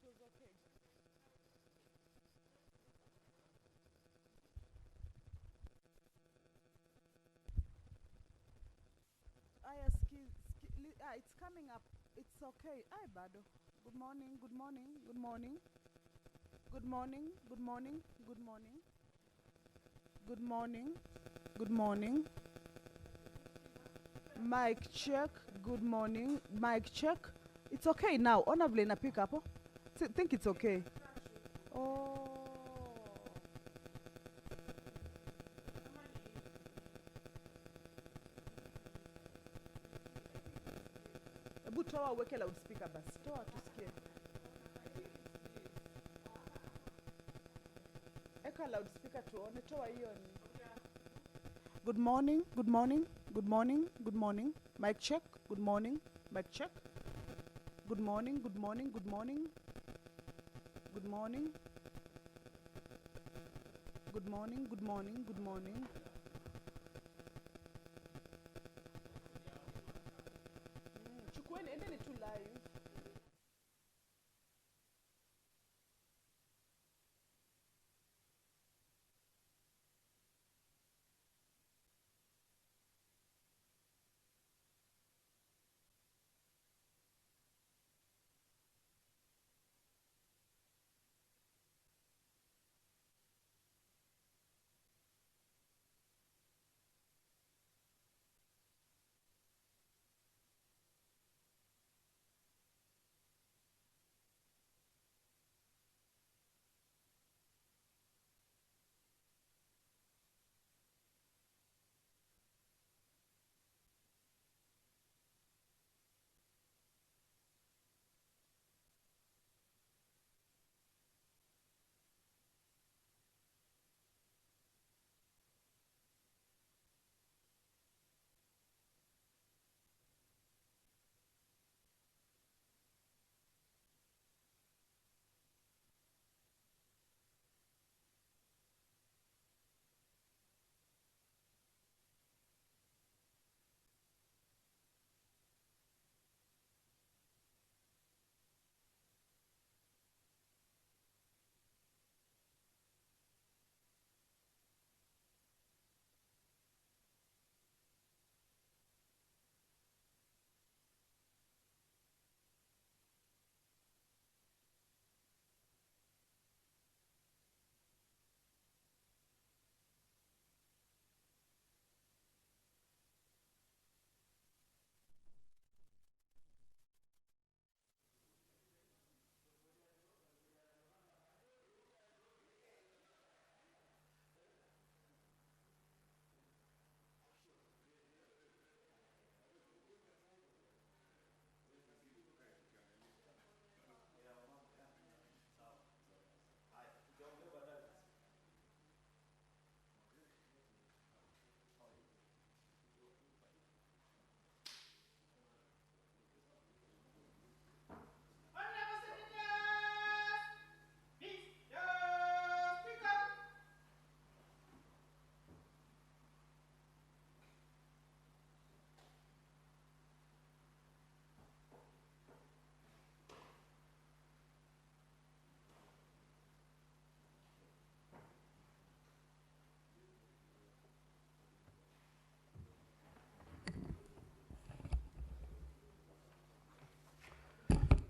was okay. It's coming up. It's okay. Ay, bado. Good morning, good morning, good morning. Good morning, good morning, good morning. Good morning, good morning. Mic check, good morning. Mic check. It's okay now. Honorably na pick up. Think it's okay. Oh. Ebu toa weke loudspeaker basi. Toa tusikie. Eka loudspeaker tuone. Toa hiyo ni. Good morning, good morning, good morning, good morning. Mic check, good morning, mic check. Good morning, good morning, good morning. Good morning. Good morning, good morning, good morning. Chukweni, endeni tu live.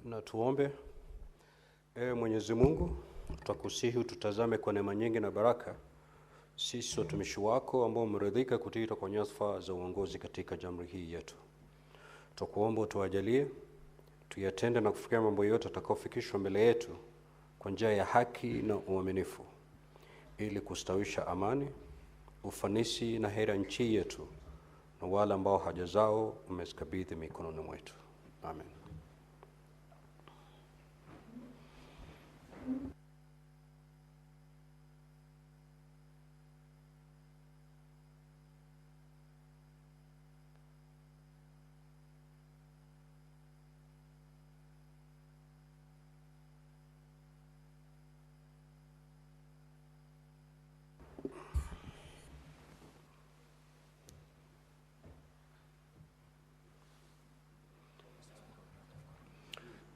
Na tuombe. Mwenyezi Mungu, tutakusihi ututazame kwa neema nyingi na baraka sisi watumishi wako ambao umeridhika kutiita kwa nyadhifa za uongozi katika jamii hii yetu. Tukuomba utuajalie tuyatende na kufikia mambo yote atakayofikishwa mbele yetu kwa njia ya haki na uaminifu, ili kustawisha amani, ufanisi na heri nchi yetu na wale ambao haja zao umezikabidhi mikononi mwetu. Amen.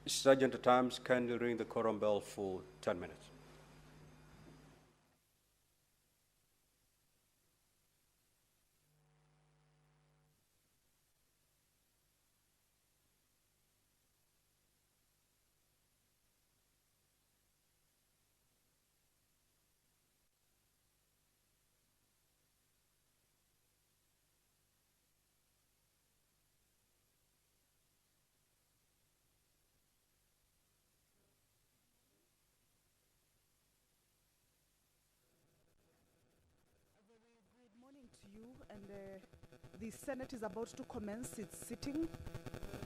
Sergeant at Arms, kindly ring the quorum bell for 10 minutes. Good morning to you, and the Senate is about to commence its sitting.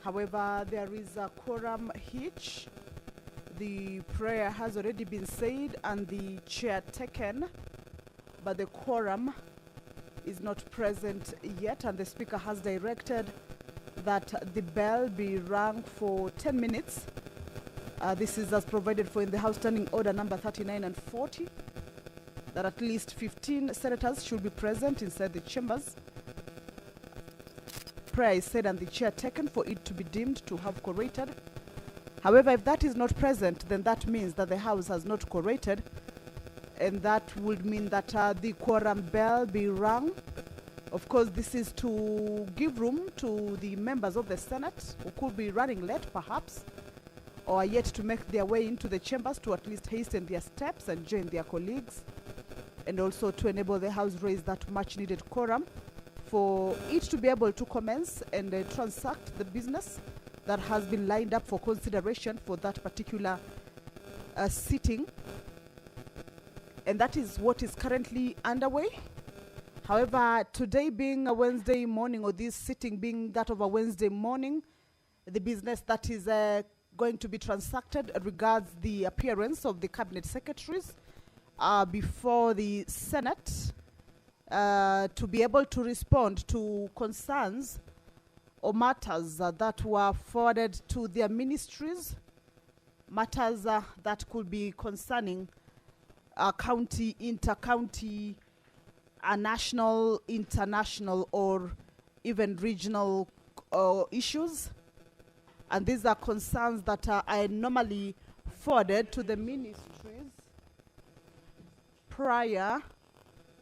However, there is a quorum hitch. The prayer has already been said and the chair taken, but the quorum is not present yet, and the Speaker has directed that the bell be rung for 10 minutes. This is as provided for in the House Standing Order number 39 and 40, that at least 15 senators should be present inside the chambers. Prayer is said and the chair taken for it to be deemed to have quorated. However, if that is not present, then that means that the House has not quorated, and that would mean that the quorum bell be rung. Of course, this is to give room to the members of the Senate who could be running late, perhaps, or are yet to make their way into the chambers to at least hasten their steps and join their colleagues, and also to enable the House raise that much-needed quorum for it to be able to commence and transact the business that has been lined up for consideration for that particular sitting. And that is what is currently underway. However, today being a Wednesday morning, or this sitting being that of a Wednesday morning, the business that is going to be transacted regards the appearance of the cabinet secretaries before the Senate to be able to respond to concerns or matters that were forwarded to their ministries, matters that could be concerning county, inter-county, national, international, or even regional issues. And these are concerns that are normally forwarded to the ministries prior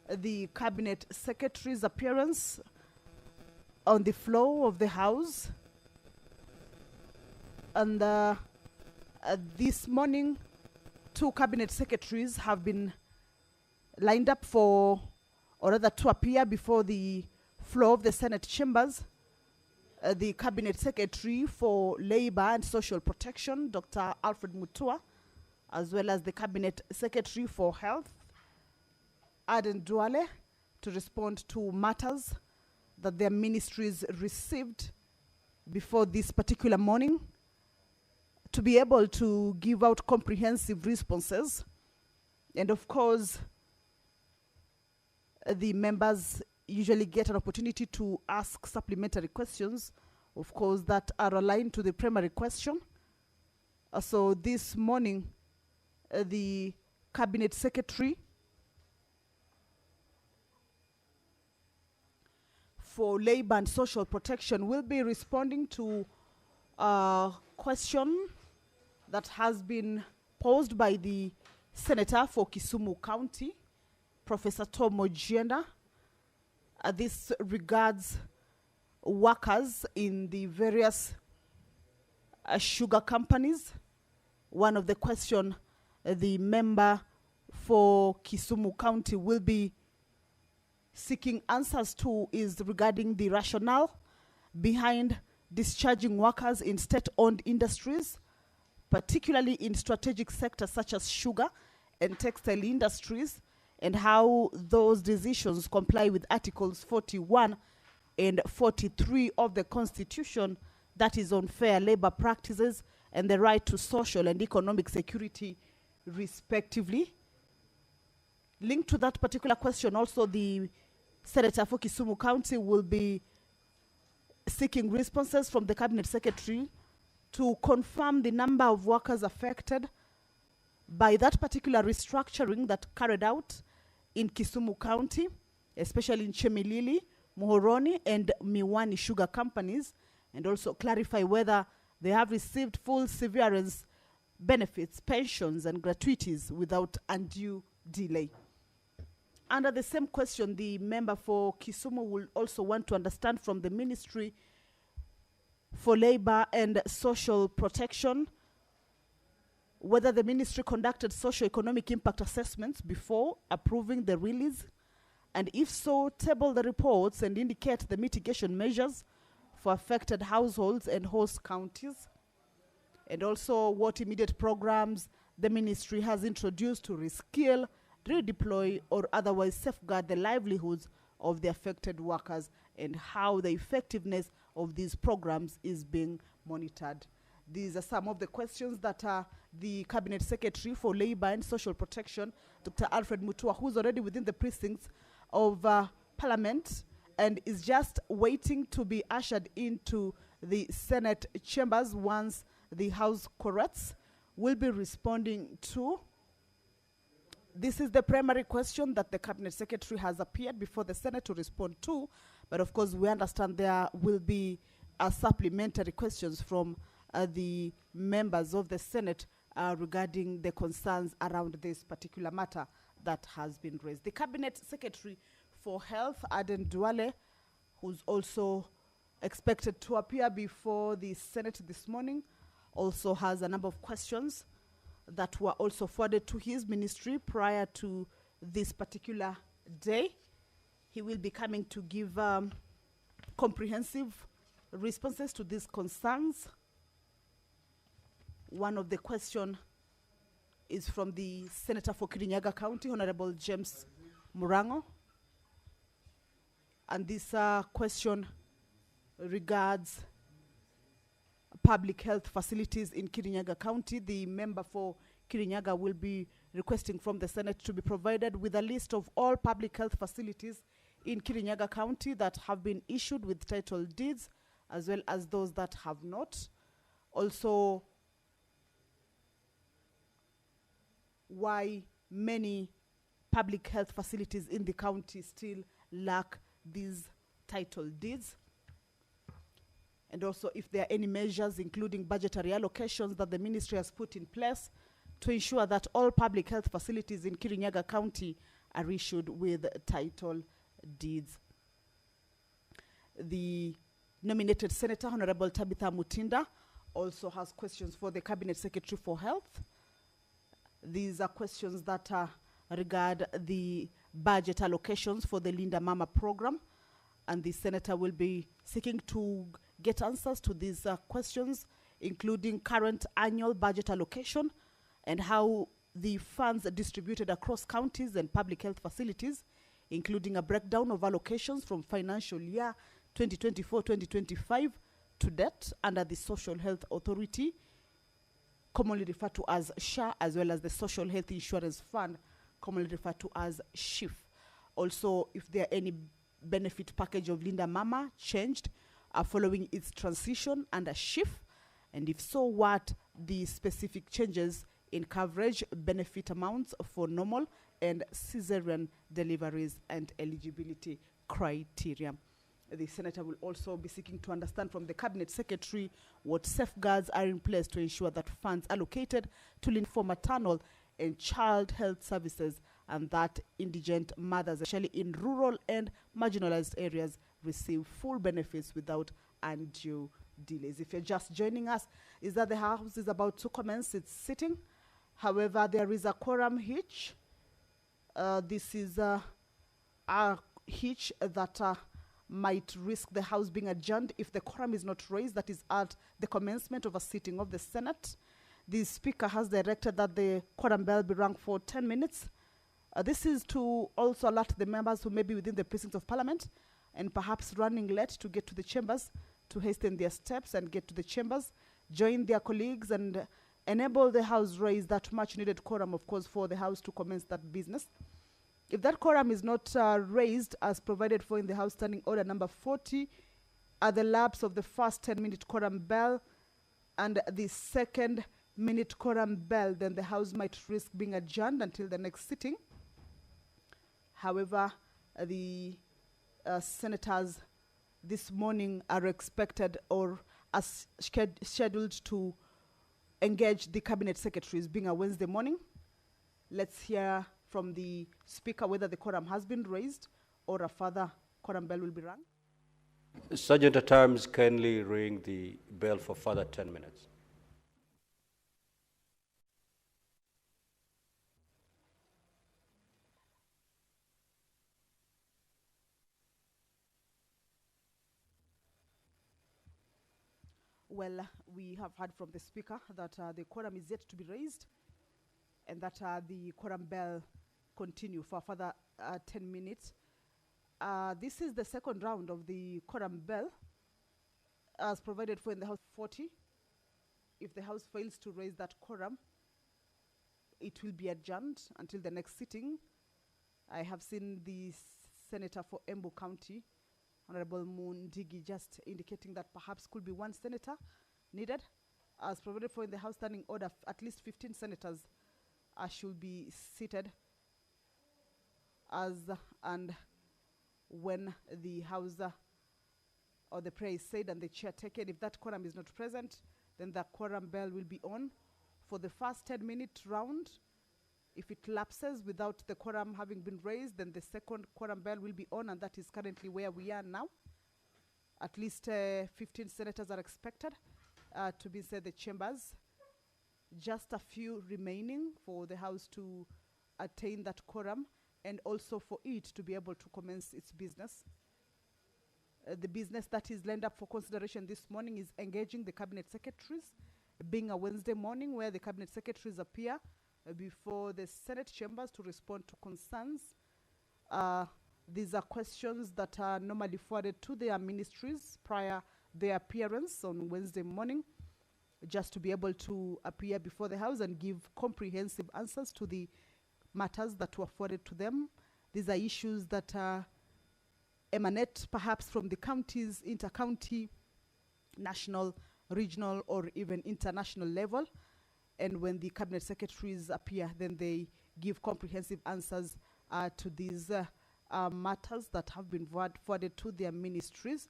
the cabinet secretary's appearance on the floor of the House. And this morning, 2 cabinet secretaries have been lined up for, or rather to appear before the floor of the Senate chambers. The cabinet secretary for Labor and Social Protection, Dr. Alfred Mutua, as well as the cabinet secretary for Health, Aden Duale, to respond to matters that their ministries received before this particular morning, to be able to give out comprehensive responses. And of course, the members usually get an opportunity to ask supplementary questions, of course, that are aligned to the primary question. So this morning, the cabinet secretary for Labor and Social Protection will be responding to a question that has been posed by the Senator for Kisumu County, Professor Tom Ojienda. This regards workers in the various sugar companies. One of the questions the member for Kisumu County will be seeking answers to is regarding the rationale behind discharging workers in state-owned industries, particularly in strategic sectors such as sugar and textile industries, and how those decisions comply with Articles 41 and 43 of the Constitution, that is on fair labor practices and the right to social and economic security, respectively. Linked to that particular question, also the Senator for Kisumu County will be seeking responses from the Cabinet Secretary to confirm the number of workers affected by that particular restructuring that carried out in Kisumu County, especially in Chemilili, Muhoroni, and Miwani sugar companies, and also clarify whether They have received full severance benefits, pensions, and gratuities without undue delay. Under the same question, the member for Kisumu will also want to understand from the Ministry for Labor and Social Protection whether the ministry conducted socio-economic impact assessments before approving the release, and if so, table the reports and indicate the mitigation measures for affected households and host counties, and also what immediate programs the ministry has introduced to reskill, redeploy, or otherwise safeguard the livelihoods of the affected workers, and how the effectiveness of these programs is being monitored. These are some of the questions that the Cabinet Secretary for Labor and Social Protection, Dr. Alfred Mutua, who's already within the precincts of Parliament and is just waiting to be ushered into the Senate chambers once the House corrects, will be responding to. This is the primary question that the Cabinet Secretary has appeared before the Senate to respond to, but of course we understand there will be supplementary questions from the members of the Senate regarding the concerns around this particular matter that has been raised. The Cabinet Secretary for Health, Aden Duale, who's also expected to appear before the Senate this morning, also has a number of questions that were also forwarded to his ministry prior to this particular day. He will be coming to give comprehensive responses to these concerns. One of the questions is from the Senator for Kirinyaga County, Honorable James Murango. And this question regards public health facilities in Kirinyaga County. The member for Kirinyaga will be requesting from the Senate to be provided with a list of all public health facilities in Kirinyaga County that have been issued with title deeds, as well as those that have not. Also, why many public health facilities in the county still lack these title deeds, and also if there are any measures, including budgetary allocations, that the ministry has put in place to ensure that all public health facilities in Kirinyaga County are issued with title deeds. The nominated Senator, Honorable Tabitha Mutinda, also has questions for the Cabinet Secretary for Health. These are questions that regard the budget allocations for the Linda Mama program, and the Senator will be seeking to get answers to these questions, including current annual budget allocation and how the funds are distributed across counties and public health facilities, including a breakdown of allocations from financial year 2024-2025 to date under the Social Health Authority, commonly referred to as SHA, as well as the Social Health Insurance Fund, commonly referred to as SHIF. Also, if there are any benefit package of Linda Mama changed following its transition under SHIF, and if so, what the specific changes in coverage, benefit amounts for normal and cesarean deliveries, and eligibility criteria. The Senator will also be seeking to understand from the Cabinet Secretary what safeguards are in place to ensure that funds allocated to for maternal and child health services and that indigent mothers, especially in rural and marginalized areas, receive full benefits without undue delays. If you're just joining us, is that the House is about to commence its sitting. However, there is a quorum hitch. This is a hitch that might risk the House being adjourned if the quorum is not raised, that is at the commencement of a sitting of the Senate. The Speaker has directed that the quorum bell be rung for 10 minutes. This is to also alert the members who may be within the precincts of Parliament and perhaps running late to get to the chambers to hasten their steps and get to the chambers, join their colleagues, and enable the House raise that much needed quorum, of course, for the House to commence that business. If that quorum is not raised as provided for in the House Standing Order number 40, at the lapse of the first 10-minute quorum bell and the second minute quorum bell, then the House might risk being adjourned until the next sitting. However, the senators this morning are expected or as scheduled to engage the cabinet secretaries, being a Wednesday morning. Let's hear from the speaker whether the quorum has been raised or a further quorum bell will be rung. Sergeant at Arms, kindly ring the bell for further 10 minutes. Well, we have heard from the speaker that the quorum is yet to be raised and that the quorum bell continue for further 10 minutes. This is the second round of the quorum bell as provided for in the House 40. If the House fails to raise that quorum, it will be adjourned until the next sitting. I have seen the Senator for Embu County, Honorable Mundigi, just indicating that perhaps could be one senator needed. As provided for in the House Standing Order, at least 15 senators should be seated and when the House or the prayer is said and the chair taken, if that quorum is not present, then the quorum bell will be on for the first 10-minute round. If it lapses without the quorum having been raised, then the second quorum bell will be on, and that is currently where we are now. At least 15 senators are expected to be inside the chambers. Just a few remaining for the House to attain that quorum and also for it to be able to commence its business. The business that is lined up for consideration this morning is engaging the cabinet secretaries, being a Wednesday morning where the cabinet secretaries appear before the Senate chambers to respond to concerns. These are questions that are normally forwarded to their ministries prior their appearance on Wednesday morning, just to be able to appear before the House and give comprehensive answers to the matters that were forwarded to them. These are issues that emanate perhaps from the counties, inter-county, national, regional, or even international level. And when the cabinet secretaries appear, then they give comprehensive answers to these matters that have been forwarded to their ministries.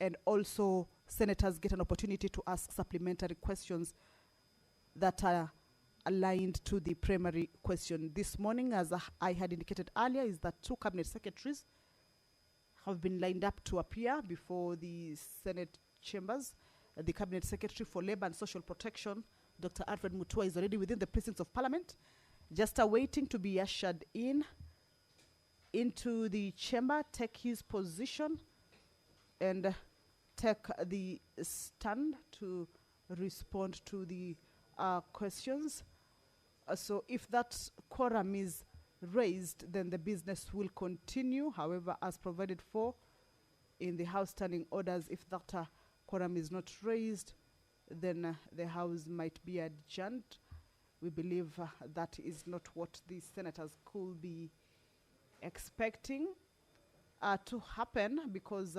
And also, senators get an opportunity to ask supplementary questions that are aligned to the primary question. This morning, as I had indicated earlier, is that 2 cabinet secretaries have been lined up to appear before the Senate chambers. The Cabinet Secretary for Labor and Social Protection, Dr. Alfred Mutua, is already within the precincts of Parliament, just awaiting to be ushered into the chamber, take his position, and take the stand to respond to the questions. So if that quorum is raised, then the business will continue. However, as provided for in the House Standing Orders, if that quorum is not raised, then the House might be adjourned. We believe that is not what the senators could be expecting to happen, because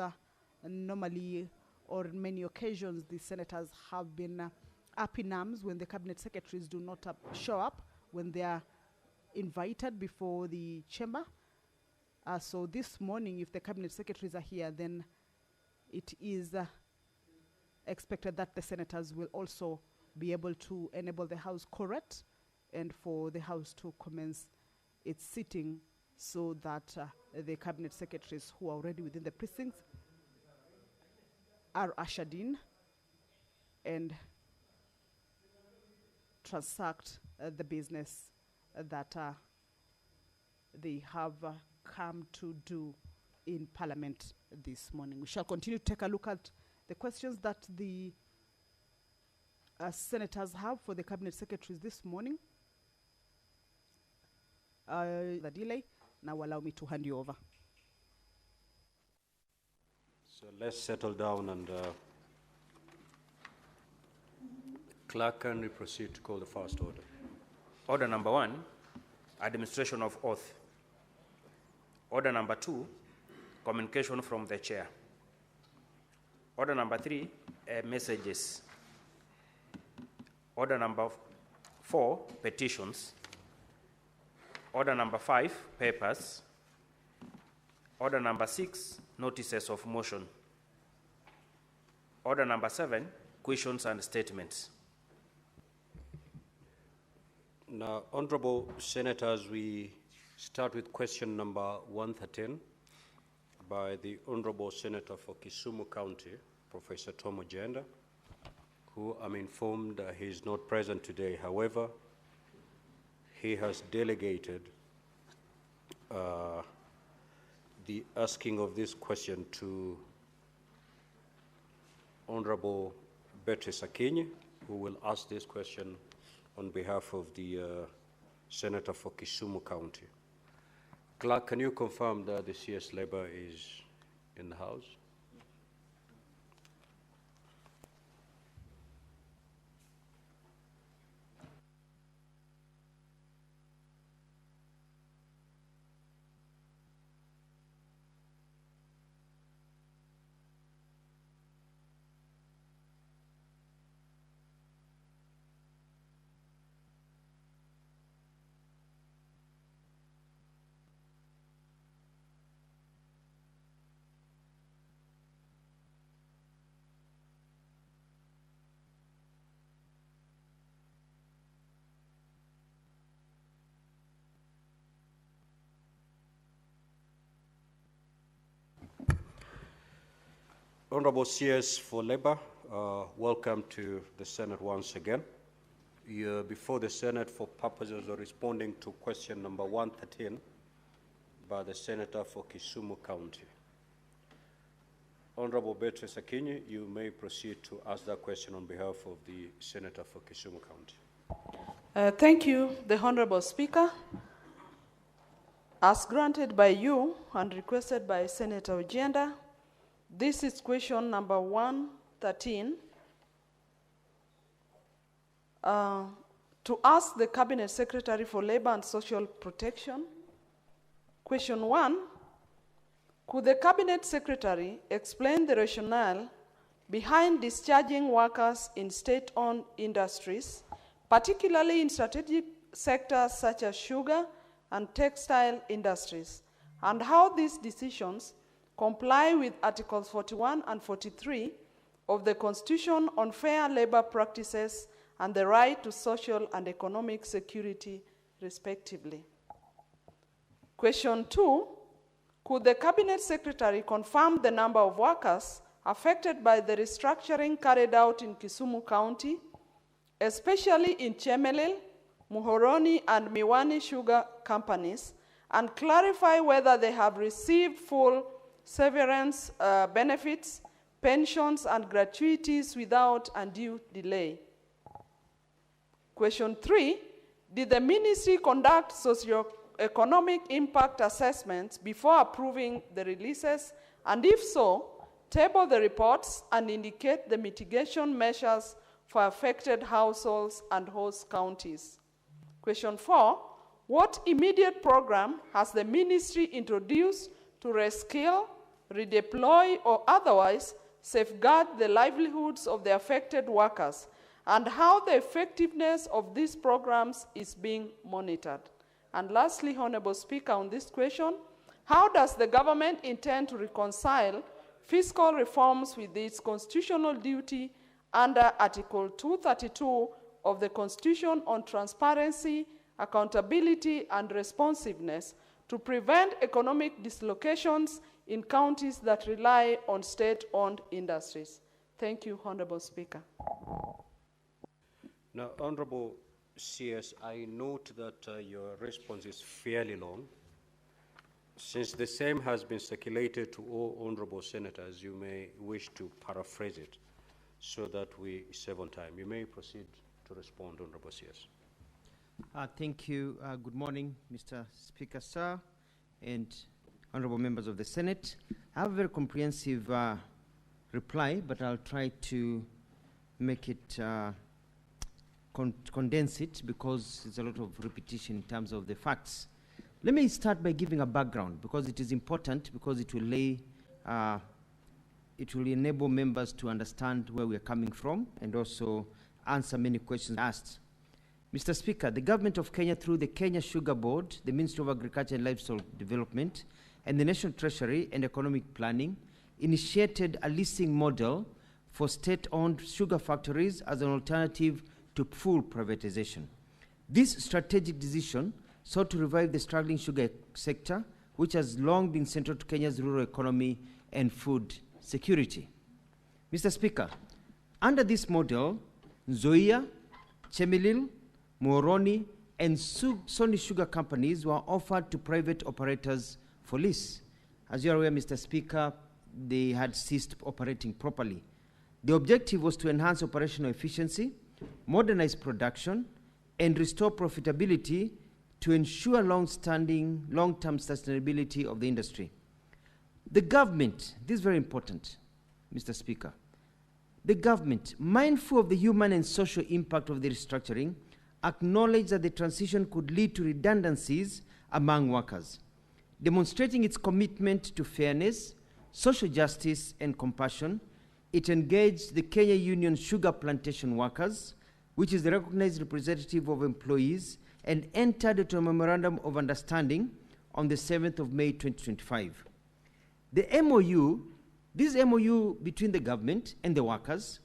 normally or on many occasions the senators have been up in arms when the cabinet secretaries do not show up when they are invited before the chamber. So this morning, if the cabinet secretaries are here, then it is expected that the senators will also be able to enable the House correct and for the House to commence its sitting, so that the cabinet secretaries who are already within the precincts are ushered in and transact the business that they have come to do in Parliament this morning. We shall continue to take a look at the questions that the senators have for the cabinet secretaries this morning. The delay, now allow me to hand you over. So let's settle down, and clerk, can we proceed to call the first order? Order number 1, administration of oath. Order number 2, communication from the chair. Order number 3, messages. Order number 4, petitions. Order number 5, papers. Order number 6, notices of motion. Order number 7, questions and statements. Now, honorable senators, we start with question number 113 by the honorable senator for Kisumu County, Professor Tom Ojenda, who I'm informed he is not present today. However, he has delegated the asking of this question to Honorable Beatrice Akinyi, who will ask this question on behalf of the Senator for Kisumu County. Clerk, can you confirm that the CS Labour is in the House? Honorable CS for Labour, welcome to the Senate once again. You're before the Senate for purposes of responding to question number 113 by the Senator for Kisumu County. Honorable Beatrice Akinyi, you may proceed to ask that question on behalf of the Senator for Kisumu County. Thank you, the Honorable Speaker. As granted by you and requested by Senator Ojenda, this is question number 113 to ask the Cabinet Secretary for Labor and Social Protection. Question 1, could the Cabinet Secretary explain the rationale behind discharging workers in state-owned industries, particularly in strategic sectors such as sugar and textile industries, and how these decisions comply with Articles 41 and 43 of the Constitution on fair labor practices and the right to social and economic security, respectively. Question 2, could the Cabinet Secretary confirm the number of workers affected by the restructuring carried out in Kisumu County, especially in Chemelil, Muhoroni, and Miwani sugar companies, and clarify whether they have received full severance benefits, pensions, and gratuities without undue delay. Question 3, did the ministry conduct socio-economic impact assessments before approving the releases? And if so, table the reports and indicate the mitigation measures for affected households and host counties. Question 4, what immediate program has the ministry introduced to reskill, redeploy, or otherwise safeguard the livelihoods of the affected workers, and how the effectiveness of these programs is being monitored? And lastly, Honorable Speaker, on this question, how does the government intend to reconcile fiscal reforms with its constitutional duty under Article 232 of the Constitution on transparency, accountability, and responsiveness to prevent economic dislocations in counties that rely on state-owned industries? Thank you, Honorable Speaker. Now, Honorable CS, I note that your response is fairly long. Since the same has been circulated to all honorable senators, you may wish to paraphrase it so that we save on time. You may proceed to respond, Honorable CS. Thank you. Good morning, Mr. Speaker, sir, and honorable members of the Senate. I have a very comprehensive reply, but I'll try to make it, condense it, because there's a lot of repetition in terms of the facts. Let me start by giving a background, because it is important, because it will enable members to understand where we are coming from and also answer many questions asked. Mr. Speaker, the government of Kenya, through the Kenya Sugar Board, the Ministry of Agriculture and Livestock Development, and the National Treasury and Economic Planning, initiated a leasing model for state-owned sugar factories as an alternative to full privatization. This strategic decision sought to revive the struggling sugar sector, which has long been central to Kenya's rural economy and food security. Mr. Speaker, under this model, Nzoia, Chemelil, Moroni, and Sony Sugar companies were offered to private operators for lease. As you are aware, Mr. Speaker, they had ceased operating properly. The objective was to enhance operational efficiency, modernize production, and restore profitability to ensure long-standing, long-term sustainability of the industry. The government, this is very important, Mr. Speaker, the government, mindful of the human and social impact of the restructuring, acknowledged that the transition could lead to redundancies among workers. Demonstrating its commitment to fairness, social justice, and compassion, it engaged the Kenya Union Sugar Plantation Workers, which is the recognized representative of employees, and entered into a memorandum of understanding on the 7th of May 2025. The MOU, this MOU between the government and the workers,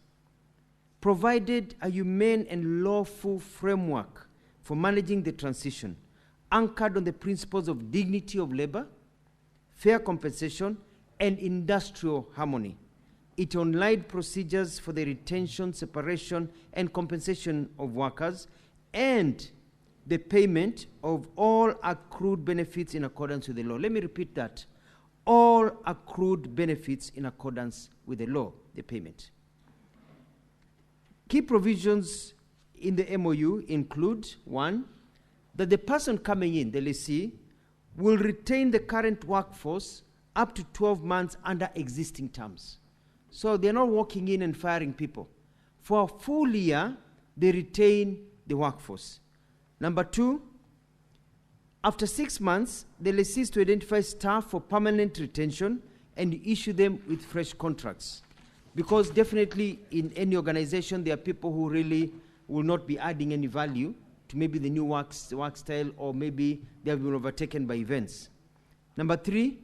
provided a humane and lawful framework for managing the transition, anchored on the principles of dignity of labor, fair compensation, and industrial harmony. It outlined procedures for the retention, separation, and compensation of workers, and the payment of all accrued benefits in accordance with the law. Let me repeat that. All accrued benefits in accordance with the law, the payment. Key provisions in the MOU include, one, that the person coming in, the lessee, will retain the current workforce up to 12 months under existing terms. So they're not walking in and firing people. For a full year, they retain the workforce. Number two, after 6 months, the lessee is to identify staff for permanent retention and issue them with fresh contracts. Because definitely in any organization, there are people who really will not be adding any value to maybe the new work style, or maybe they have been overtaken by events. Number three,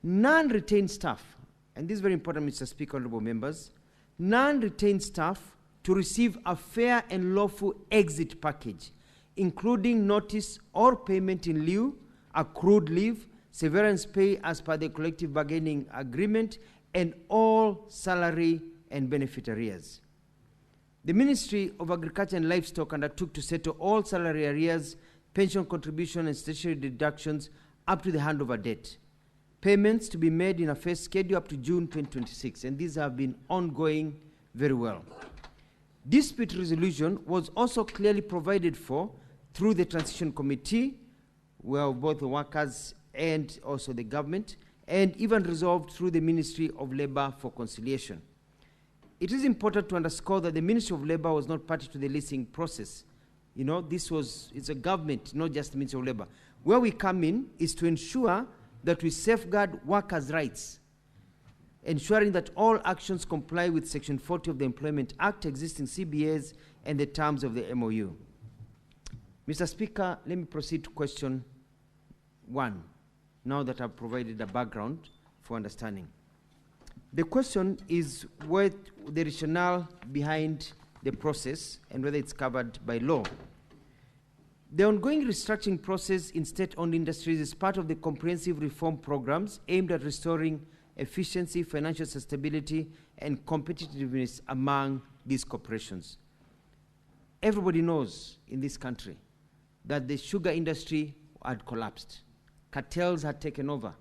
non-retained staff, and this is very important, Mr. Speaker, honorable members, non-retained staff to receive a fair and lawful exit package, including notice or payment in lieu, accrued leave, severance pay as per the collective bargaining agreement, and all salary and benefit arrears. The Ministry of Agriculture and Livestock undertook to settle all salary arrears, pension contribution, and statutory deductions up to the handover date. Payments to be made in a phased schedule up to June 2026, and these have been ongoing very well. Dispute resolution was also clearly provided for through the Transition Committee, where both the workers and also the government, and even resolved through the Ministry of Labor for conciliation. It is important to underscore that the Ministry of Labor was not party to the leasing process. You know, it's a government, not just the Ministry of Labor. Where we come in is to ensure that we safeguard workers' rights, ensuring that all actions comply with Section 40 of the Employment Act, existing CBAs, and the terms of the MOU. Mr. Speaker, let me proceed to question one, now that I've provided a background for understanding. The question is what the rationale behind the process and whether it's covered by law. The ongoing restructuring process in state-owned industries is part of the comprehensive reform programs aimed at restoring efficiency, financial stability, and competitiveness among these corporations. Everybody knows in this country that the sugar industry had collapsed. Cartels had taken over.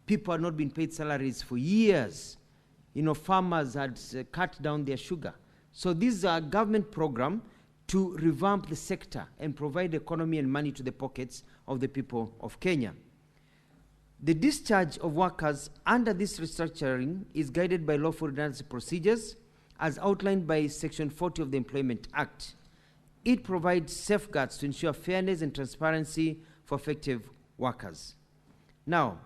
People had not been paid salaries for years. You know, farmers had cut down their sugar. So this is a government program to revamp the sector and provide economy and money to the pockets of the people of Kenya. The discharge of workers under this restructuring is guided by lawful redundancy procedures as outlined by Section 40 of the Employment Act. It provides safeguards to ensure fairness and transparency for effective workers. Now,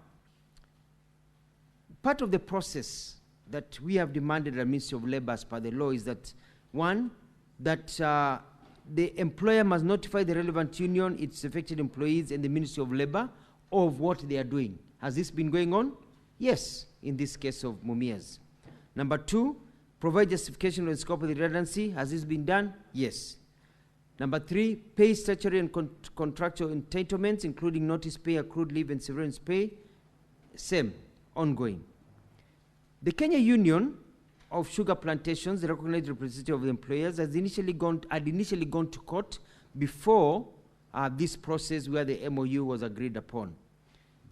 part of the process that we have demanded at the Ministry of Labor as per the law is that, one, that the employer must notify the relevant union, its affected employees, and the Ministry of Labor of what they are doing. Has this been going on? Yes, in this case of Mumias. Number two, Provide justification on the scope of the redundancy. Has this been done? Yes. Number 3, pay statutory and contractual entitlements, including notice pay, accrued leave, and severance pay. Same, ongoing. The Kenya Union of Sugar Plantations, the recognized representative of the employers, had initially gone to court before this process where the MOU was agreed upon.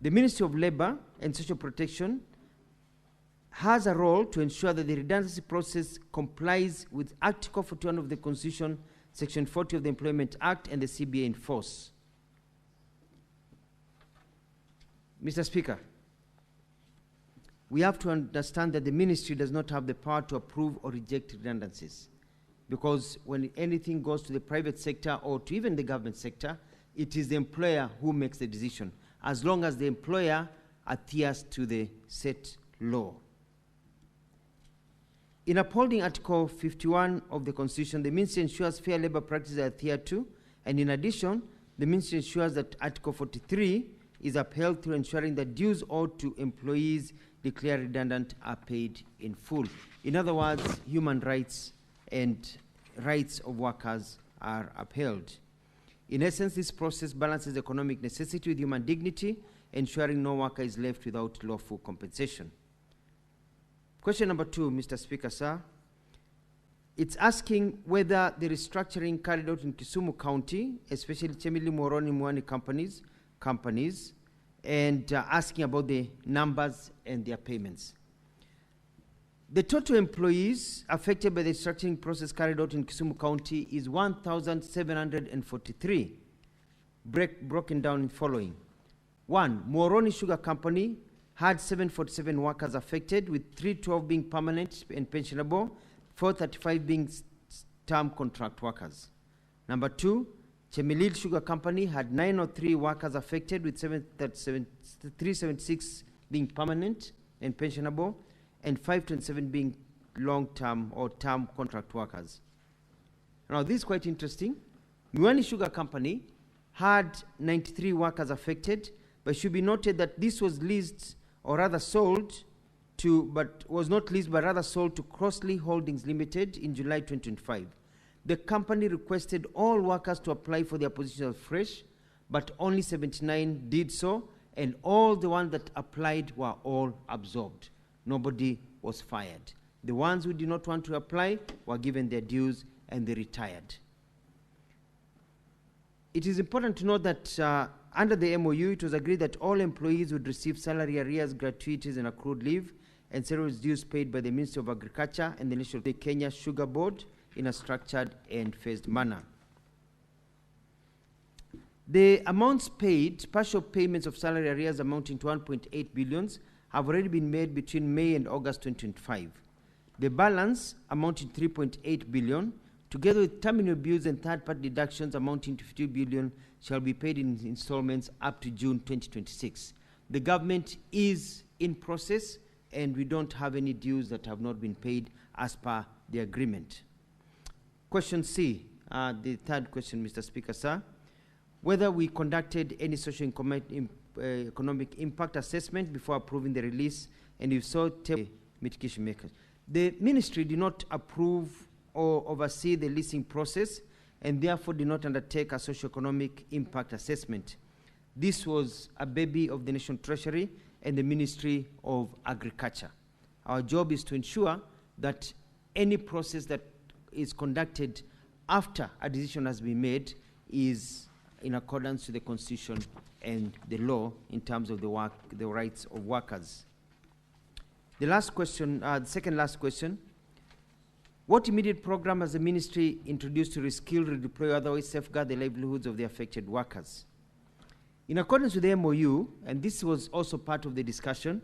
The Ministry of Labour and Social Protection has a role to ensure that the redundancy process complies with Article 41 of the Constitution, Section 40 of the Employment Act, and the CBA in force. Mr. Speaker, we have to understand that the ministry does not have the power to approve or reject redundancies, because when anything goes to the private sector or to even the government sector, it is the employer who makes the decision, as long as the employer adheres to the set law. In upholding Article 51 of the Constitution, the Ministry ensures fair labor practices are adhered to, and in addition, the Ministry ensures that Article 43 is upheld through ensuring that dues owed to employees declared redundant are paid in full. In other words, human rights and rights of workers are upheld. In essence, this process balances economic necessity with human dignity, ensuring no worker is left without lawful compensation. Question number 2, Mr. Speaker, sir. It's asking whether the restructuring carried out in Kisumu County, especially Chemili, Moroni, Mwani companies, and asking about the numbers and their payments. The total employees affected by the restructuring process carried out in Kisumu County is 1,743, broken down in following. 1, Moroni Sugar Company had 747 workers affected, with 312 being permanent and pensionable, 435 being term contract workers. Number 2, Chemelil Sugar Company had 903 workers affected, with 376 being permanent and pensionable, and 527 being long-term or term contract workers. Now, this is quite interesting. Mwani Sugar Company had 93 workers affected, but it should be noted that this was leased or rather sold to, but was not leased, but rather sold to Crossley Holdings Limited in July 2025. The company requested all workers to apply for their positions fresh, but only 79 did so, and all the ones that applied were all absorbed. Nobody was fired. The ones who did not want to apply were given their dues and they retired. It is important to note that under the MOU, it was agreed that all employees would receive salary arrears, gratuities, and accrued leave, and several dues paid by the Ministry of Agriculture and the National Kenya Sugar Board in a structured and phased manner. The amounts paid, partial payments of salary arrears amounting to 1.8 billion, have already been made between May and August 2025. The balance amounting to 3.8 billion, together with terminal bills and third-party deductions amounting to 50 billion, shall be paid in installments up to June 2026. The government is in process, and we don't have any dues that have not been paid as per the agreement. Question C, the third question, Mr. Speaker, sir. Whether we conducted any socio-economic impact assessment before approving the release, and if so, mitigation makers. The ministry did not approve or oversee the leasing process, and therefore did not undertake a socio-economic impact assessment. This was a baby of the National Treasury and the Ministry of Agriculture. Our job is to ensure that any process that is conducted after a decision has been made is in accordance with the Constitution and the law in terms of the rights of workers. The last question, the second last question. What immediate program has the ministry introduced to reskill, redeploy, or otherwise safeguard the livelihoods of the affected workers? In accordance with the MOU, and this was also part of the discussion,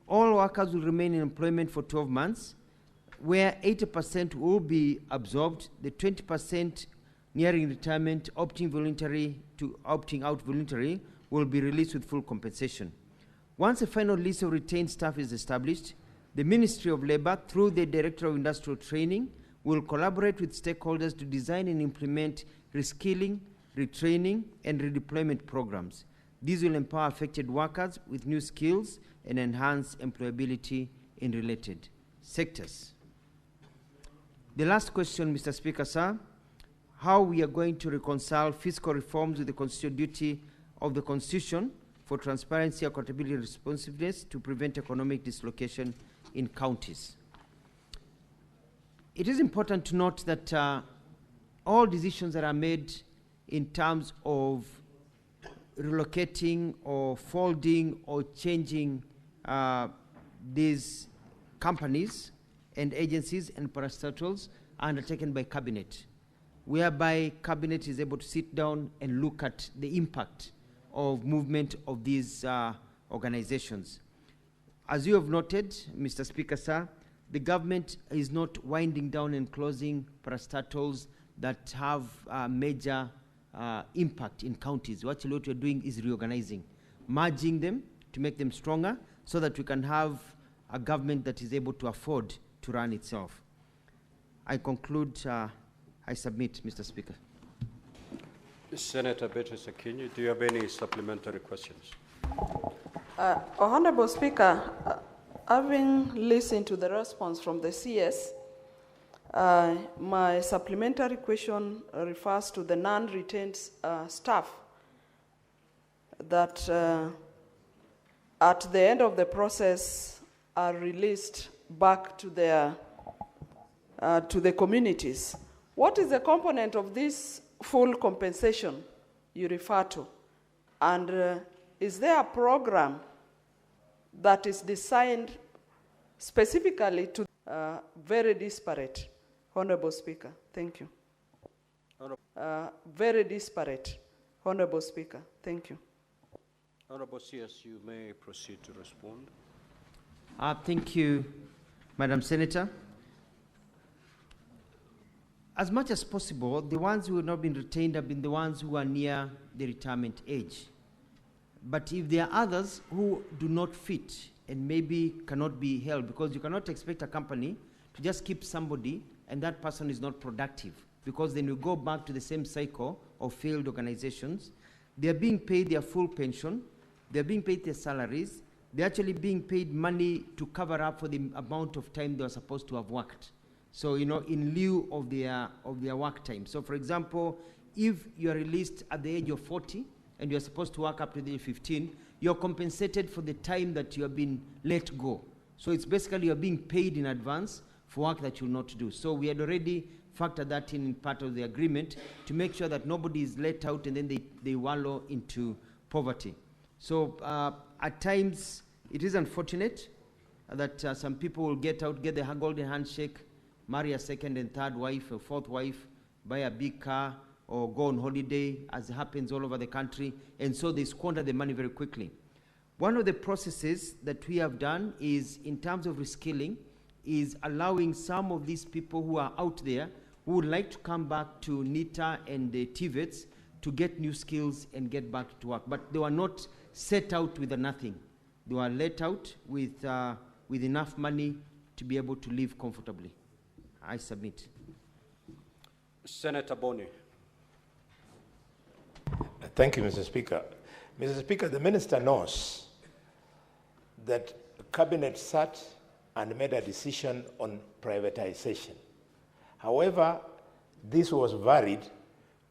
all workers will remain in employment for 12 months, where 80% will be absorbed, the 20% nearing retirement, opting out voluntary, will be released with full compensation. Once a final list of retained staff is established, the Ministry of Labour, through the Director of Industrial Training, will collaborate with stakeholders to design and implement reskilling, retraining, and redeployment programs. These will empower affected workers with new skills and enhance employability in related sectors. The last question, Mr. Speaker, sir, how we are going to reconcile fiscal reforms with the constitutional duty of the Constitution for transparency, accountability, and responsiveness to prevent economic dislocation in counties. It is important to note that all decisions that are made in terms of relocating or folding or changing these companies and agencies and parastatals are undertaken by Cabinet, whereby Cabinet is able to sit down and look at the impact of movement of these organizations. As you have noted, Mr. Speaker, sir, the government is not winding down and closing parastatals that have major impact in counties. Actually, what we're doing is reorganizing, merging them to make them stronger so that we can have a government that is able to afford to run itself. I conclude, I submit, Mr. Speaker. Senator Betty Sakinyi, do you have any supplementary questions? Honorable Speaker, having listened to the response from the CS, my supplementary question refers to the non-retained staff that at the end of the process are released back to their to the communities. What is the component of this full compensation you refer to? And is there a program that is designed specifically to very disparate? Honorable Speaker, thank you. Very disparate. Honorable Speaker, thank you. Honorable CS, you may proceed to respond. Thank you, Madam Senator. As much as possible, the ones who have not been retained have been the ones who are near the retirement age. But if there are others who do not fit and maybe cannot be held, because you cannot expect a company to just keep somebody and that person is not productive, because then you go back to the same cycle of failed organizations. They are being paid their full pension, they are being paid their salaries, they're actually being paid money to cover up for the amount of time they are supposed to have worked. So, you know, in lieu of their work time. So, for example, if you are released at the age of 40 and you are supposed to work up to the age of 15, you're compensated for the time that you have been let go. So it's basically you're being paid in advance for work that you'll not do. So we had already factored that in part of the agreement to make sure that nobody is let out and then they wallow into poverty. So at times, it is unfortunate that some people will get out, get the golden handshake, marry a second and third wife, a fourth wife, buy a big car, or go on holiday, as happens all over the country, and so they squander the money very quickly. One of the processes that we have done is, in terms of reskilling, is allowing some of these people who are out there who would like to come back to NITA and the TVETs to get new skills and get back to work. But they were not set out with nothing. They were let out with enough money to be able to live comfortably. I submit. Senator Boni. Thank you, Mr. Speaker. Mr. Speaker, the minister knows that the Cabinet sat and made a decision on privatization. However, this was varied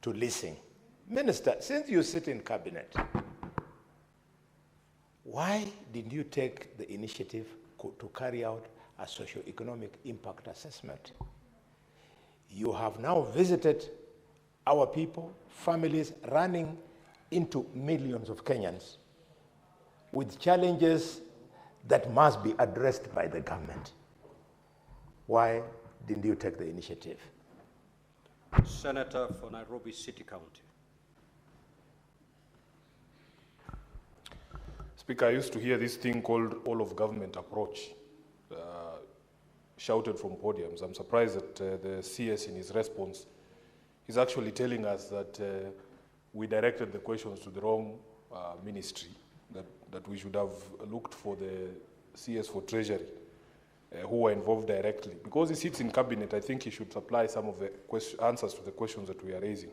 to leasing. Minister, since you sit in Cabinet, why did you take the initiative to carry out a socio-economic impact assessment? You have now visited our people, families running into millions of Kenyans with challenges that must be addressed by the government. Why didn't you take the initiative? Senator for Nairobi City County. Speaker, I used to hear this thing called all-of-government approach shouted from podiums. I'm surprised that the CS in his response is actually telling us that we directed the questions to the wrong ministry, that we should have looked for the CS for Treasury, who were involved directly. Because he sits in Cabinet, I think he should supply some of the answers to the questions that we are raising.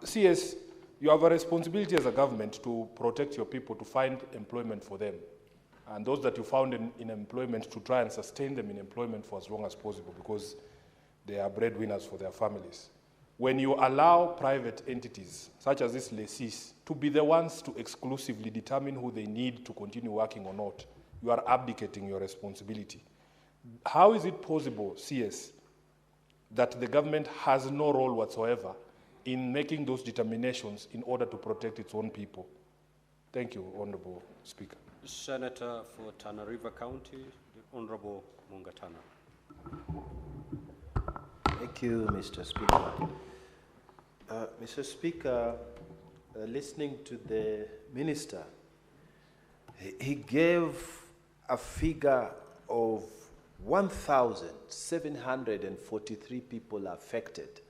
CS, you have a responsibility as a government to protect your people, to find employment for them. And those that you found in employment, to try and sustain them in employment for as long as possible. Because They are breadwinners for their families. When you allow private entities, such as these lessees, to be the ones to exclusively determine who they need to continue working or not, you are abdicating your responsibility. How is it possible, CS, that the government has no role whatsoever in making those determinations in order to protect its own people? Thank you, Honorable Speaker. Senator for Tana River County, the Honorable Mungatana. Thank you, Mr. Speaker. Mr. Speaker, listening to the minister, he gave a figure of 1,743 people affected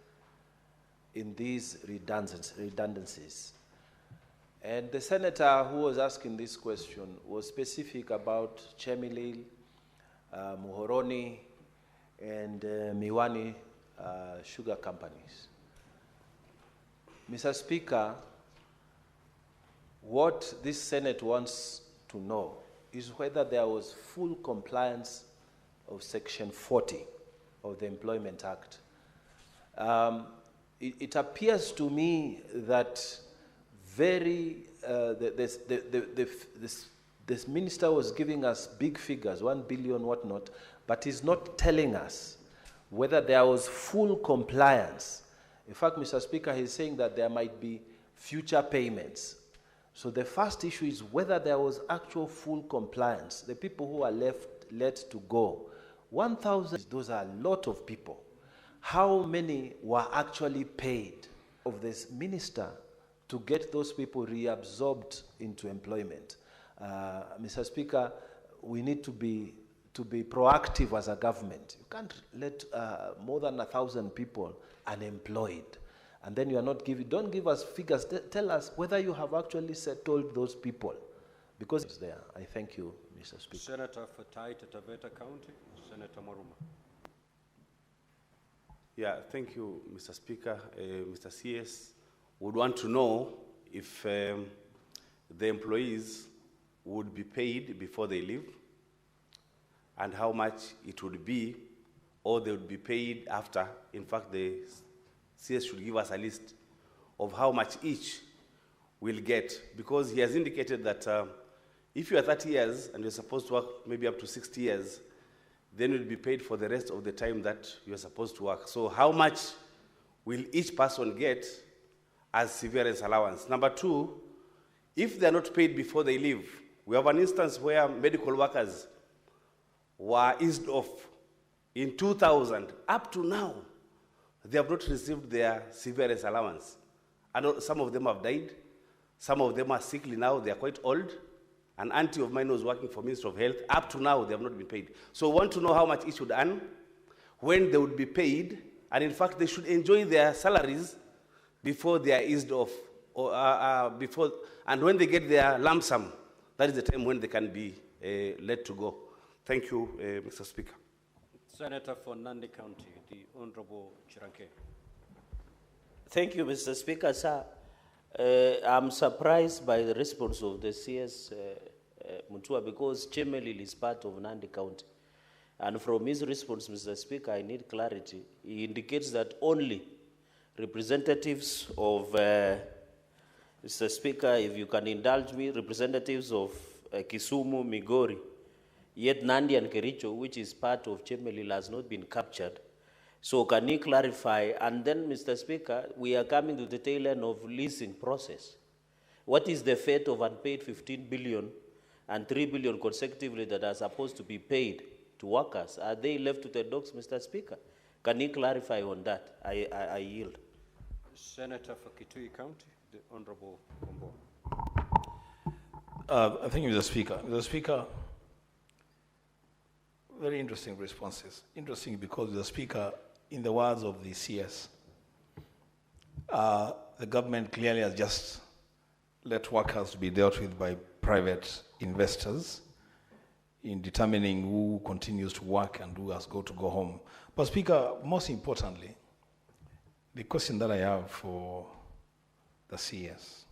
in these redundancies. And the senator who was asking this question was specific about Chemilil, Muhoroni, and Miwani sugar companies. Mr. Speaker, what this Senate wants to know is whether there was full compliance of Section 40 of the Employment Act. It appears to me that this minister was giving us big figures, 1 billion, whatnot, but he's not telling us whether there was full compliance. In fact, Mr. Speaker, he's saying that there might be future payments. So the first issue is whether there was actual full compliance. The people who are let to go, 1,000, those are a lot of people. How many were actually paid of this minister to get those people reabsorbed into employment? Mr. Speaker, we need to be proactive as a government. You can't let more than 1,000 people unemployed, and then you are not giving. Don't give us figures. Tell us whether you have actually settled those people, because it's there. I thank you, Mr. Speaker. Senator for Taita Taveta County, Senator Maruma. Yeah, thank you, Mr. Speaker. Mr. CS would want to know if the employees would be paid before they leave, and how much it would be, or they would be paid after. In fact, the CS should give us a list of how much each will get, because he has indicated that if you are 30 years and you're supposed to work maybe up to 60 years, then you'll be paid for the rest of the time that you're supposed to work. So how much will each person get as severance allowance? Number two, if they're not paid before they leave, we have an instance where medical workers were eased off in 2000. Up to now, they have not received their severance allowance. And some of them have died. Some of them are sickly now. They are quite old. An auntie of mine was working for Ministry of Health. Up to now, they have not been paid. So we want to know how much each would earn, when they would be paid, and in fact, they should enjoy their salaries before they are eased off, or and when they get their lump sum, that is the time when they can be let to go. Thank you, Mr. Speaker. Senator for Nandi County, the Honorable Chiranke. Thank you, Mr. Speaker, sir. I'm surprised by the response of the CS Mutua, because Chemelil is part of Nandi County. And from his response, Mr. Speaker, I need clarity. He indicates that only representatives of, Mr. Speaker, if you can indulge me, representatives of Kisumu, Migori, yet Nandi and Kericho, which is part of Chemelil, has not been captured. So can you clarify? And then, Mr. Speaker, we are coming to the tail end of leasing process. What is the fate of unpaid 15 billion and 3 billion consecutively that are supposed to be paid to workers? Are they left to the dogs, Mr. Speaker? Can you clarify on that? I yield. Senator for Kitui County, the Honorable Kombo. Thank you, Mr. Speaker. Mr. Speaker, very interesting responses. Interesting because, Mr. Speaker, in the words of the CS, the government clearly has just let workers be dealt with by private investors in determining who continues to work and who has got to go home. But, Speaker, most importantly, the question that I have for the CS,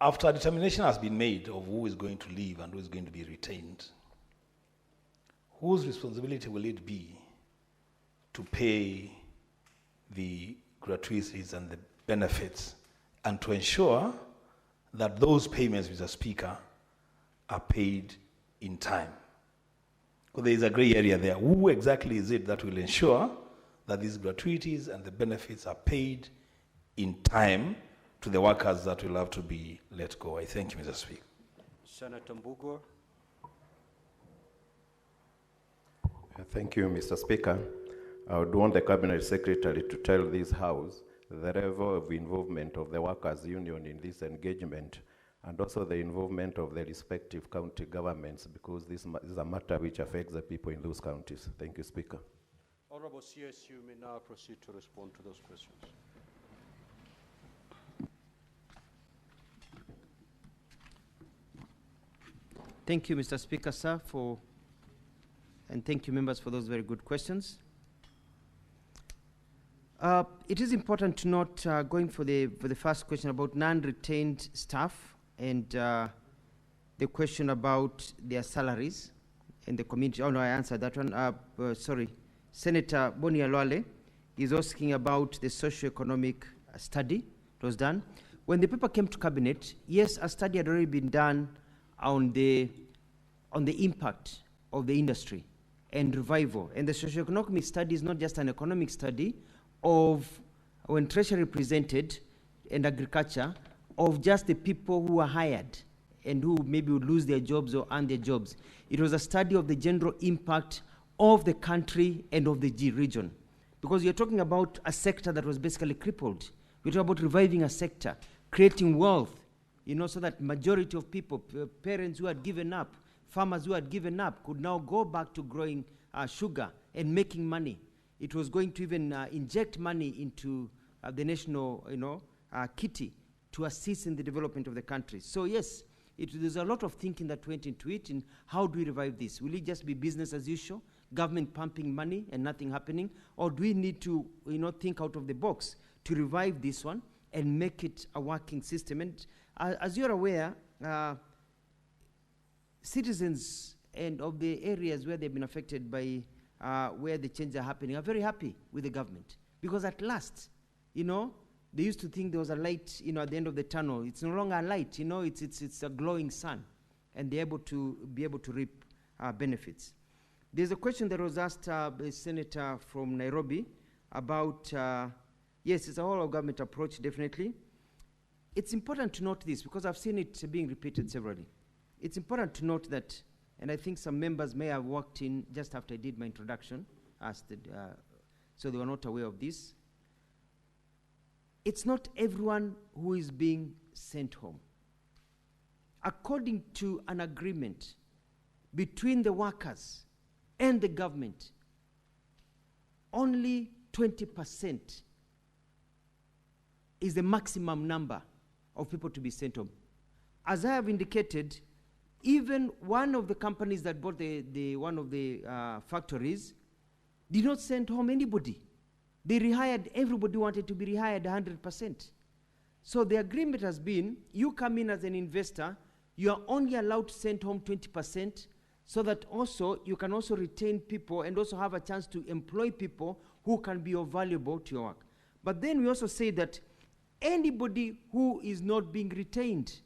after a determination has been made of who is going to leave and who is going to be retained, whose responsibility will it be to pay the gratuities and the benefits and to ensure that those payments, Mr. Speaker, are paid in time? Because there is a gray area there. Who exactly is it that will ensure that these gratuities and the benefits are paid in time to the workers that will have to be let go? I thank you, Mr. Speaker. Senator Mbugua. Thank you, Mr. Speaker. I would want the Cabinet Secretary to tell this House the level of involvement of the workers' union in this engagement, and also the involvement of the respective county governments, because this is a matter which affects the people in those counties. Thank you, Speaker. Honorable CS, you may now proceed to respond to those questions. Thank you, Mr. Speaker, sir, and thank you, members, for those very good questions. It is important to note, going for the first question about non-retained staff and the question about their salaries and the community. Oh no, I answered that one. Sorry, Senator Boni Alwale is asking about the socio-economic study. It was done. When the paper came to cabinet, yes, a study had already been done on the impact of the industry and revival. And the socio-economic study is not just an economic study of when Treasury presented and agriculture, of just the people who are hired and who maybe would lose their jobs or earn their jobs. It was a study of the general impact of the country and of the region. Because you're talking about a sector that was basically crippled. We're talking about reviving a sector, creating wealth, so that majority of people, parents who had given up, farmers who had given up, could now go back to growing sugar and making money. It was going to even inject money into the national, kitty to assist in the development of the country. So yes, there's a lot of thinking that went into it. And how do we revive this? Will it just be business as usual, government pumping money and nothing happening, or do we need to, think out of the box to revive this one and make it a working system? And as you're aware, citizens and of the areas where they've been affected by where the changes are happening are very happy with the government, because at last, they used to think there was a light, at the end of the tunnel. It's no longer a light, it's a glowing sun, and they're able to reap benefits. There's a question that was asked by a senator from Nairobi about, yes, it's a whole of government approach, definitely. It's important to note this, because I've seen it being repeated severally. It's important to note that, and I think some members may have walked in just after I did my introduction, so they were not aware of this. It's not everyone who is being sent home. According to an agreement between the workers and the government, only 20% is the maximum number of people to be sent home. As I have indicated, even one of the companies that bought one of the factories did not send home anybody. They rehired everybody who wanted to be rehired 100%. So the agreement has been, you come in as an investor, you are only allowed to send home 20%, so that also you can also retain people and also have a chance to employ people who can be of valuable to your work. But then we also say that anybody who is not being retained,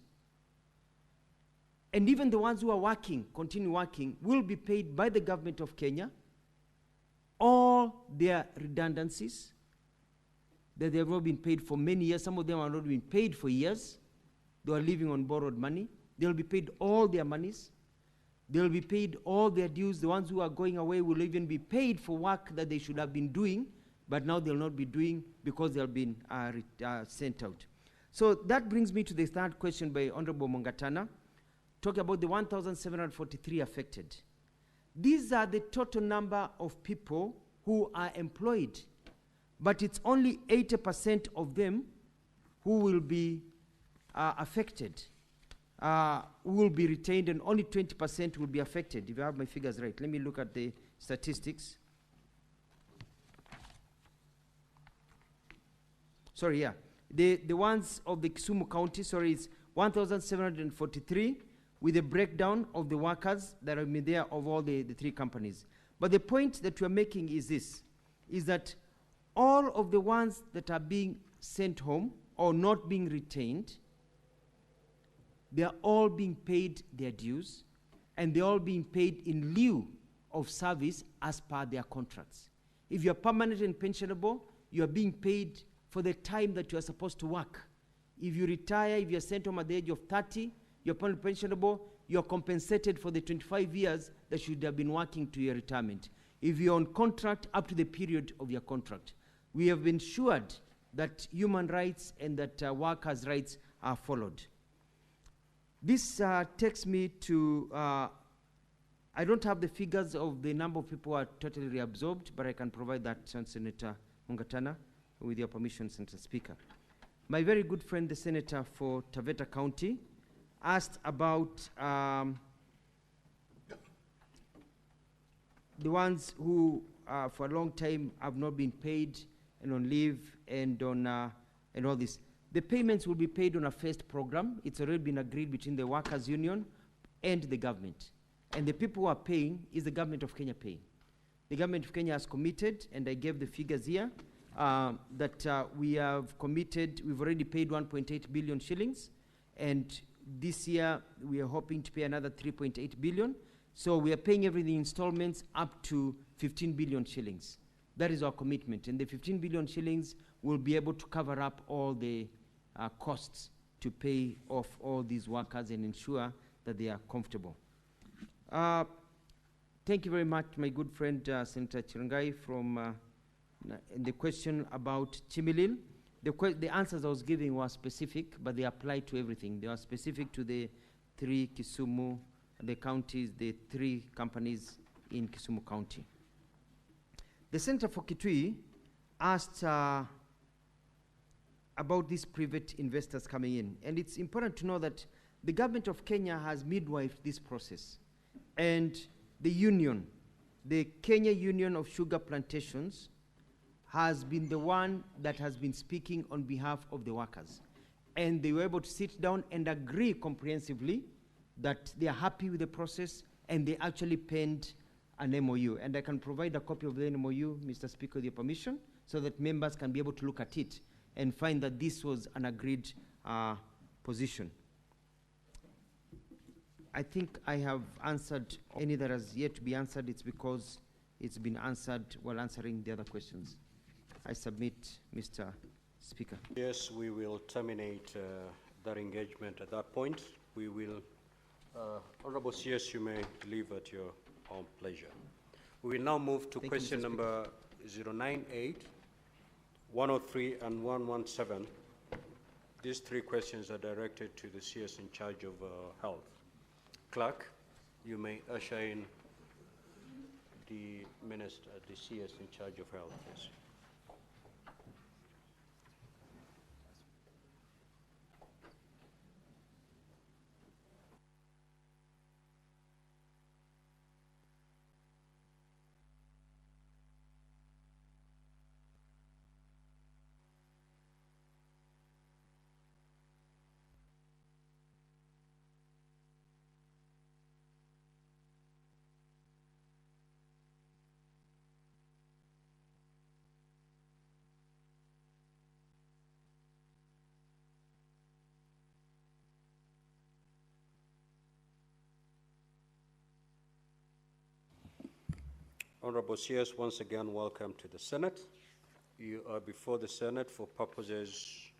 and even the ones who are working, continue working, will be paid by the government of Kenya all their redundancies that they have not been paid for many years. Some of them are not being paid for years. They are living on borrowed money. They will be paid all their monies. They will be paid all their dues. The ones who are going away will even be paid for work that they should have been doing, but now they'll not be doing because they've been sent out. So that brings me to the third question by Honorable Mongatana, talking about the 1,743 affected. These are the total number of people who are employed, but it's only 80% of them who will be affected, who will be retained, and only 20% will be affected, if I have my figures right. Let me look at the statistics. Sorry, yeah. The ones of the Kisumu County, sorry, it's 1,743 with a breakdown of the workers that have been there of all the three companies. But the point that we're making is this, is that all of the ones that are being sent home or not being retained, they are all being paid their dues, and they're all being paid in lieu of service as per their contracts. If you're permanent and pensionable, you are being paid for the time that you are supposed to work. If you retire, if you're sent home at the age of 30, you're permanent pensionable, you're compensated for the 25 years that you should have been working to your retirement. If you're on contract, up to the period of your contract. We have ensured that human rights and that workers' rights are followed. This takes me to, I don't have the figures of the number of people who are totally reabsorbed, but I can provide that to Senator Mungatana, with your permission, Senator Speaker. My very good friend, the Senator for Taveta County, asked about the ones who for a long time have not been paid and on leave and on and all this. The payments will be paid on a phased program. It's already been agreed between the workers' union and the government. And the people who are paying is the government of Kenya paying. The government of Kenya has committed, and I gave the figures here, that we have committed, we've already paid 1.8 billion shillings, and this year we are hoping to pay another 3.8 billion. So we are paying everything in installments up to 15 billion shillings. That is our commitment, and the 15 billion shillings will be able to cover up all the costs to pay off all these workers and ensure that they are comfortable. Thank you very much, my good friend Senator Chirangai, from the question about Chimilil. The answers I was giving were specific, but they apply to everything. They are specific to the three Kisumu, the counties, the three companies in Kisumu County. The Senator for Kitui asked about these private investors coming in. And it's important to know that the government of Kenya has midwifed this process. And the union, the Kenya Union of Sugar Plantations, has been the one that has been speaking on behalf of the workers. And they were able to sit down and agree comprehensively that they are happy with the process, and they actually penned an MOU. And I can provide a copy of the MOU, Mr. Speaker, with your permission, so that members can be able to look at it and find that this was an agreed position. I think I have answered any that has yet to be answered. It's because it's been answered while answering the other questions. I submit, Mr. Speaker. Yes, we will terminate that engagement at that point. We will, Honorable CS, you may leave at your own pleasure. We will now move to question number 098, 103, and 117. These three questions are directed to the CS in charge of health. Clerk, you may usher in the minister, the CS in charge of health, please. Honorable CS, once again, welcome to the Senate. You are before the Senate for purposes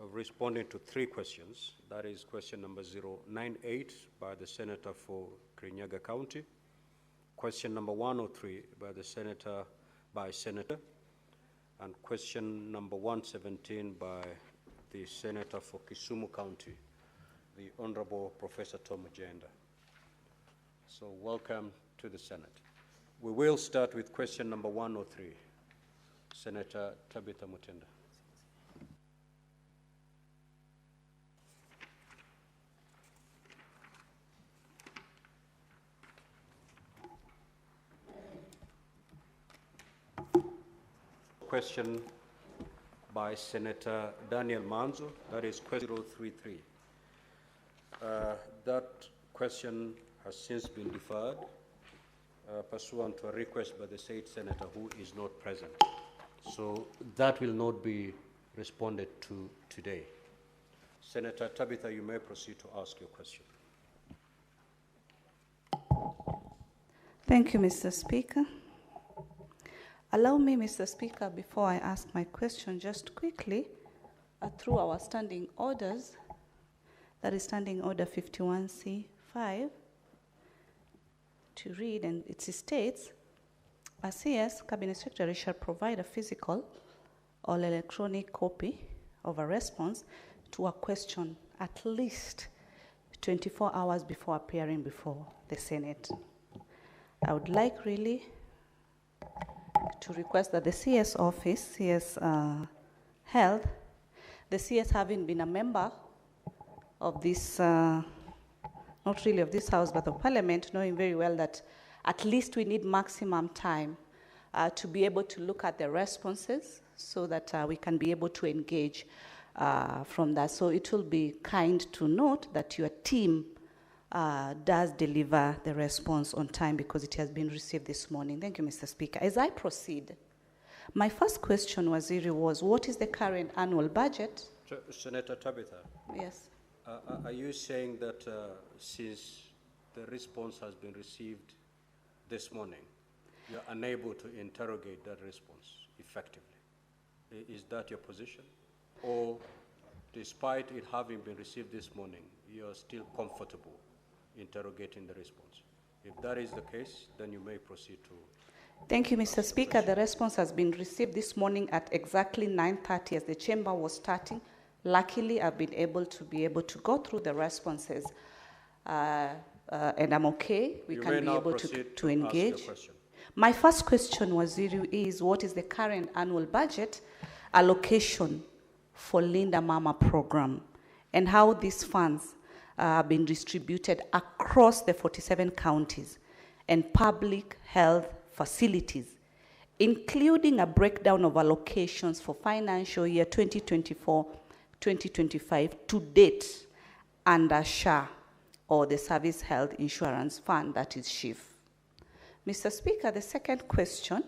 of responding to three questions. That is question number 098 by the Senator for Kirinyaga County, question number 103 by the Senator, and question number 117 by the Senator for Kisumu County, the Honorable Professor Tom Agenda. So welcome to the Senate. We will start with question number 103. Senator Tabitha Mutenda. Question by Senator Daniel Manzo, that is question 033. That question has since been deferred pursuant to a request by the said senator who is not present. So that will not be responded to today. Senator Tabitha, you may proceed to ask your question. Thank you, Mr. Speaker. Allow me, Mr. Speaker, before I ask my question, just quickly, through our standing orders, that is Standing Order 51C5, to read, and it states, a CS, Cabinet Secretary, shall provide a physical or electronic copy of a response to a question at least 24 hours before appearing before the Senate. I would like really to request that the CS office, CS Health, the CS having been a member of this, not really of this House, but of Parliament, knowing very well that at least we need maximum time to be able to look at the responses so that we can be able to engage from that. So it will be kind to note that your team does deliver the response on time because it has been received this morning. Thank you, Mr. Speaker. As I proceed, my first question, Waziri, was what is the current annual budget? Senator Tabitha. Yes. Are you saying that since the response has been received this morning, you're unable to interrogate that response effectively? Is that your position? Or despite it having been received this morning, you're still comfortable interrogating the response? If that is the case, then you may proceed to... Thank you, Mr. Speaker. The response has been received this morning at exactly 9:30 as the chamber was starting. Luckily, I've been able to go through the responses, and I'm okay. We can be able to engage. My first question, Waziri, is what is the current annual budget allocation for Linda Mama program and how these funds have been distributed across the 47 counties and public health facilities, including a breakdown of allocations for financial year 2024-2025 to date under SHA, or the Service Health Insurance Fund, that is SHIF. Mr. Speaker, the second question,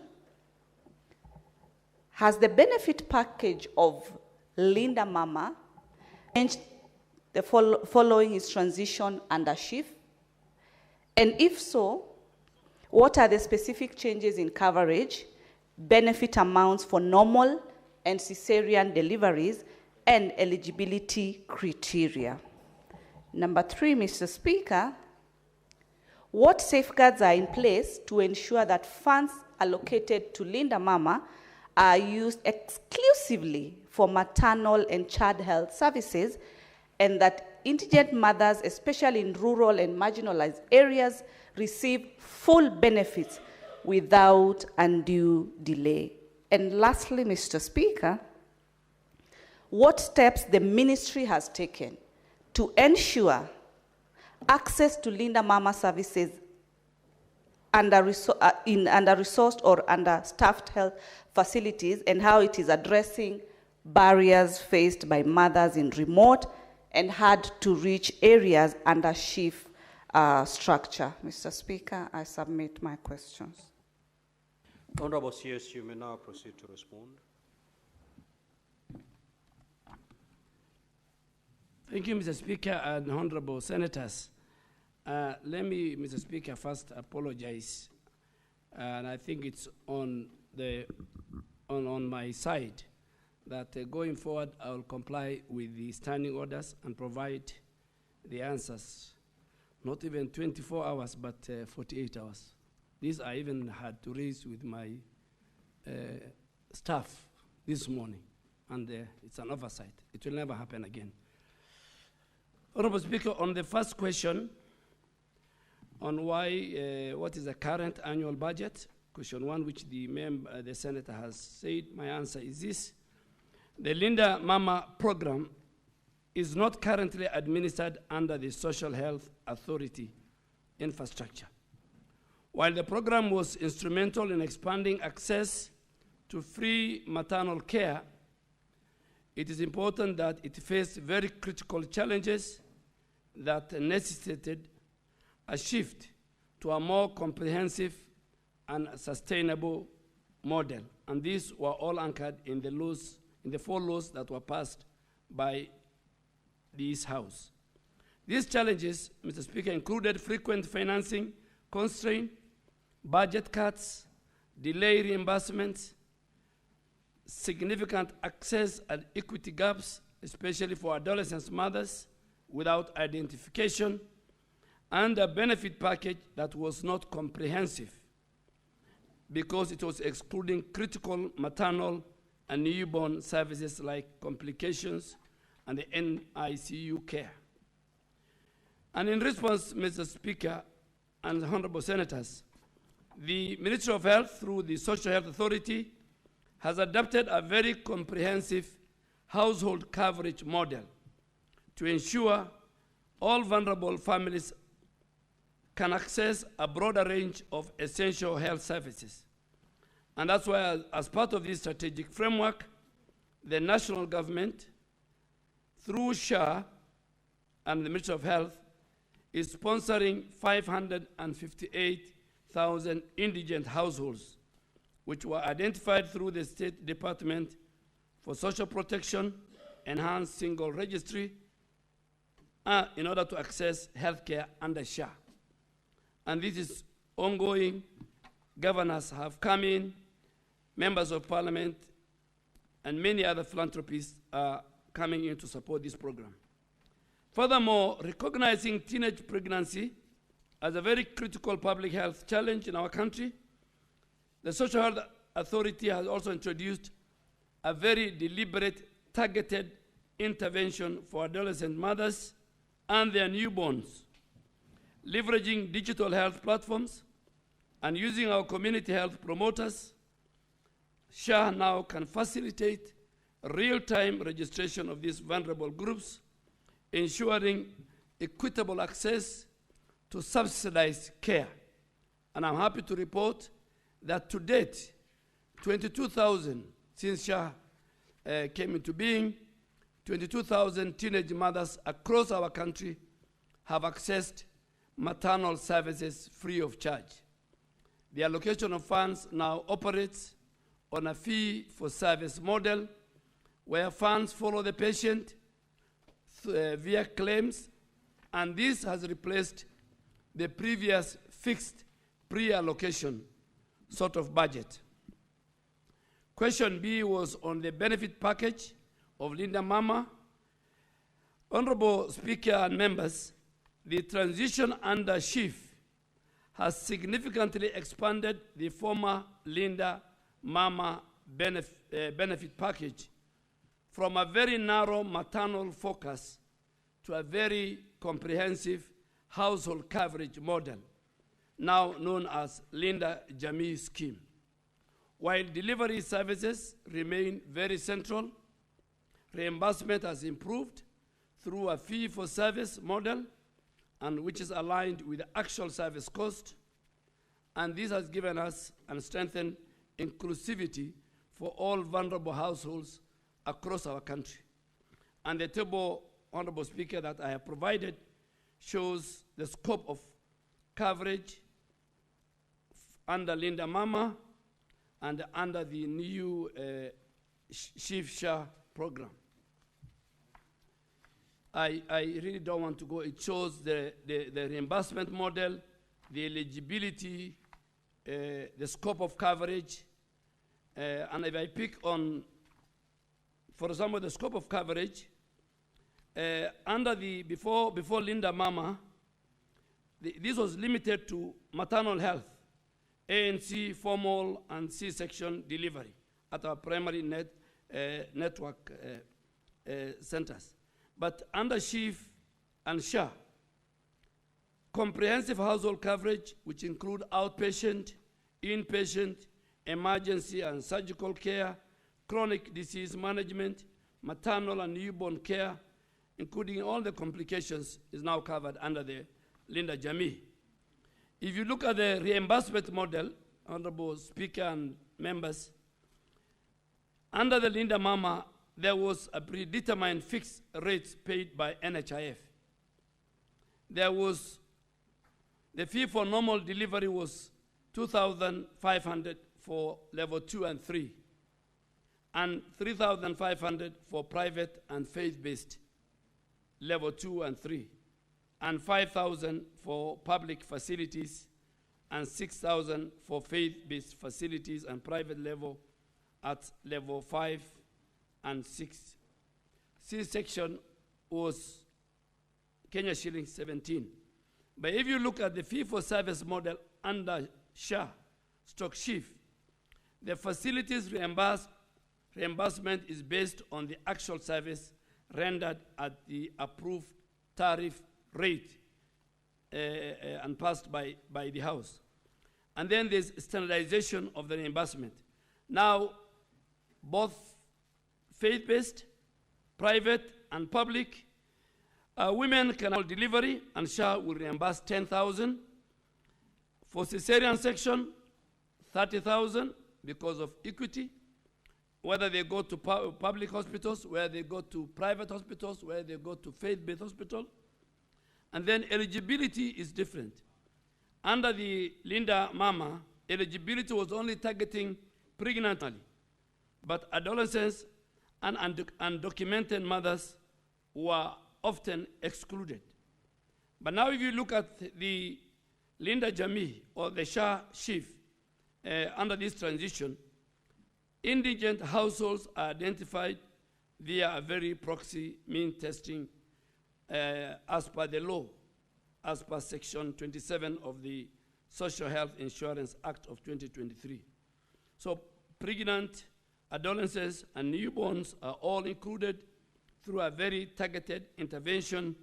has the benefit package of Linda Mama changed the following its transition under SHIF? And if so, what are the specific changes in coverage, benefit amounts for normal and cesarean deliveries, and eligibility criteria? Number 3, Mr. Speaker, what safeguards are in place to ensure that funds allocated to Linda Mama are used exclusively for maternal and child health services, and that indigent mothers, especially in rural and marginalized areas, receive full benefits without undue delay? And lastly, Mr. Speaker, what steps the ministry has taken to ensure access to Linda Mama services in under-resourced or understaffed health facilities, and how it is addressing barriers faced by mothers in remote and hard-to-reach areas under SHIF structure? Mr. Speaker, I submit my questions. Honorable CS, you may now proceed to respond. Thank you, Mr. Speaker and honorable senators. Let me, Mr. Speaker, first apologize, and I think it's on my side that going forward I will comply with the standing orders and provide the answers, not even 24 hours, but 48 hours. This I even had to raise with my staff this morning, and it's an oversight. It will never happen again. Honorable Speaker, on the first question, on why, what is the current annual budget, question 1, which the senator has said, my answer is this. The Linda Mama program is not currently administered under the Social Health Authority infrastructure. While the program was instrumental in expanding access to free maternal care, it is important that it faced very critical challenges that necessitated a shift to a more comprehensive and sustainable model. And these were all anchored in the 4 laws that were passed by this House. These challenges, Mr. Speaker, included frequent financing constraint, budget cuts, delay reimbursements, significant access and equity gaps, especially for adolescent mothers without identification, and a benefit package that was not comprehensive because it was excluding critical maternal and newborn services like complications and the NICU care. And in response, Mr. Speaker and honorable senators, the Ministry of Health, through the Social Health Authority, has adopted a very comprehensive household coverage model to ensure all vulnerable families can access a broader range of essential health services. And that's why, as part of this strategic framework, the national government, through SHA and the Ministry of Health, is sponsoring 558,000 indigent households, which were identified through the State Department for Social Protection Enhanced Single Registry in order to access healthcare under SHA. And this is ongoing. Governors have come in, members of parliament, and many other philanthropists are coming in to support this program. Furthermore, recognizing teenage pregnancy as a very critical public health challenge in our country, the Social Health Authority has also introduced a very deliberate, targeted intervention for adolescent mothers and their newborns, leveraging digital health platforms and using our community health promoters. SHA now can facilitate real-time registration of these vulnerable groups, ensuring equitable access to subsidized care. And I'm happy to report that to date, 22,000, since SHA came into being, 22,000 teenage mothers across our country have accessed maternal services free of charge. The allocation of funds now operates on a fee-for-service model where funds follow the patient via claims, and this has replaced the previous fixed pre-allocation sort of budget. Question B was on the benefit package of Linda Mama. Honorable Speaker and members, the transition under SHIF has significantly expanded the former Linda Mama benefit package from a very narrow maternal focus to a very comprehensive household coverage model, now known as Linda Jamii Scheme. While delivery services remain very central, reimbursement has improved through a fee-for-service model, and which is aligned with the actual service cost, and this has given us and strengthened inclusivity for all vulnerable households across our country. And the table, Honorable Speaker, that I have provided shows the scope of coverage under Linda Mama and under the new SHA program. I really don't want to go. It shows the reimbursement model, the eligibility, the scope of coverage, and if I pick on, for example, the scope of coverage, under the, before Linda Mama, this was limited to maternal health, ANC, formal, and C-section delivery at our primary network centers. But under SHIF and SHA, comprehensive household coverage, which include outpatient, inpatient, emergency and surgical care, chronic disease management, maternal and newborn care, including all the complications, is now covered under the Linda Jamii. If you look at the reimbursement model, Honorable Speaker and members, under the Linda Mama, there was a predetermined fixed rates paid by NHIF. There was The fee for normal delivery was 2,500 for level 2 and 3, and 3,500 for private and faith-based level 2 and 3, and 5,000 for public facilities, and 6,000 for faith-based facilities and private level at level 5 and 6. C section was Kenya shilling 17. But if you look at the fee-for-service model under SHA, stock shift, the facilities reimbursement is based on the actual service rendered at the approved tariff rate and passed by the House. And then there's standardization of the reimbursement. Now, both faith-based, private, and public, women can have delivery, and SHA will reimburse 10,000. For cesarean section, 30,000 because of equity, whether they go to public hospitals, whether they go to private hospitals, whether they go to faith-based hospital. And then eligibility is different. Under the Linda Mama, eligibility was only targeting pregnant, but adolescents and undocumented mothers were often excluded. But now if you look at the Linda Jamii or the SHA shift under this transition, indigent households are identified via a very proxy mean testing as per the law, as per Section 27 of the Social Health Insurance Act of 2023. So pregnant, adolescents, and newborns are all included through a very targeted intervention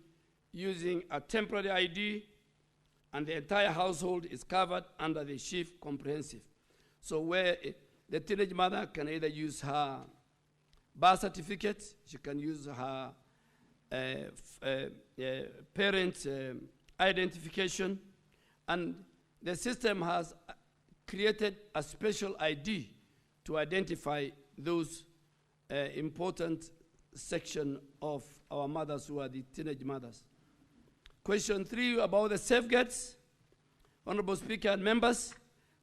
using a temporary ID, and the entire household is covered under the shift comprehensive. So where the teenage mother can either use her birth certificate, she can use her parent identification, and the system has created a special ID to identify those important section of our mothers who are the teenage mothers. Question 3 about the safeguards. Honorable Speaker and members,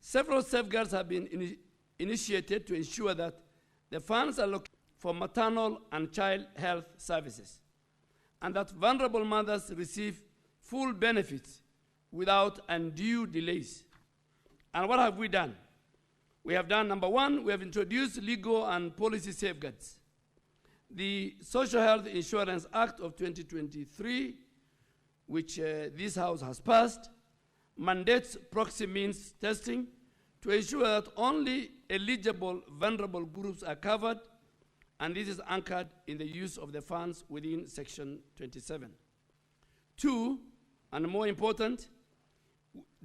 several safeguards have been initiated to ensure that the funds are allocated for maternal and child health services, and that vulnerable mothers receive full benefits without undue delays. And what have we done? We have done, number one, we have introduced legal and policy safeguards. The Social Health Insurance Act of 2023, which this House has passed, mandates proxy means testing to ensure that only eligible vulnerable groups are covered, and this is anchored in the use of the funds within Section 27. 2, and more important,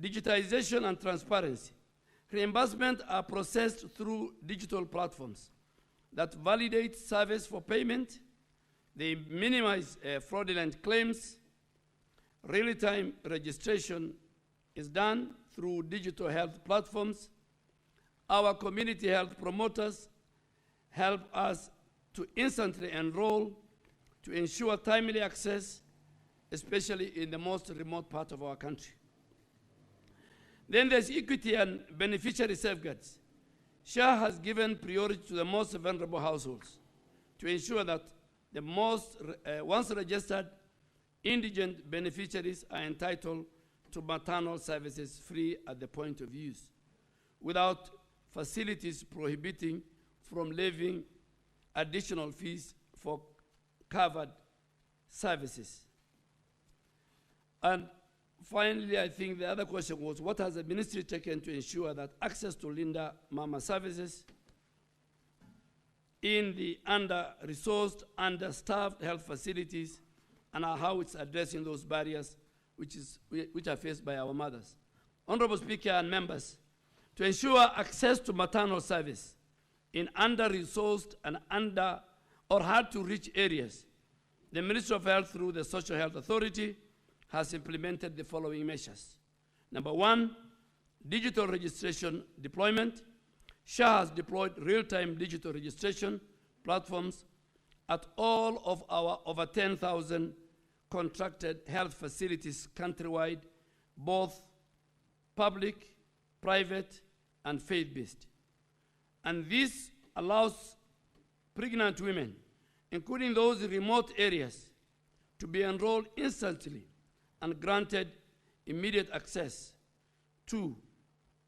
digitization and transparency. Reimbursement are processed through digital platforms that validate service for payment. They minimize fraudulent claims. Real-time registration is done through digital health platforms. Our community health promoters help us to instantly enroll, to ensure timely access, especially in the most remote part of our country. Then there's equity and beneficiary safeguards. SHA has given priority to the most vulnerable households to ensure that the most, once registered, indigent beneficiaries are entitled to maternal services free at the point of use, without facilities prohibiting from levying additional fees for covered services. And finally, I think the other question was, what has the ministry taken to ensure that access to Linda Mama services in the under-resourced, understaffed health facilities, and how it's addressing those barriers which are faced by our mothers? Honorable Speaker and members, to ensure access to maternal service in under-resourced and under or hard-to-reach areas, the Ministry of Health, through the Social Health Authority, has implemented the following measures. Number one, digital registration deployment. SHA has deployed real-time digital registration platforms at all of our over 10,000 contracted health facilities countrywide, both public, private, and faith-based. And this allows pregnant women, including those in remote areas, to be enrolled instantly and granted immediate access to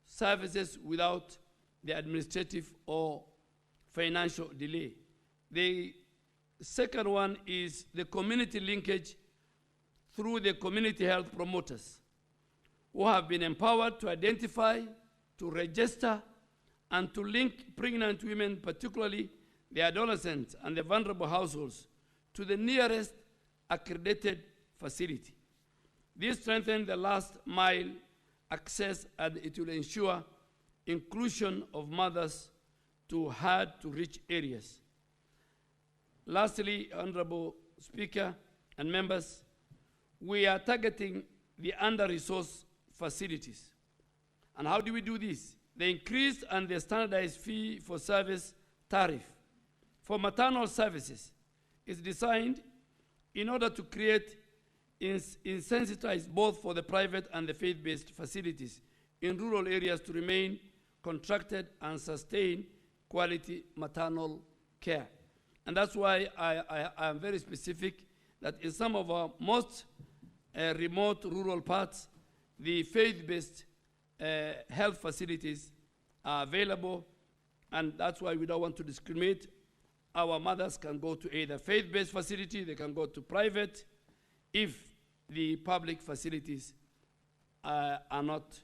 services without the administrative or financial delay. The second one is the community linkage through the community health promoters, who have been empowered to identify, to register, and to link pregnant women, particularly the adolescents and the vulnerable households, to the nearest accredited facility. This strengthens the last mile access, and it will ensure inclusion of mothers to hard-to-reach areas. Lastly, Honorable Speaker and members, we are targeting the under-resourced facilities. And how do we do this? The increased and the standardized fee for service tariff for maternal services is designed in order to create insensitize both for the private and the faith-based facilities in rural areas to remain contracted and sustain quality maternal care. And that's why I am very specific that in some of our most remote rural parts, the faith-based health facilities are available, and that's why we don't want to discriminate. Our mothers can go to either faith-based facility, they can go to private, if the public facilities are not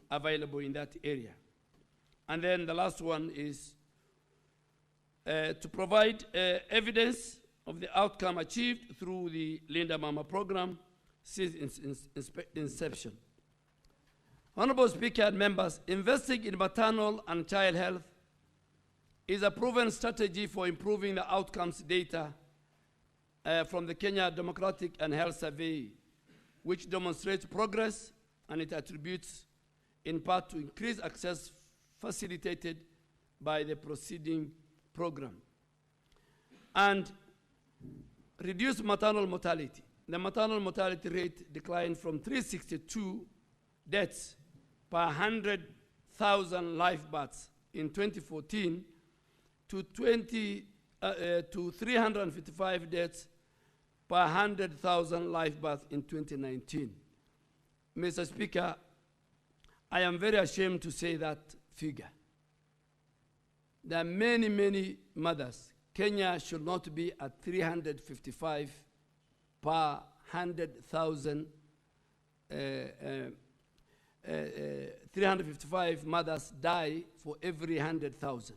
available in that area. And then the last one is to provide evidence of the outcome achieved through the Linda Mama program since inception. Honorable Speaker and members, investing in maternal and child health is a proven strategy for improving the outcomes data from the Kenya Demographic and Health Survey, which demonstrates progress, and it attributes in part to increased access facilitated by the preceding program. And reduced maternal mortality. The maternal mortality rate declined from 362 deaths per 100,000 live births in 2014 to 355 deaths per 100,000 live births in 2019. Mr. Speaker, I am very ashamed to say that figure. There are many, many mothers. Kenya should not be at 355 per 100,000, 355 mothers die for every 100,000.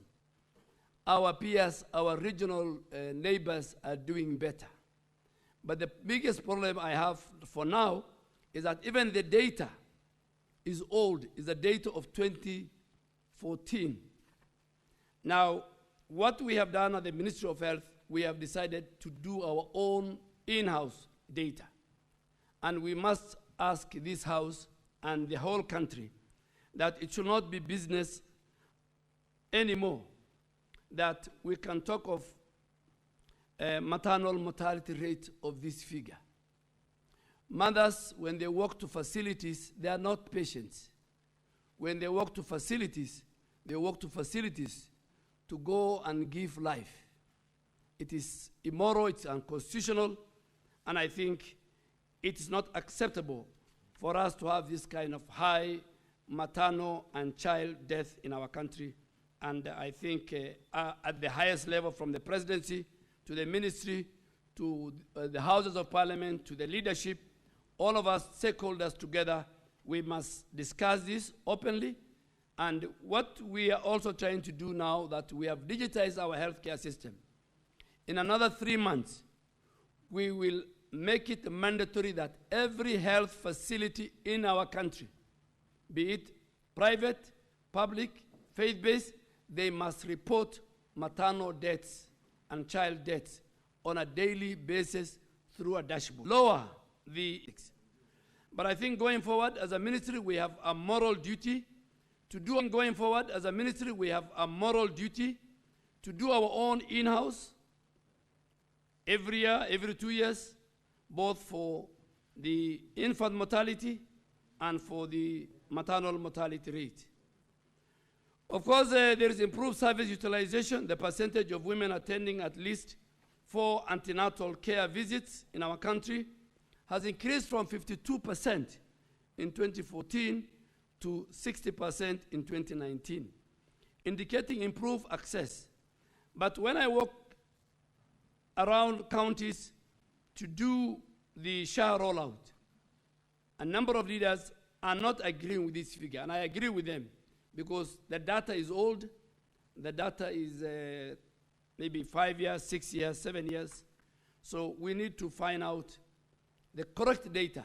Our peers, our regional neighbors are doing better. But the biggest problem I have for now is that even the data is old, is the data of 2014. Now, what we have done at the Ministry of Health, we have decided to do our own in-house data. And we must ask this House and the whole country that it should not be business anymore, that we can talk of maternal mortality rate of this figure. Mothers, when they walk to facilities, they are not patients. When they walk to facilities, they walk to facilities to go and give life. It is immoral, it's unconstitutional, and I think it is not acceptable for us to have this kind of high maternal and child death in our country. And I think at the highest level, from the presidency to the ministry, to the houses of parliament, to the leadership, all of us stakeholders together, we must discuss this openly. And what we are also trying to do now that we have digitized our healthcare system, in another 3 months, we will make it mandatory that every health facility in our country, be it private, public, faith-based, they must report maternal deaths and child deaths on a daily basis through a dashboard. Lower the... But I think going forward as a ministry, we have a moral duty to do, going forward as a ministry, we have a moral duty to do our own in-house every year, every 2 years, both for the infant mortality and for the maternal mortality rate. Of course, there is improved service utilization. The percentage of women attending at least 4 antenatal care visits in our country has increased from 52% in 2014 to 60% in 2019, indicating improved access. But when I walk around counties to do the SHA rollout, a number of leaders are not agreeing with this figure, and I agree with them because the data is old. The data is maybe 5 years, 6 years, 7 years. So we need to find out the correct data,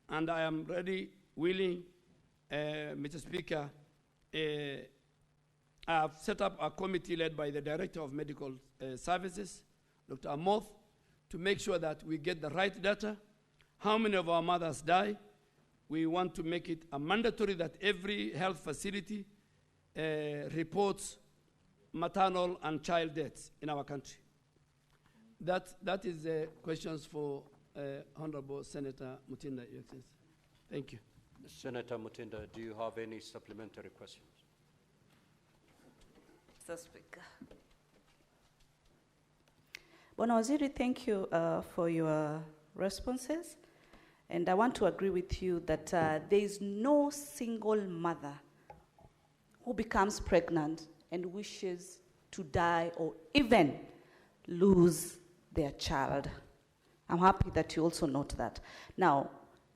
and I am ready, willing, Mr. Speaker. I have set up a committee led by the Director of Medical Services, Dr. Amoth, to make sure that we get the right data. How many of our mothers die? We want to make it a mandatory that every health facility reports maternal and child deaths in our country. That is the questions for Honorable Senator Mutinda, Your Excellency. Thank you. Senator Mutinda, do you have any supplementary questions? Mr. Speaker. Bwana Waziri, thank you for your responses. And I want to agree with you that there is no single mother who becomes pregnant and wishes to die or even lose their child. I'm happy that you also note that. Now,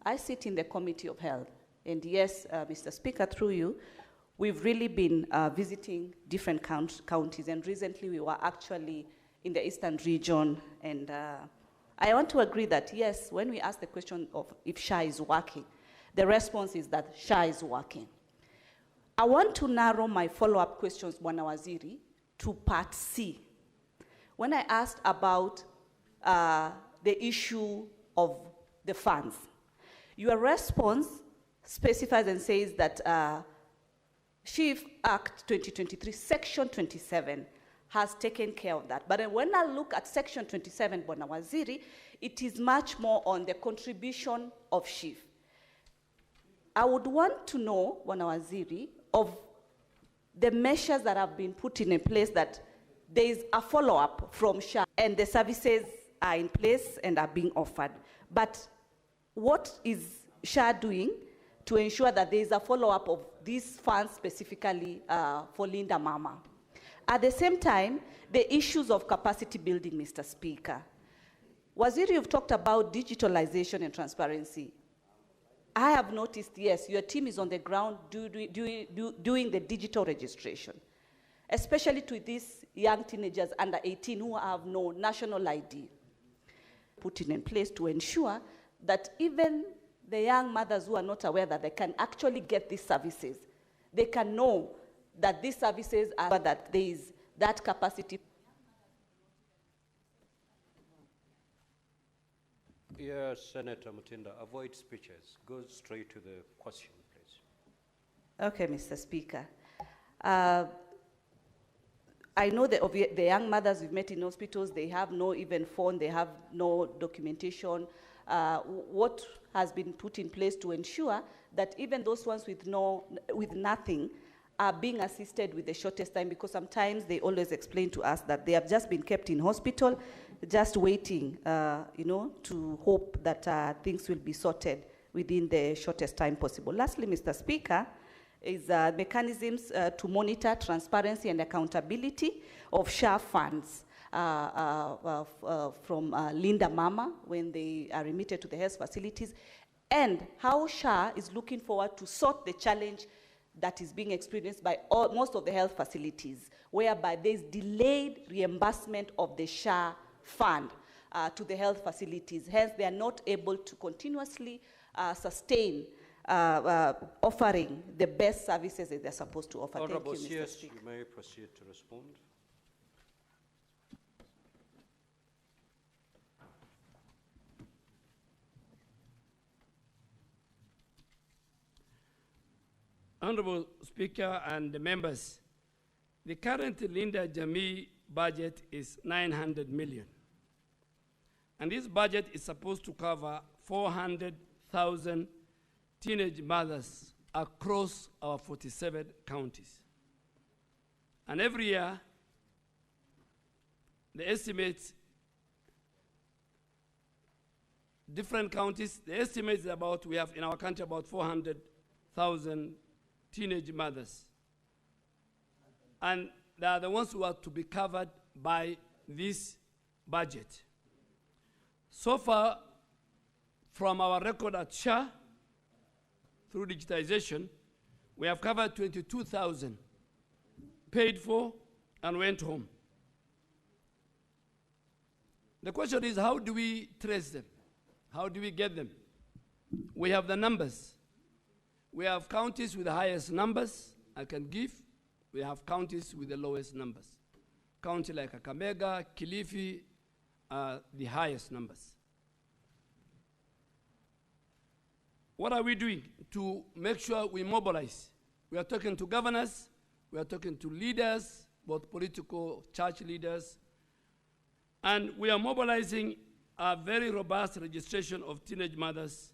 I sit in the Committee of Health, and yes, Mr. Speaker, through you, we've really been visiting different counties, and recently we were actually in the Eastern region, and I want to agree that yes, when we ask the question of if SHA is working, the response is that SHA is working. I want to narrow my follow-up questions, Bwana Waziri, to part C. When I asked about the issue of the funds, your response specifies and says that Chief Act 2023, Section 27, has taken care of that. But when I look at Section 27, Bwana Waziri, it is much more on the contribution of Chief. I would want to know, Bwana Waziri, of the measures that have been put in place, that there is a follow-up from SHA and the services are in place and are being offered. But what is SHA doing to ensure that there is a follow-up of these funds specifically for Linda Mama? At the same time, the issues of capacity building, Mr. Speaker. Waziri, you've talked about digitalization and transparency. I have noticed, yes, your team is on the ground doing the digital registration, especially to these young teenagers under 18 who have no national ID. Putting in place to ensure that even the young mothers who are not aware that they can actually get these services, they can know that these services are, that there is that capacity. Yes, Senator Mutinda, avoid speeches. Go straight to the question, please. Okay, Mr. Speaker. I know that of the young mothers we've met in hospitals, they have no even phone, they have no documentation. What has been put in place to ensure that even those ones with nothing are being assisted with the shortest time, because sometimes they always explain to us that they have just been kept in hospital, just waiting, to hope that things will be sorted within the shortest time possible. Lastly, Mr. Speaker, is mechanisms to monitor transparency and accountability of SHA funds from Linda Mama when they are remitted to the health facilities, and how SHA is looking forward to sort the challenge that is being experienced by most of the health facilities, whereby there's delayed reimbursement of the SHA fund to the health facilities. Hence, they are not able to continuously sustain offering the best services that they're supposed to offer. Honorable Thank you, Mr. CS, Speaker. you may proceed to respond. Honorable Speaker and the members, the current Linda Jamii budget is 900 million. And this budget is supposed to cover 400,000 teenage mothers across our 47 counties. And every year, the estimates, different counties, the estimate is about, we have in our country about 400,000 teenage mothers. And they are the ones who are to be covered by this budget. So far, from our record at SHA, through digitization, we have covered 22,000, paid for and went home. The question is, how do we trace them? How do we get them? We have the numbers. We have counties with the highest numbers I can give. We have counties with the lowest numbers. County like Kakamega, Kilifi, the highest numbers. What are we doing to make sure we mobilize? We are talking to governors, we are talking to leaders, both political, church leaders, and we are mobilizing a very robust registration of teenage mothers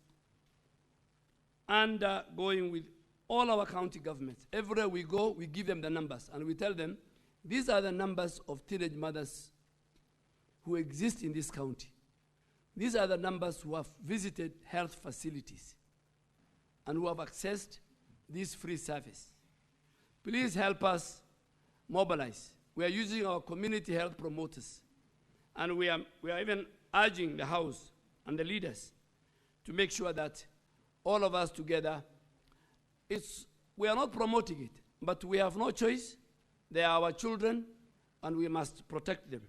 and going with all our county governments. Everywhere we go, we give them the numbers, and we tell them, these are the numbers of teenage mothers who exist in this county. These are the numbers who have visited health facilities and who have accessed this free service. Please help us mobilize. We are using our community health promoters, and we are even urging the House and the leaders to make sure that all of us together, we are not promoting it, but we have no choice. They are our children, and we must protect them.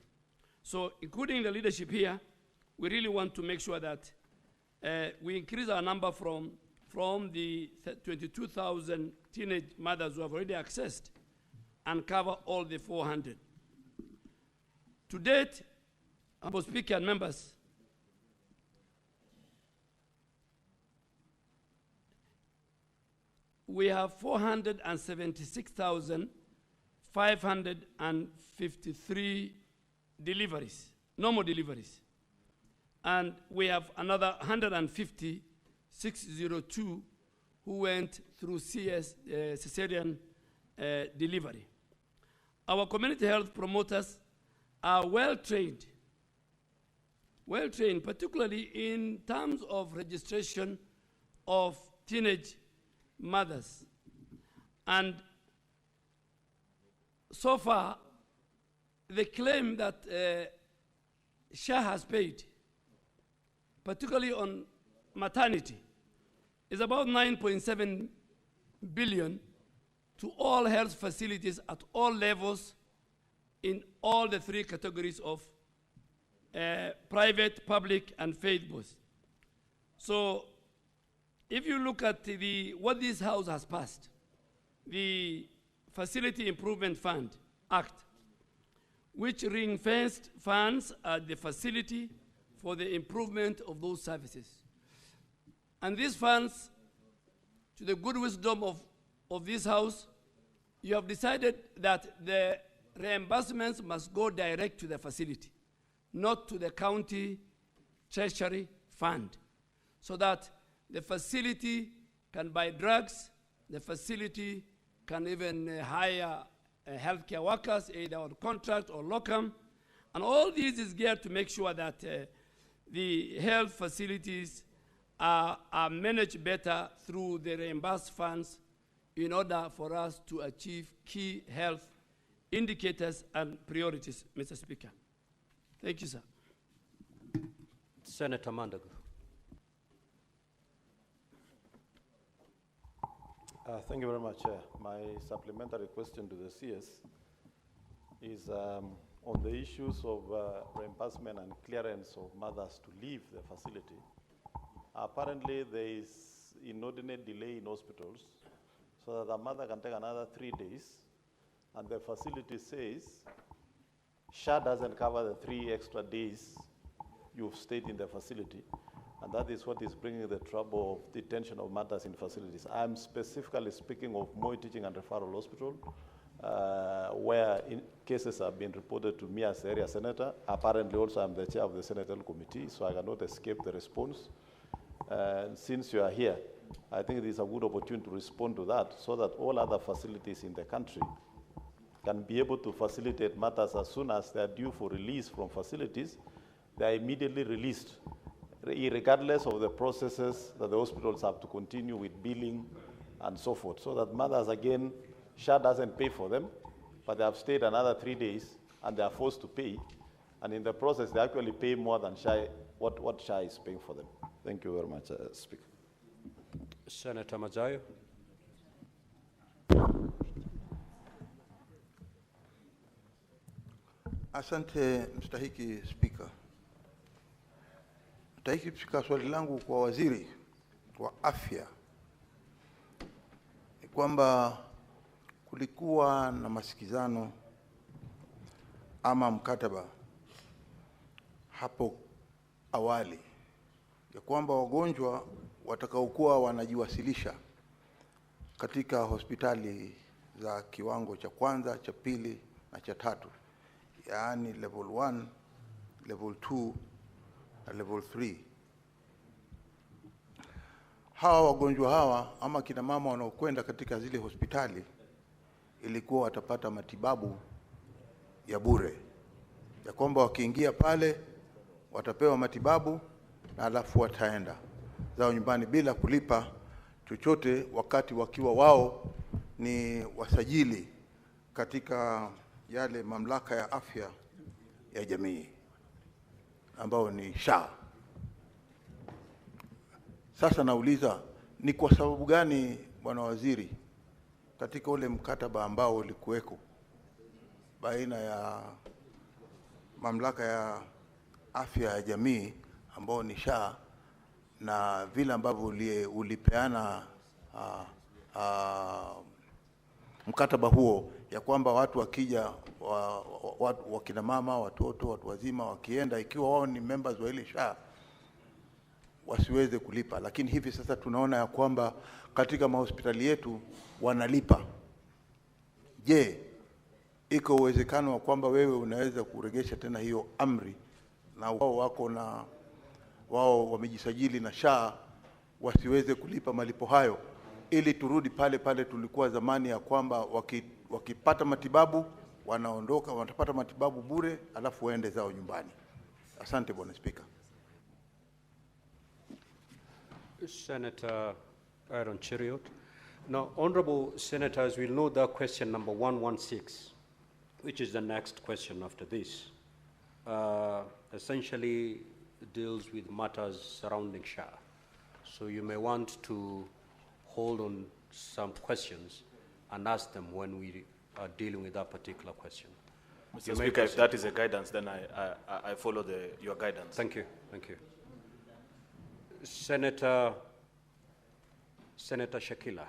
So, including the leadership here, we really want to make sure that we increase our number from the 22,000 teenage mothers who have already accessed and cover all the 400. To date, Honorable Speaker and members, we have 476,553 deliveries, normal deliveries. And we have another 602 who went through cesarean delivery. Our community health promoters are well-trained, particularly in terms of registration of teenage mothers. And so far, the claim that SHA has paid, particularly on maternity, is about 9.7 billion to all health facilities at all levels in all the three categories of private, public, and faith-based. So if you look at what this House has passed, the Facility Improvement Fund Act, which ring-fenced funds at the facility for the improvement of those services. And these funds, to the good wisdom of this House, you have decided that the reimbursements must go direct to the facility, not to the county treasury fund, so that the facility can buy drugs, the facility can even hire healthcare workers, either on contract or locum. And all this is geared to make sure that the health facilities are managed better through the reimbursed funds in order for us to achieve key health indicators and priorities, Mr. Speaker. Thank you, sir. Senator Mandago. Thank you very much. My supplementary question to the CS is on the issues of reimbursement and clearance of mothers to leave the facility. Apparently, there is inordinate delay in hospitals, so that the mother can take another 3 days, and the facility says SHA doesn't cover the 3 extra days you've stayed in the facility, and that is what is bringing the trouble of detention of mothers in facilities. I'm specifically speaking of Moi Teaching and Referral Hospital, where cases have been reported to me as area senator. Apparently also I'm the chair of the senatorial committee, so I cannot escape the response. Since you are here, I think it is a good opportunity to respond to that so that all other facilities in the country can be able to facilitate matters as soon as they are due for release from facilities, they are immediately released, regardless of the processes that the hospitals have to continue with billing and so forth, so that mothers, again, SHA doesn't pay for them, but they have stayed another 3 days and they are forced to pay, and in the process, they actually pay more than SHA, what SHA is paying for them. Thank you very much, Speaker. Senator Mazayo. Asante mstahiki Spika. Mstahiki Spika, swali langu kwa waziri wa afya ni kwamba kulikuwa na masikizano ama mkataba hapo awali ya kwamba wagonjwa watakaokuwa wanajiwasilisha katika hospitali za kiwango cha kwanza, cha pili na cha tatu, yaani level 1, level 2 na level 3. Hawa wagonjwa hawa ama kina mama wanaokwenda katika zile hospitali ilikuwa watapata matibabu ya bure, ya kwamba wakiingia pale watapewa matibabu na alafu wataenda zao nyumbani bila kulipa chochote, wakati wakiwa wao ni wasajili katika yale mamlaka ya afya ya jamii ambao ni SHA. Sasa nauliza, ni kwa sababu gani bwana waziri, katika ule mkataba ambao ulikuweko baina ya mamlaka ya afya ya jamii ambao ni SHA na vile ambavyo ulipeana mkataba huo, ya kwamba watu wakija, wakina mama, watoto, watu wazima wakienda, ikiwa wao ni members wa ile SHA, wasiweze kulipa, lakini hivi sasa tunaona ya kwamba katika mahospitali yetu wanalipa. Je, iko uwezekano wa kwamba wewe unaweza kuregesha tena hiyo amri na wao wamejisajili na SHA wasiweze kulipa malipo hayo, ili turudi pale pale tulikuwa zamani, ya kwamba wakipata matibabu wanaondoka, watapata matibabu bure alafu waende zao nyumbani? Asante bwana Speaker. Senator Aaron Cheriot. Now, honorable senators will know that question number 116, which is the next question after this, essentially deals with matters surrounding SHA. So you may want to hold on some questions and ask them when we are dealing with that particular question. Mr. Speaker, if that is a guidance, then I follow your guidance. Thank you. Thank you. Senator Shakila.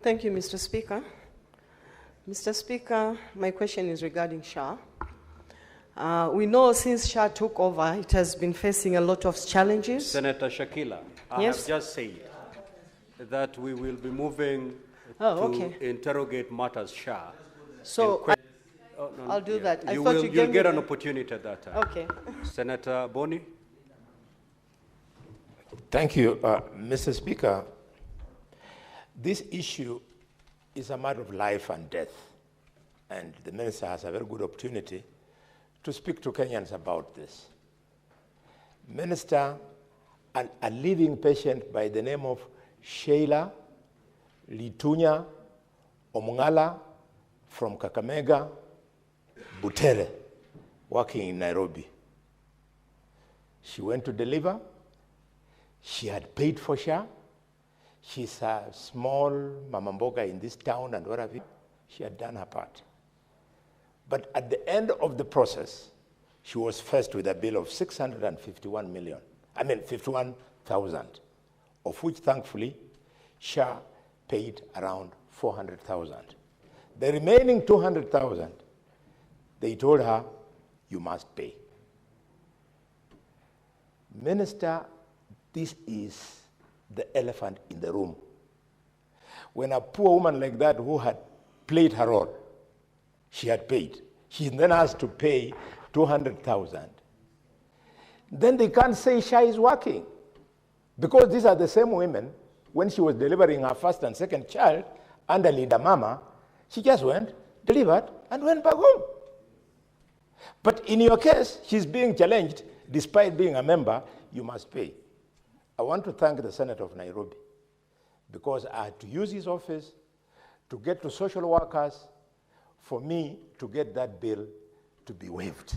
Thank you, Mr. Speaker. Mr. Speaker, my question is regarding SHA. We know since SHA took over, it has been facing a lot of challenges. Senator Shakila, I have just said that we will be moving to interrogate matters SHA. So I'll do that. You'll get an opportunity at that time. Okay. Senator Boni. Thank you, Mr. Speaker. This issue is a matter of life and death, and the minister has a very good opportunity to speak to Kenyans about this. Minister, a living patient by the name of Sheila Litunya Omungala from Kakamega, Butere, working in Nairobi. She went to deliver. She had paid for SHA. She's a small mama mboga in this town and whatever. She had done her part. But at the end of the process, she was faced with a bill of 51,000, of which thankfully SHA paid around 400,000. The remaining 200,000, they told her, you must pay. Minister, this is the elephant in the room. When a poor woman like that who had played her role, she had paid. She then has to pay 200,000. Then they can't say SHA is working. Because these are the same women, when she was delivering her first and second child under Linda Mama, she just went, delivered, and went back home. But in your case, she's being challenged, despite being a member, you must pay. I want to thank the Senator of Nairobi, because I had to use his office to get to social workers for me to get that bill to be waived.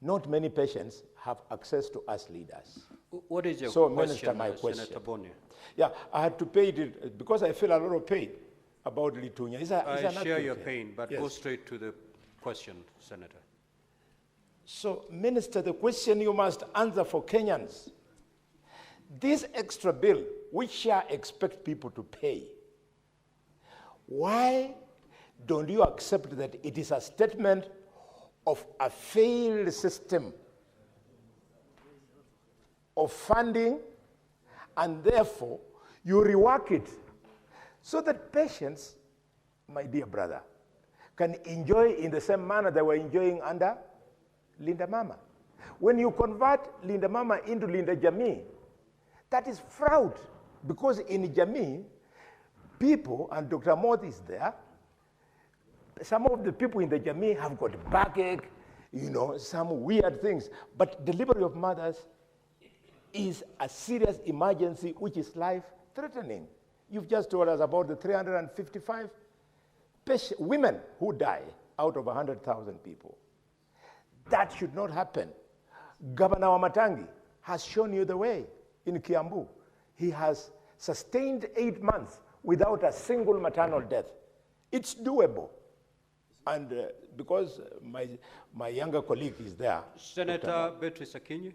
Not many patients have access to us leaders. What is your So, question, Minister, my question. Senator Boni? Yeah, I had to pay it because I feel a lot of pain about Litunia. I share your pain, but go straight to the question, Senator. So, Minister, the question you must answer for Kenyans. This extra bill, which I expect people to pay, why don't you accept that it is a statement of a failed system of funding, and therefore you rework it so that patients, my dear brother, can enjoy in the same manner they were enjoying under Linda Mama. When you convert Linda Mama into Linda Jamii, that is fraud, because in Jamii, people, and Dr. Moth is there, some of the people in the Jamii have got backache, you know, some weird things, but delivery of mothers is a serious emergency which is life-threatening. You've just told us about the 355 women who die out of 100,000 people. That should not happen. Governor Wamatangi has shown you the way in Kiambu. He has sustained 8 months without a single maternal death. It's doable. And because my younger colleague is there. Senator Beatrice Akinyi.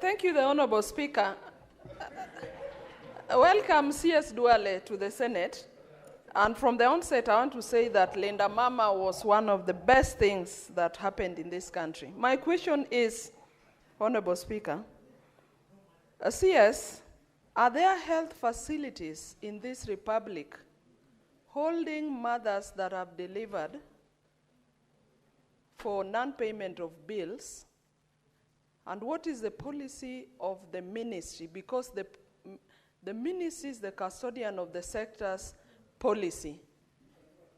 Thank you, the Honorable Speaker. Welcome, CS Duale, to the Senate. And from the onset, I want to say that Linda Mama was one of the best things that happened in this country. My question is, Honorable Speaker, CS, are there health facilities in this republic holding mothers that have delivered for non-payment of bills? And what is the policy of the ministry? Because the ministry is the custodian of the sector's policy.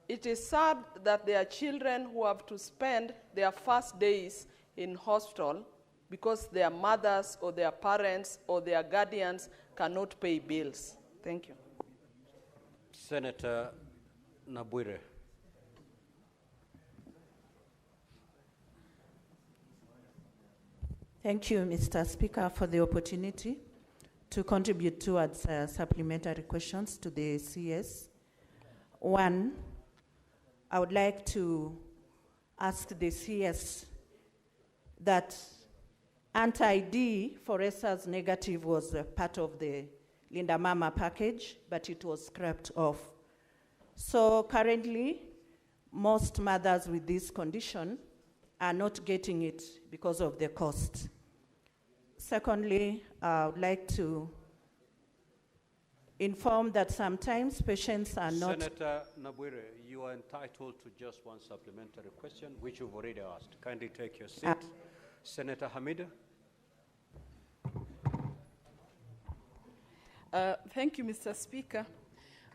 It is sad that there are children who have to spend their first days in hospital because their mothers or their parents or their guardians cannot pay bills. Thank you. Senator Nabwire. Thank you, Mr. Speaker, for the opportunity to contribute towards supplementary questions to the CS. One, I would like to ask the CS that anti-D for ESA's negative was a part of the Linda Mama package, but it was scrapped off. So currently, most mothers with this condition are not getting it because of the cost. Secondly, I would like to inform that sometimes patients are not... Senator Nabwire, you are entitled to just one supplementary question, which you've already asked. Kindly take your seat. Senator Hamida. Thank you, Mr. Speaker.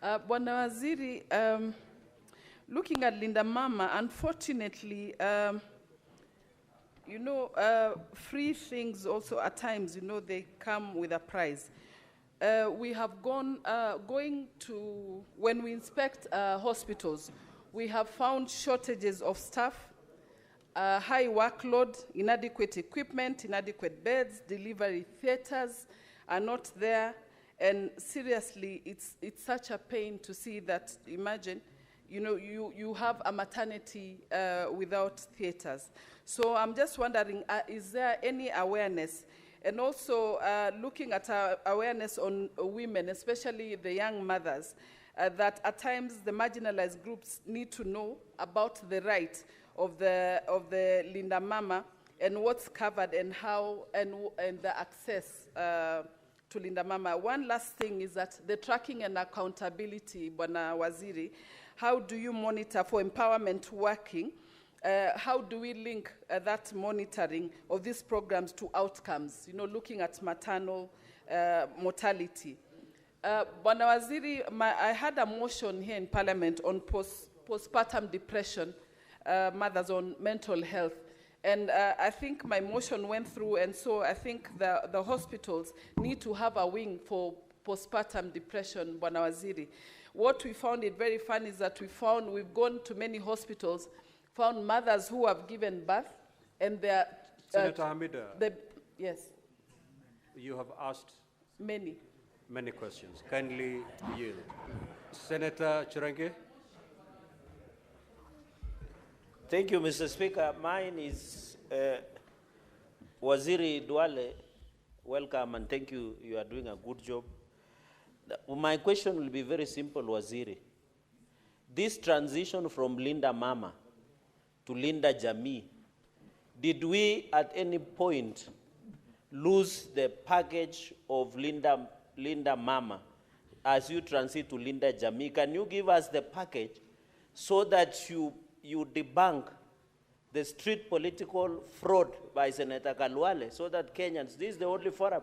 Bwana Waziri, looking at Linda Mama, unfortunately, you know, free things also at times, you know, they come with a price. We have going to, when we inspect hospitals, we have found shortages of staff, high workload, inadequate equipment, inadequate beds, delivery theaters are not there. And seriously, it's such a pain to see that, imagine, you know, you have a maternity without theaters. So I'm just wondering, is there any awareness? And also looking at awareness on women, especially the young mothers, that at times the marginalized groups need to know about the right of the Linda Mama and what's covered and how and the access to Linda Mama. One last thing is that the tracking and accountability, Bwana Waziri, how do you monitor for empowerment working how do we link that monitoring of these programs to outcomes, looking at maternal mortality. Bwana Waziri, I had a motion here in Parliament on postpartum depression, mothers on mental health. And I think my motion went through, and so I think the hospitals need to have a wing for postpartum depression, Bwana Waziri. What we found it very funny is that we've gone to many hospitals, found mothers who have given birth, and they're... Senator Hamida, yes. you have asked many questions. Kindly yield. Senator Chirange. Thank you, Mr. Speaker. Mine is Waziri Duale. Welcome and thank you. You are doing a good job. My question will be very simple, Waziri. This transition from Linda Mama to Linda Jamii, did we at any point lose the package of Linda Mama as you transit to Linda Jamii? Can you give us the package so that you debunk the street political fraud by Senator Kalwale, so that Kenyans, this is the only forum.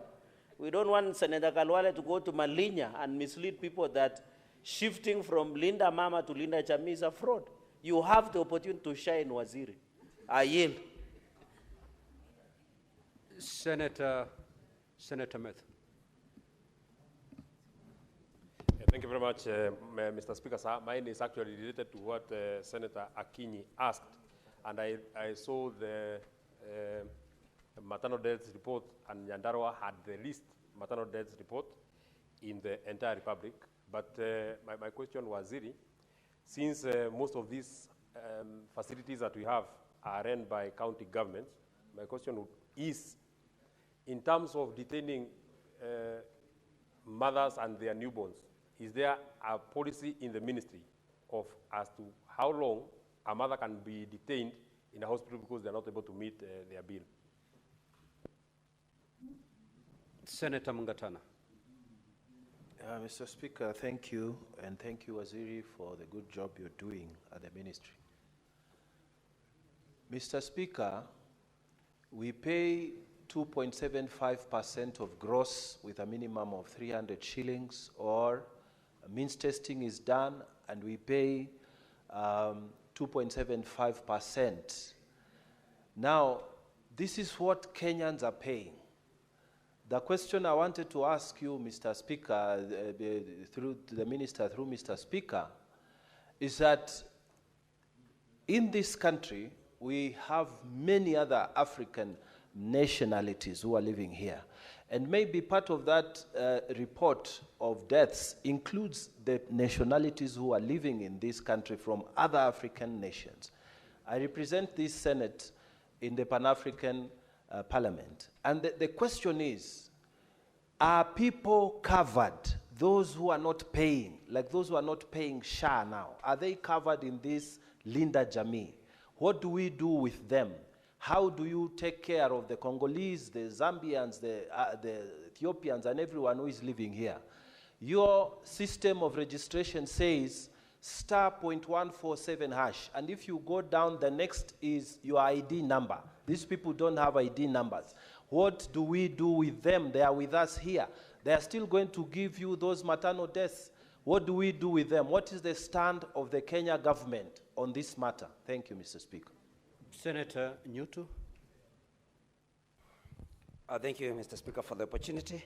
We don't want Senator Kalwale to go to Malinya and mislead people that shifting from Linda Mama to Linda Jamii is a fraud. You have the opportunity to shine, Waziri. I yield. Senator Meth. Thank you very much, Mr. Speaker. Sir. Mine is actually related to what Senator Akinyi asked, and I saw the maternal deaths report, and Nyandarua had the least maternal deaths report in the entire republic. But my question was, Waziri, since most of these facilities that we have are run by county governments, my question is, in terms of detaining mothers and their newborns, is there a policy in the ministry as to how long a mother can be detained in a hospital because they're not able to meet their bill? Senator Mungatana. Mr. Speaker, thank you, and thank you, Waziri, for the good job you're doing at the ministry. Mr. Speaker, we pay 2.75% of gross with a minimum of 300 shillings, or means testing is done and we pay 2.75%. Now, this is what Kenyans are paying. The question I wanted to ask you, Mr. Speaker, through the minister, through Mr. Speaker, is that in this country, we have many other African nationalities who are living here. And maybe part of that report of deaths includes the nationalities who are living in this country from other African nations. I represent this Senate in the Pan-African Parliament. And the question is, are people covered, those who are not paying, like those who are not paying SHA now, are they covered in this Linda Jamii? What do we do with them? How do you take care of the Congolese, the Zambians, the Ethiopians, and everyone who is living here? Your system of registration says *.147#, and if you go down, the next is your ID number. These people don't have ID numbers. What do we do with them? They are with us here. They are still going to give you those maternal deaths. What do we do with them? What is the stand of the Kenya government on this matter? Thank you, Mr. Speaker. Senator Nyutu. Thank you, Mr. Speaker, for the opportunity.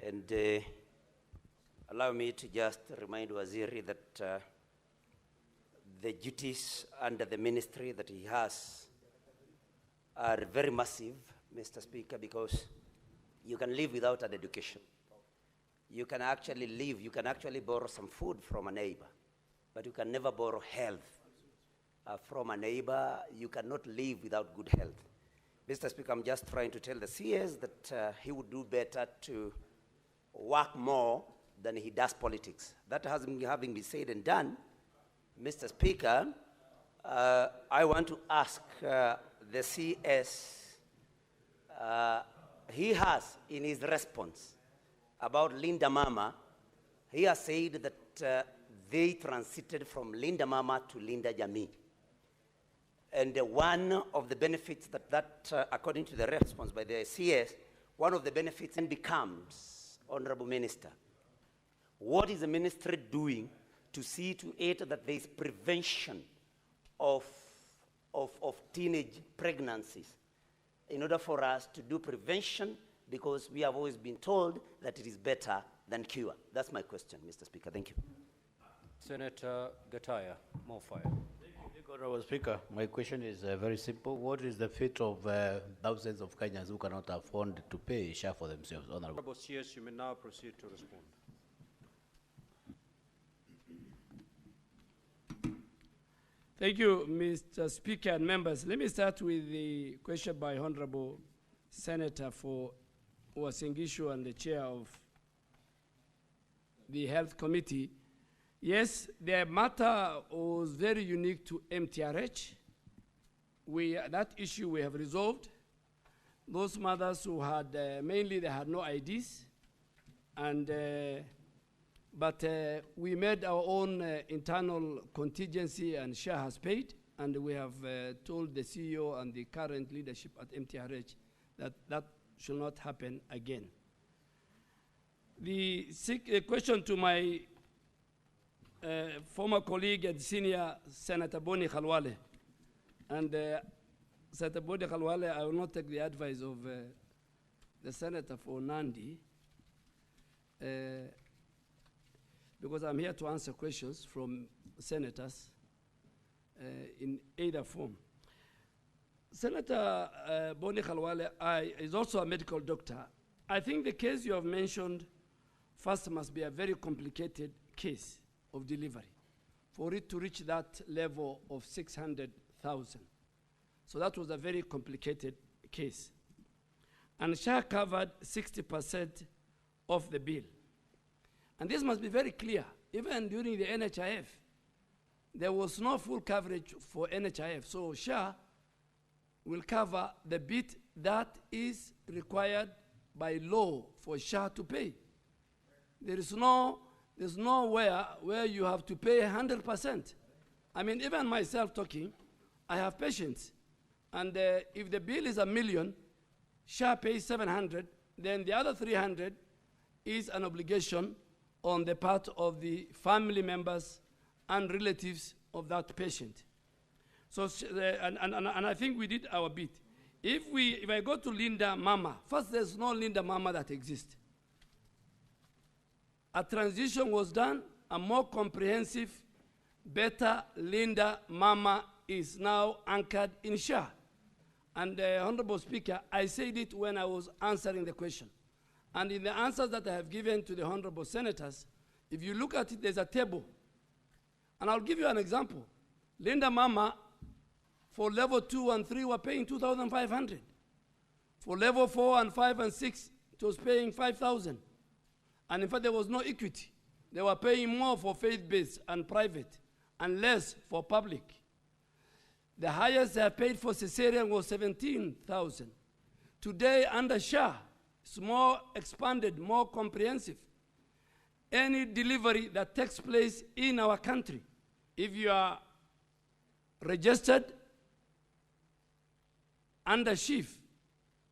And allow me to just remind Waziri that the duties under the ministry that he has are very massive, Mr. Speaker, because you can live without an education. You can actually live, you can actually borrow some food from a neighbor, but you can never borrow health from a neighbor. You cannot live without good health. Mr. Speaker, I'm just trying to tell the CS that he would do better to work more than he does politics. That having been said and done, Mr. Speaker, I want to ask the CS, he has in his response about Linda Mama, he has said that they transited from Linda Mama to Linda Jamii. And one of the benefits according to the response by the CS, one of the benefits then becomes, Honorable Minister, what is the ministry doing to see to it that there is prevention of teenage pregnancies in order for us to do prevention, because we have always been told that it is better than cure? That's my question, Mr. Speaker. Thank you. Senator Gataya, more fire. Thank you, Honorable Speaker. My question is very simple. What is the fate of thousands of Kenyans who cannot afford to pay share for themselves? Honorable CS, you may now proceed to respond. Thank you, Mr. Speaker and members. Let me start with the question by Honorable Senator for Uasin and the chair of the Health Committee. Yes, the matter was very unique to MTRH. That issue we have resolved. Those mothers who had, mainly they had no IDs, and but we made our own internal contingency, and SHA has paid, and we have told the CEO and the current leadership at MTRH that that should not happen again. The question to my former colleague and senior Senator Boni Khalwale, and Senator Boni Khalwale, I will not take the advice of the Senator for Nandi, because I'm here to answer questions from senators in either form. Senator Boni Khalwale is also a medical doctor. I think the case you have mentioned first must be a very complicated case of delivery for it to reach that level of 600,000. So that was a very complicated case. And SHA covered 60% of the bill. And this must be very clear. Even during the NHIF, there was no full coverage for NHIF. So SHA will cover the bit that is required by law for SHA to pay. There's nowhere where you have to pay 100%. I mean, even myself talking, I have patients. And if the bill is $1 million, SHA pays 700, then the other 300 is an obligation on the part of the family members and relatives of that patient. So, and I think we did our bit. If I go to Linda Mama, first there's no Linda Mama that exists. A transition was done, a more comprehensive, better Linda Mama is now anchored in SHA. And Honorable Speaker, I said it when I was answering the question. And in the answers that I have given to the honorable senators, if you look at it, there's a table. And I'll give you an example. Linda Mama, for level 2 and 3, were paying 2,500. For level 4 and 5 and 6, it was paying 5,000. And in fact, there was no equity. They were paying more for faith-based and private, and less for public. The highest they have paid for cesarean was 17,000. Today, under SHA, it's more expanded, more comprehensive. Any delivery that takes place in our country, if you are registered under SHIF,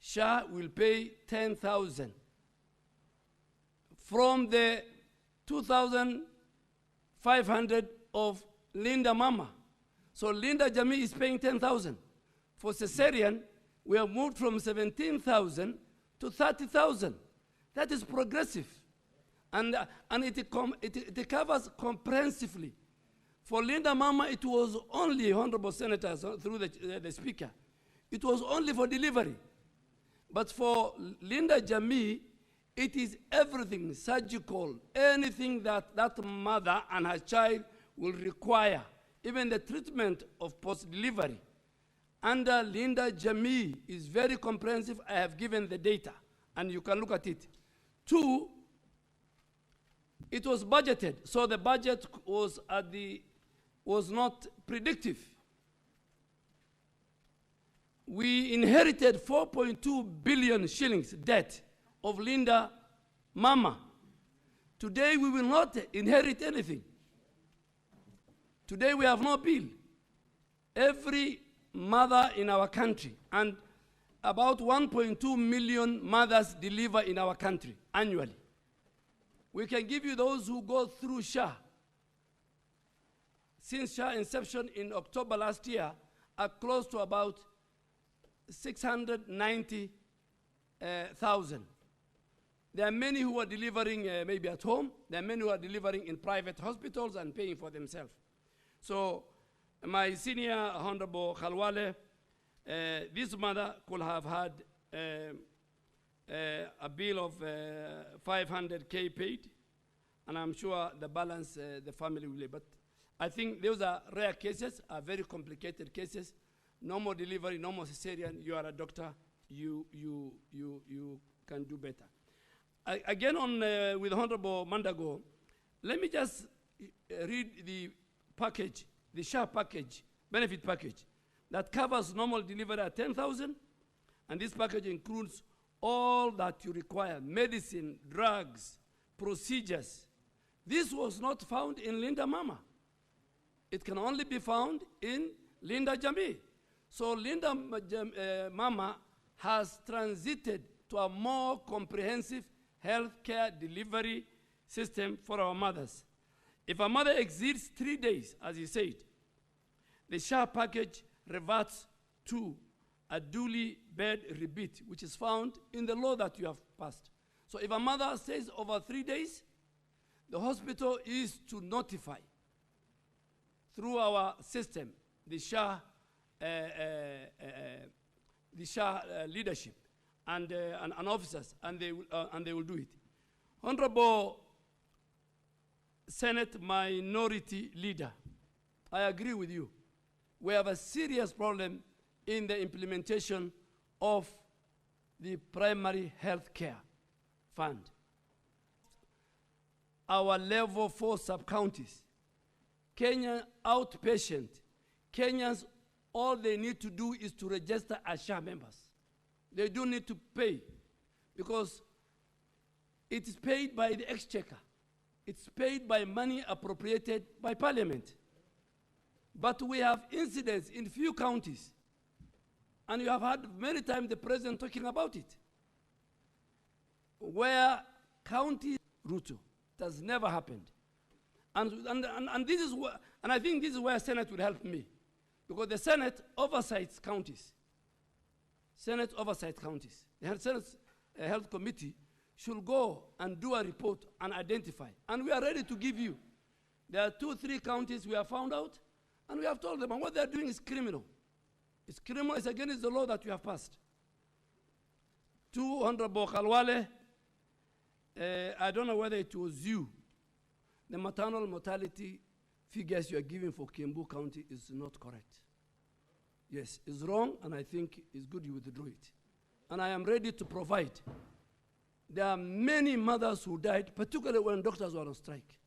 SHA will pay 10,000 from the 2,500 of Linda Mama. So Linda Jamii is paying 10,000. For cesarean, we have moved from 17,000 to 30,000. That is progressive. And it covers comprehensively. For Linda Mama, it was only, honorable senators, through the speaker, it was only for delivery. But for Linda Jamii, it is everything, surgical, anything that that mother and her child will require, even the treatment of post-delivery. Under Linda Jamii is very comprehensive. I have given the data, and you can look at it. 2, it was budgeted, so the budget was not predictive. We inherited 4.2 billion shillings debt of Linda Mama. Today we will not inherit anything. Today we have no bill. Every mother in our country, and about 1.2 million mothers deliver in our country annually. We can give you those who go through SHA. Since SHA inception in October last year, are close to about 690,000. There are many who are delivering maybe at home. There are many who are delivering in private hospitals and paying for themselves. So my senior Honorable Khalwale, this mother could have had a bill of 500K paid, and I'm sure the balance the family will pay. But I think those are rare cases, are very complicated cases. No more delivery, no more cesarean. You are a doctor. You can do better. Again, with Honorable Mandago, let me just read the package, the SHA package, benefit package, that covers normal delivery at 10,000, and this package includes all that you require: medicine, drugs, procedures. This was not found in Linda Mama. It can only be found in Linda Jamii. So Linda Mama has transited to a more comprehensive healthcare delivery system for our mothers. If a mother exceeds 3 days, as he said, the SHA package reverts to a duly bed rebate, which is found in the law that you have passed. So if a mother stays over 3 days, the hospital is to notify through our system, the SHA leadership and officers, and they will do it. Honorable Senate Minority Leader, I agree with you. We have a serious problem in the implementation of the primary health care fund. Our level 4 sub-counties, Kenya outpatient, Kenyans, all they need to do is to register as SHA members. They don't need to pay, because it is paid by the exchequer. It's paid by money appropriated by Parliament. But we have incidents in few counties, and you have heard many times the president talking about it, where county Ruto, it has never happened. And this is and I think this is where Senate will help me, because the Senate oversights counties. Senate oversight counties. The Senate Health Committee should go and do a report and identify. And we are ready to give you. There are 2-3 counties we have found out, and we have told them, and what they're doing is criminal. It's criminal, it's against the law that you have passed. To Honorable Khalwale, I don't know whether it was you. The maternal mortality figures you are giving for Kiambu County is not correct. Yes, it's wrong, and I think it's good you withdraw it. And I am ready to provide. There are many mothers who died, particularly when doctors were on strike.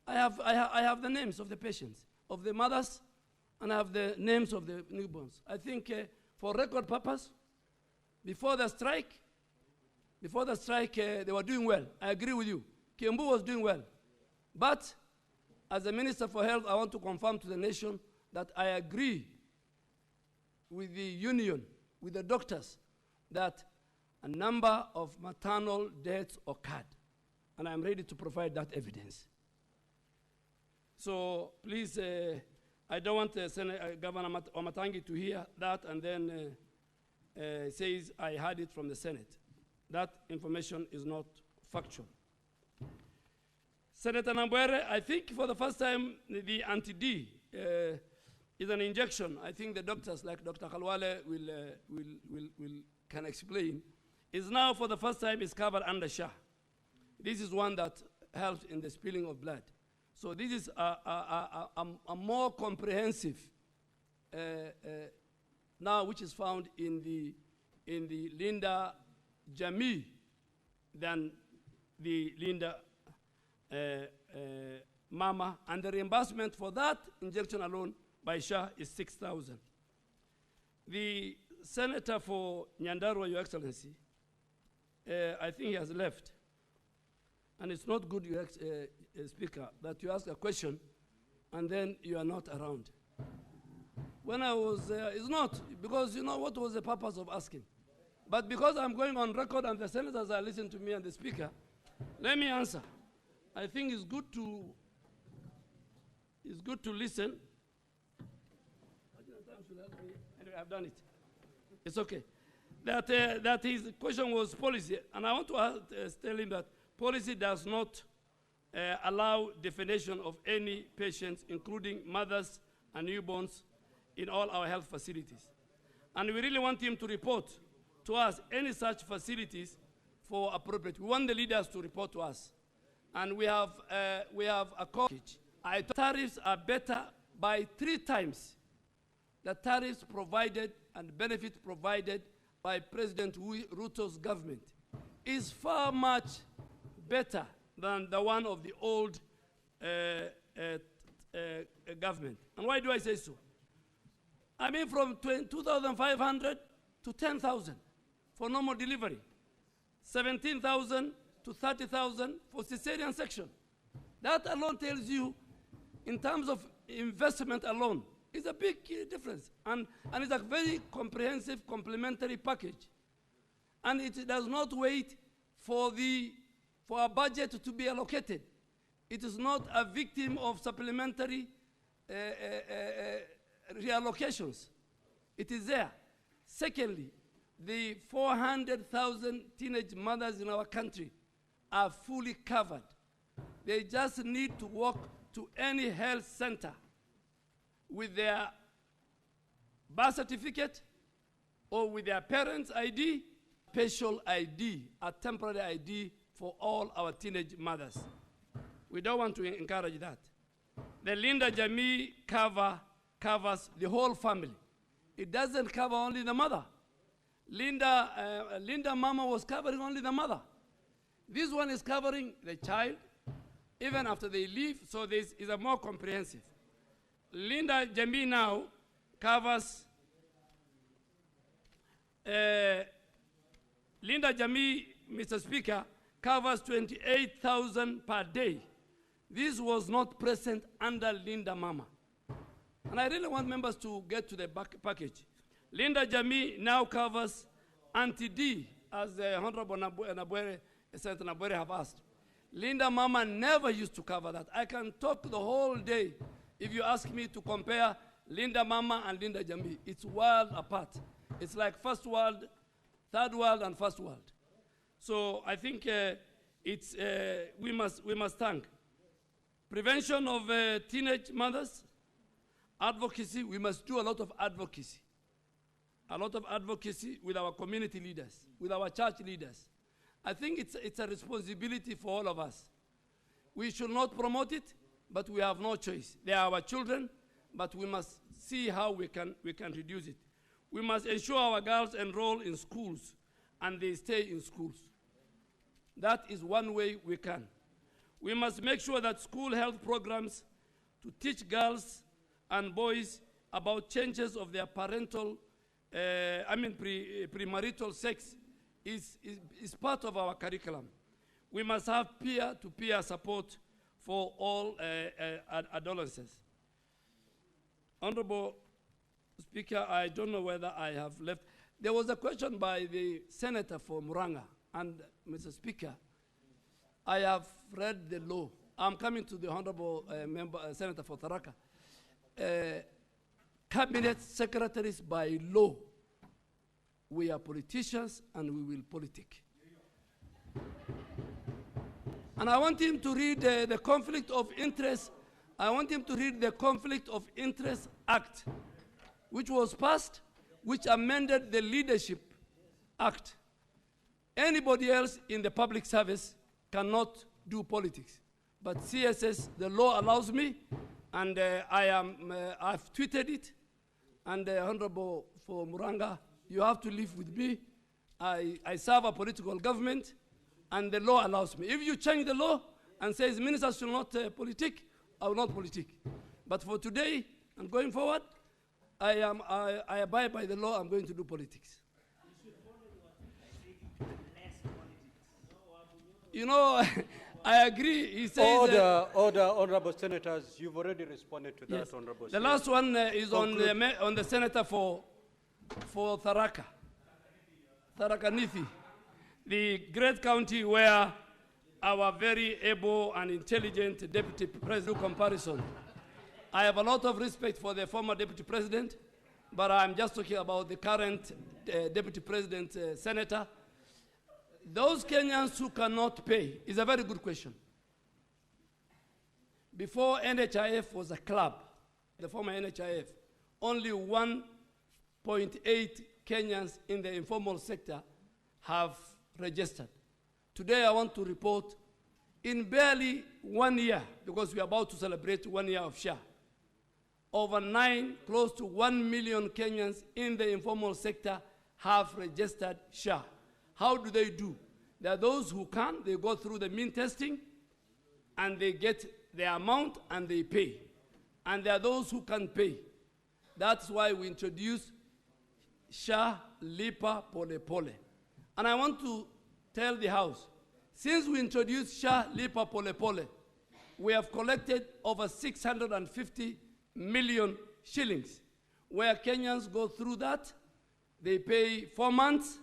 I have the names of the patients, of the mothers, and I have the names of the newborns. I think for record purpose, before the strike, they were doing well. I agree with you. Kiambu was doing well. But as a Minister for Health, I want to confirm to the nation that I agree with the union, with the doctors, that a number of maternal deaths occurred. And I'm ready to provide that evidence. So please, I don't want Governor Omatangi to hear that and then says I heard it from the Senate. That information is not factual. Senator Nambwere, I think for the first time the anti-D is an injection. I think the doctors, like Dr. Khalwale, can explain. Is now for the first time is covered under SHA. This is one that helps in the spilling of blood. So this is a more comprehensive now, which is found in the Linda Jamii than the Linda Mama, and the reimbursement for that injection alone by SHA is 6,000. The senator for Nyandarua, Your Excellency, I think he has left. And it's not good, Your Speaker, that you ask a question and then you are not around. when I was, it's not, because you know what was the purpose of asking. But because I'm going on record and the senators are listening to me and the speaker, let me answer. I think it's good to listen. Anyway, I've done it. It's okay. That his question was policy, and I want to tell him that policy does not allow definition of any patients, including mothers and newborns, in all our health facilities. And we really want him to report to us any such facilities for appropriate. We want the leaders to report to us. And we have a package. Tariffs are better by 3 times the tariffs provided and benefits provided by President Ruto's government is far much better than the one of the old government. And why do I say so? I mean, from 2,500 to 10,000 for normal delivery, 17,000 to 30,000 for cesarean section. That alone tells you, in terms of investment alone, it's a big difference. And it's a very comprehensive complementary package. And it does not wait for a budget to be allocated. It is not a victim of supplementary reallocations. It is there. Secondly, the 400,000 teenage mothers in our country are fully covered. They just need to walk to any health center with their birth certificate or with their parents' ID, special ID, a temporary ID for all our teenage mothers. We don't want to encourage that. The Linda Jamii covers the whole family. It doesn't cover only the mother. Linda Mama was covering only the mother. This one is covering the child, even after they leave, so this is a more comprehensive. Linda Jamii now covers, Linda Jamii, Mr. Speaker, covers 28,000 per day. This was not present under Linda Mama. And I really want members to get to the package. Linda Jamii now covers anti-D, as the Honorable Senator Nabwere have asked. Linda Mama never used to cover that. I can talk the whole day if you ask me to compare Linda Mama and Linda Jamii. It's world apart. It's like first world, third world, and first world. So I think we must thank. Prevention of teenage mothers, advocacy, we must do a lot of advocacy. A lot of advocacy with our community leaders, with our church leaders. I think it's a responsibility for all of us. We should not promote it, but we have no choice. They are our children, but we must see how we can reduce it. We must ensure our girls enroll in schools and they stay in schools. That is one way we can. We must make sure that school health programs to teach girls and boys about changes of their parental, premarital sex is part of our curriculum. We must have peer-to-peer support for all adolescents. Honorable Speaker, I don't know whether I have left. There was a question by the Senator for Muranga, and Mr. Speaker, I have read the law. I'm coming to the Honorable Senator for Tharaka. Cabinet secretaries by law, we are politicians and we will politic. And I want him to read the Conflict of Interest. I want him to read the Conflict of Interest Act, which was passed, which amended the Leadership Act. Anybody else in the public service cannot do politics. But CSS, the law allows me, and I've tweeted it, and Honorable for Muranga, you have to live with me. I serve a political government, and the law allows me. If you change the law and says ministers should not politic, I will not politic. But for today and going forward, I abide by the law. I'm going to do politics. You know, I agree. He says. Order, honorable senators. You've already responded to Yes. that, honorable. The last one is on Conclude. on the senator for Tharaka Nithi, the great county where our very able and intelligent deputy president do comparison. I have a lot of respect for the former deputy president, but I'm just talking about the current deputy president, senator. Those Kenyans who cannot pay is a very good question. Before NHIF was a club, the former NHIF, only 1.8 Kenyans in the informal sector have registered. Today I want to report in barely 1 year, because we are about to celebrate 1 year of SHA, over close to 1 million Kenyans in the informal sector have registered SHA. How do they do? There are those who can, they go through the mean testing and they get the amount and they pay. And there are those who can pay. That's why we introduced SHA Lipa Pole Pole. And I want to tell the House, since we introduced SHA Lipa Pole Pole, we have collected over 650 million shillings, where Kenyans go through that. They pay 4 months.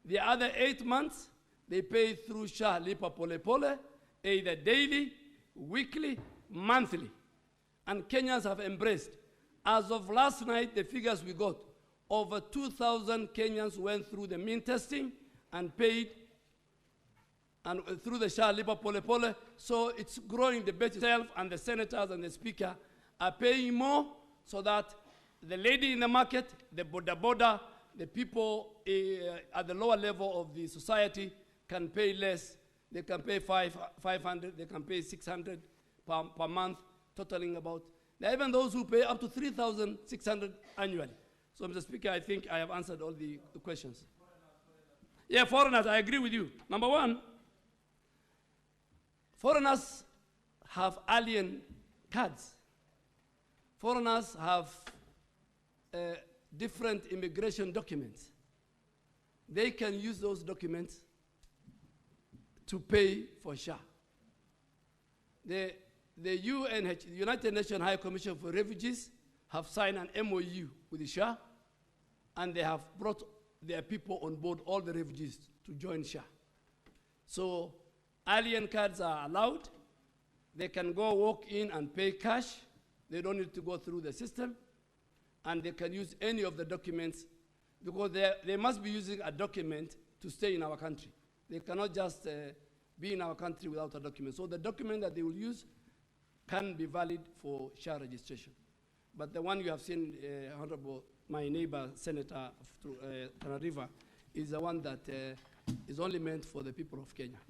The other 8 months, they pay through SHA Lipa Pole Pole, either daily, weekly, monthly. And Kenyans have embraced. As of last night, the figures we got, over 2,000 Kenyans went through the mean testing and paid and through the SHA Lipa Pole Pole. So it's growing. The budget itself and the senators and the speaker are paying more so that the lady in the market, the boda, the people at the lower level of the society can pay less. They can pay 500, they can pay 600 per month, totaling about. There are even those who pay up to 3,600 annually. So, Mr. Speaker, I think I have answered all the questions. Yeah, foreigners, I agree with you. Number one, foreigners have alien cards. Foreigners have different immigration documents. They can use those documents to pay for SHA. The United Nations High Commission for Refugees have signed an MOU with the SHA, and they have brought their people on board, all the refugees, to join SHA. So alien cards are allowed. They can go walk in and pay cash. They don't need to go through the system. And they can use any of the documents, because they must be using a document to stay in our country. They cannot just be in our country without a document. So the document that they will use can be valid for SHA registration. But the one you have seen, Honorable, my neighbor, Senator of Tana River, is the one that is only meant for the people of Kenya.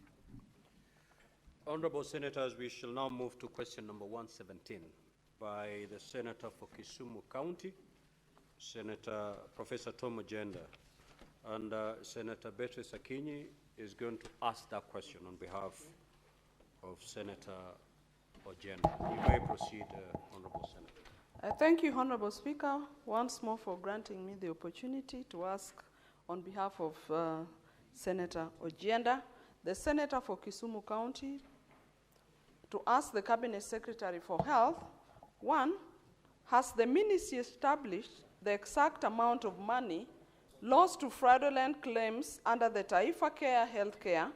Honorable Senators, we shall now move to question number 117 by the Senator for Kisumu County, Senator Professor Tom Ojenda. And Senator Beatrice Akinyi is going to ask that question on behalf of Senator Ojenda. You may proceed, Honorable Senator. Thank you, Honorable Speaker, once more for granting me the opportunity to ask on behalf of Senator Ojenda, the Senator for Kisumu County, to ask the Cabinet Secretary for Health, one, has the ministry established the exact amount of money lost to fraudulent claims under the Taifa Care Healthcare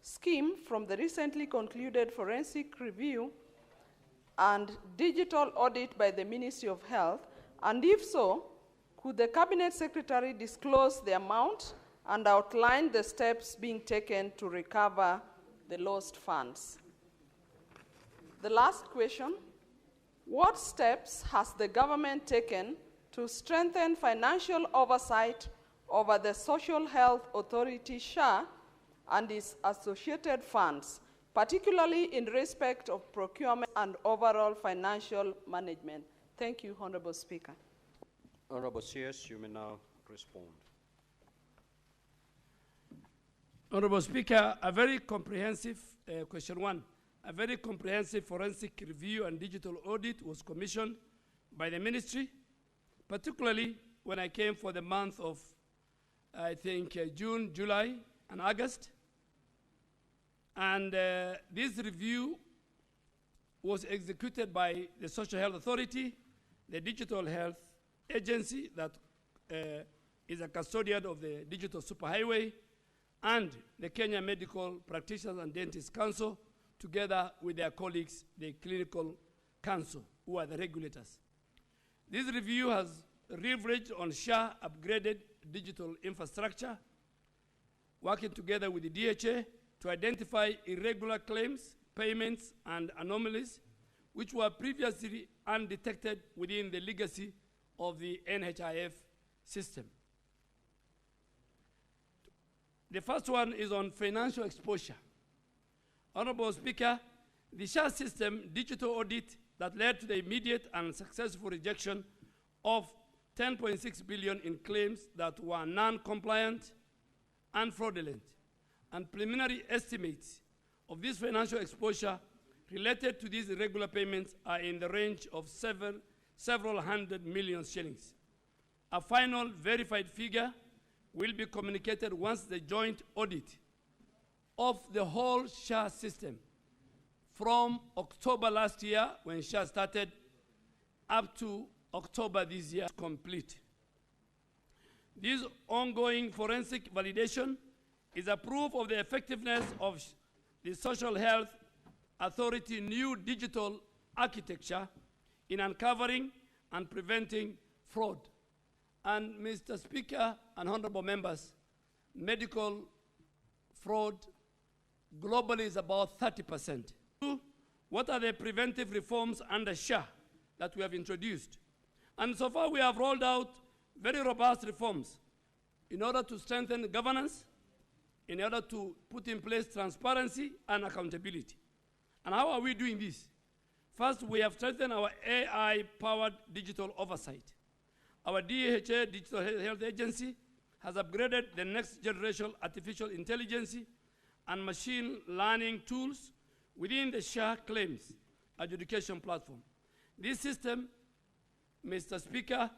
scheme from the recently concluded forensic review and digital audit by the Ministry of Health? And if so, could the Cabinet Secretary disclose the amount and outline the steps being taken to recover the lost funds? The last question, what steps has the government taken to strengthen financial oversight over the Social Health Authority, SHA, and its associated funds, particularly in respect of procurement and overall financial management? Thank you, Honorable Speaker. Honorable CS, you may now respond. Honorable Speaker, a very comprehensive, question one, a very comprehensive forensic review and digital audit was commissioned by the ministry, particularly when I came for the month of, I think, June, July, and August. And this review was executed by the Social Health Authority, the Digital Health Agency that is a custodian of the Digital Superhighway, and the Kenya Medical Practitioners and Dentists Council, together with their colleagues, the Clinical Council, who are the regulators. This review has leveraged on SHA upgraded digital infrastructure, working together with the DHA to identify irregular claims, payments, and anomalies which were previously undetected within the legacy of the NHIF system. The first one is on financial exposure. Honorable Speaker, the SHA system digital audit that led to the immediate and successful rejection of 10.6 billion in claims that were non-compliant and fraudulent, and preliminary estimates of this financial exposure related to these irregular payments are in the range of several hundred million shillings. A final verified figure will be communicated once the joint audit of the whole SHA system from October last year, when SHA started, up to October this year is complete. This ongoing forensic validation is a proof of the effectiveness of the Social Health Authority new digital architecture in uncovering and preventing fraud. And Mr. Speaker and honorable members, medical fraud globally is about 30%. What are the preventive reforms under SHA that we have introduced? And so far we have rolled out very robust reforms in order to strengthen governance, in order to put in place transparency and accountability. And how are we doing this? First, we have strengthened our AI-powered digital oversight. Our DHA, Digital Health Agency, has upgraded the next generation artificial intelligence and machine learning tools within the SHA claims adjudication platform. This system, Mr. Speaker,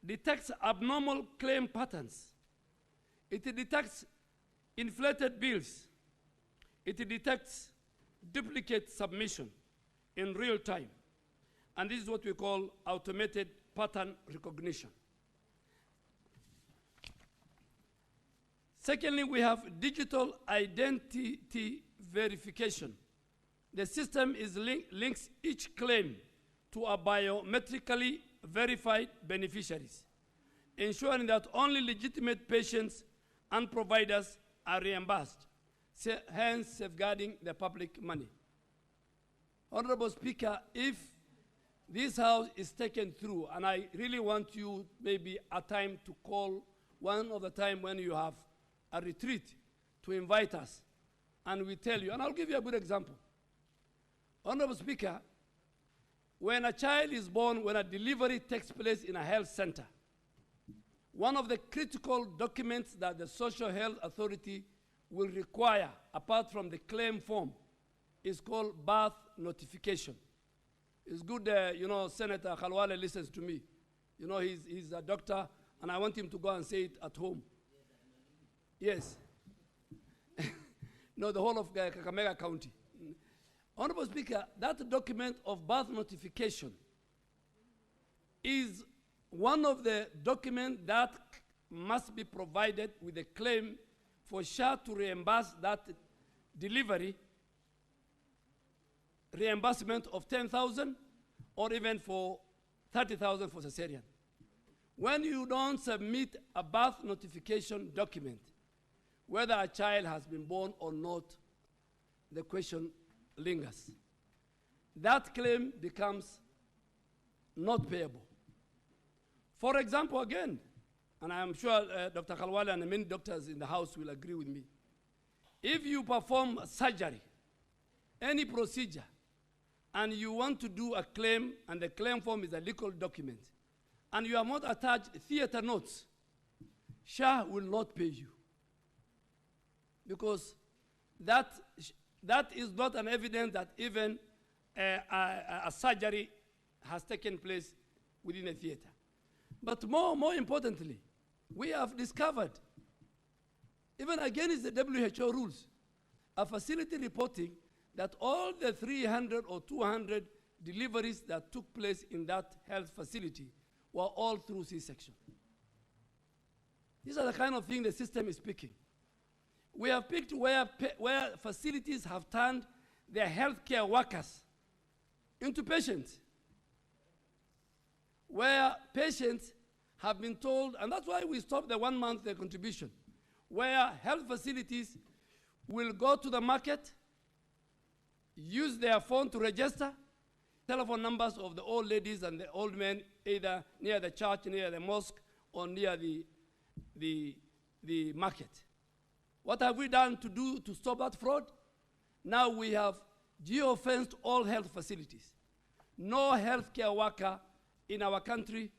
detects abnormal claim patterns. It detects inflated bills. It detects duplicate submission in real time. And this is what we call automated pattern recognition. Secondly, we have digital identity verification. The system links each claim to a biometrically verified beneficiaries, ensuring that only legitimate patients and providers are reimbursed, hence safeguarding the public money. Honorable Speaker, if this House is taken through, and I really want you maybe a time to call one of the time when you have a retreat to invite us, and we tell you, and I'll give you a good example. Honorable Speaker, when a child is born, when a delivery takes place in a health center, one of the critical documents that the Social Health Authority will require, apart from the claim form, is called birth notification. It's good, you know, Senator Khalwale listens to me. You know, he's a doctor, and I want him to go and say it at home. Yes. No, the whole of Kakamega County. Honorable Speaker, that document of birth notification is one of the documents that must be provided with a claim for SHA to reimburse that delivery, reimbursement of 10,000 or even for 30,000 for cesarean. When you don't submit a birth notification document, whether a child has been born or not, the question lingers. That claim becomes not payable. For example, again, and I am sure Dr. Khalwale and many doctors in the House will agree with me, if you perform surgery, any procedure, and you want to do a claim, and the claim form is a legal document, and you have not attached theater notes, SHA will not pay you. Because that is not an evidence that even a surgery has taken place within a theater. But more importantly, we have discovered, even against the WHO rules, a facility reporting that all the 300 or 200 deliveries that took place in that health facility were all through C-section. These are the kind of things the system is picking. We have picked where facilities have turned their healthcare workers into patients, where patients have been told, and that's why we stopped the 1 month contribution, where health facilities will go to the market, use their phone to register, telephone numbers of the old ladies and the old men, either near the church, near the mosque, or near the market. What have we done to stop that fraud? Now we have geo-fenced all health facilities. No healthcare worker in our country,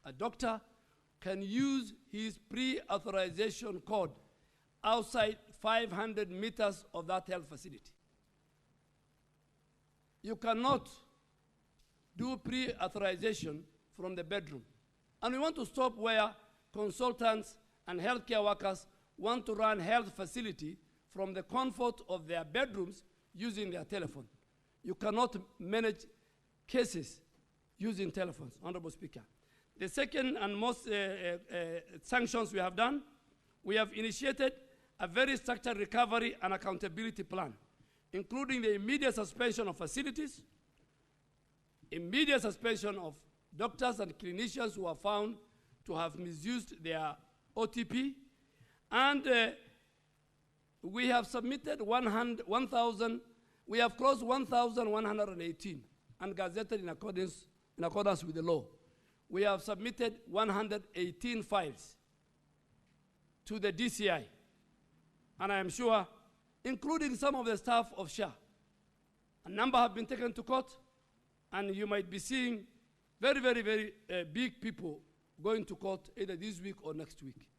a doctor, can use his pre-authorization code outside 500 meters of that health facility. You cannot do pre-authorization from the bedroom. And we want to stop where consultants and healthcare workers want to run health facility from the comfort of their bedrooms using their telephone. You cannot manage cases using telephones, Honorable Speaker. The second and most sanctions we have done, we have initiated a very structured recovery and accountability plan, including the immediate suspension of facilities, immediate suspension of doctors and clinicians who are found to have misused their OTP, and we have submitted 1,000, we have closed 1,118 and gazetted in accordance with the law. We have submitted 118 files to the DCI, and I am sure, including some of the staff of SHA. A number have been taken to court, and you might be seeing very, very, very big people going to court either this week or next week.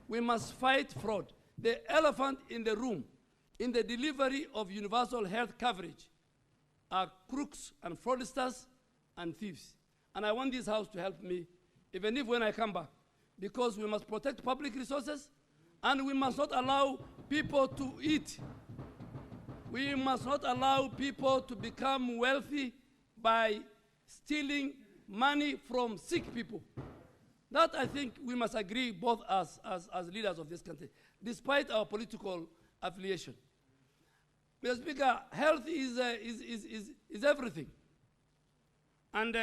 We must fight fraud. The elephant in the room in the delivery of universal health coverage are crooks and fraudsters and thieves. And I want this House to help me, even if when I come back, because we must protect public resources and we must not allow people to eat. We must not allow people to become wealthy by stealing money from sick people. That, I think, we must agree, both as leaders of this country, despite our political affiliation. Mr. Speaker, health is everything. And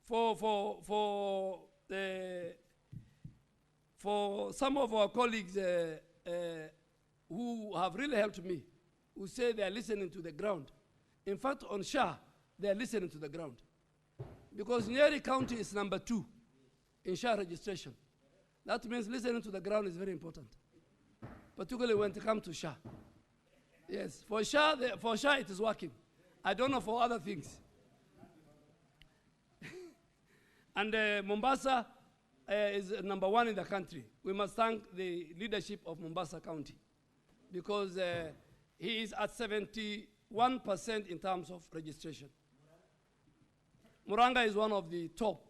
for some of our colleagues who have really helped me, who say they are listening to the ground. In fact, on SHA, they are listening to the ground. Because Nyeri County is number 2 in SHA registration. That means listening to the ground is very important, particularly when it comes to SHA. Yes, for SHA it is working. I don't know for other things. And Mombasa is number 1 in the country. We must thank the leadership of Mombasa County because he is at 71% in terms of registration. Muranga is one of the top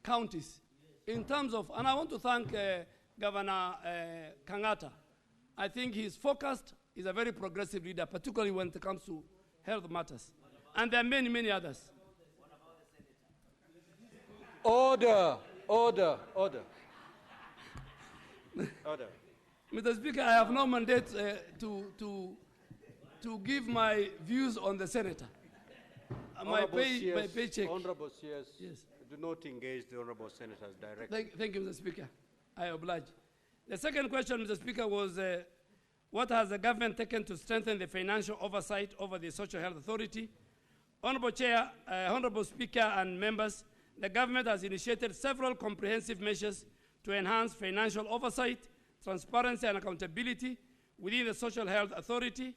counties in terms of, and I want to thank Governor Kangata. I think he's focused, he's a very progressive leader, particularly when it comes to health matters. And there are many, many others. Order, order, order. Order. Mr. Speaker, I have no mandate to give my views on the senator. My paycheck. Honorable CS, yes. Do not engage the honorable senators directly. Thank you, Mr. Speaker. I oblige. The second question, Mr. Speaker, was what has the government taken to strengthen the financial oversight over the Social Health Authority? Honorable Chair, Honorable Speaker and members, the government has initiated several comprehensive measures to enhance financial oversight, transparency and accountability within the Social Health Authority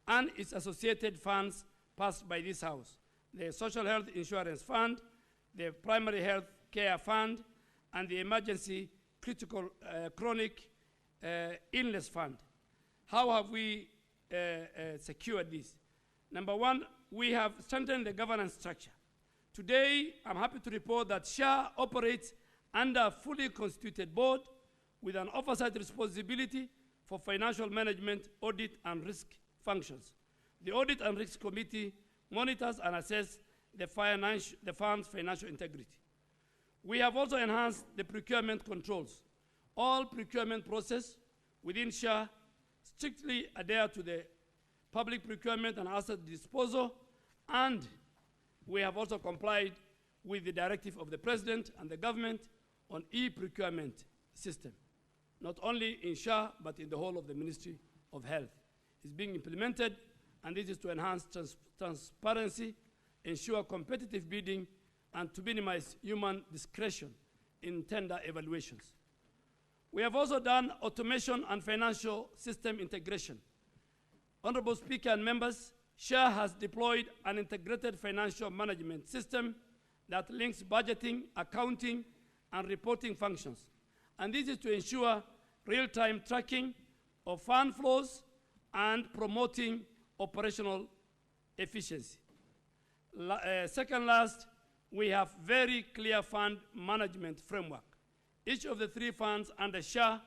and its associated funds passed by this House. The Social Health Insurance Fund, the Primary Health Care Fund, and the Emergency Critical Chronic Illness Fund. How have we secured this? Number 1, we have strengthened the governance structure. Today, I'm happy to report that SHA operates under a fully constituted board with an oversight responsibility for Financial Management, Audit and Risk functions. The Audit and Risk Committee monitors and assesses the fund's financial integrity. We have also enhanced the procurement controls. All procurement process within SHA strictly adhere to the public procurement and asset disposal, and we have also complied with the directive of the President and the government on e-procurement system, not only in SHA, but in the whole of the Ministry of Health. It's being implemented, and this is to enhance transparency, ensure competitive bidding, and to minimize human discretion in tender evaluations. We have also done automation and financial system integration. Honorable Speaker and members, SHA has deployed an integrated financial management system that links budgeting, accounting, and reporting functions. And this is to ensure real-time tracking of fund flows and promoting operational efficiency. Second last, we have very clear fund management framework. Each of the three funds under SHA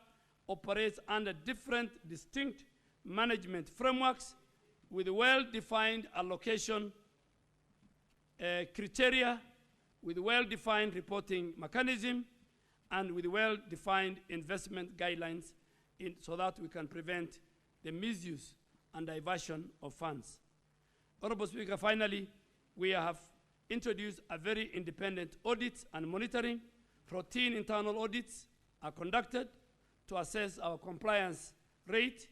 operates under different distinct management frameworks with well-defined allocation criteria, with well-defined reporting mechanism, and with well-defined investment guidelines so that we can prevent the misuse and diversion of funds. Honorable Speaker, finally, we have introduced a very independent audit and monitoring. Routine internal audits are conducted to assess our compliance rate.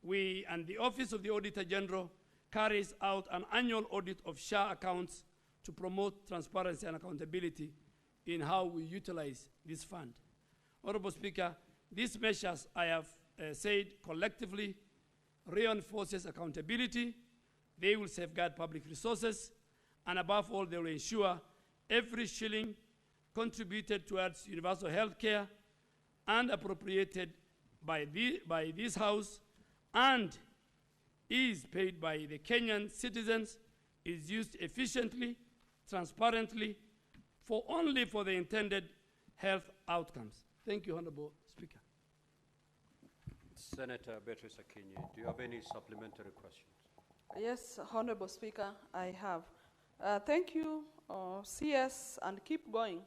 We and the Office of the Auditor General carries out an annual audit of SHA accounts to promote transparency and accountability in how we utilize this fund. Honorable Speaker, these measures I have said collectively reinforces accountability. They will safeguard public resources, and above all, they will ensure every shilling contributed towards universal health care and appropriated by this House and is paid by the Kenyan citizens is used efficiently, transparently, only for the intended health outcomes. Thank you, Honorable Speaker. Senator Beatrice Akinyi, do you have any supplementary questions? Yes, Honorable Speaker, I have. Thank you, CS, and keep going,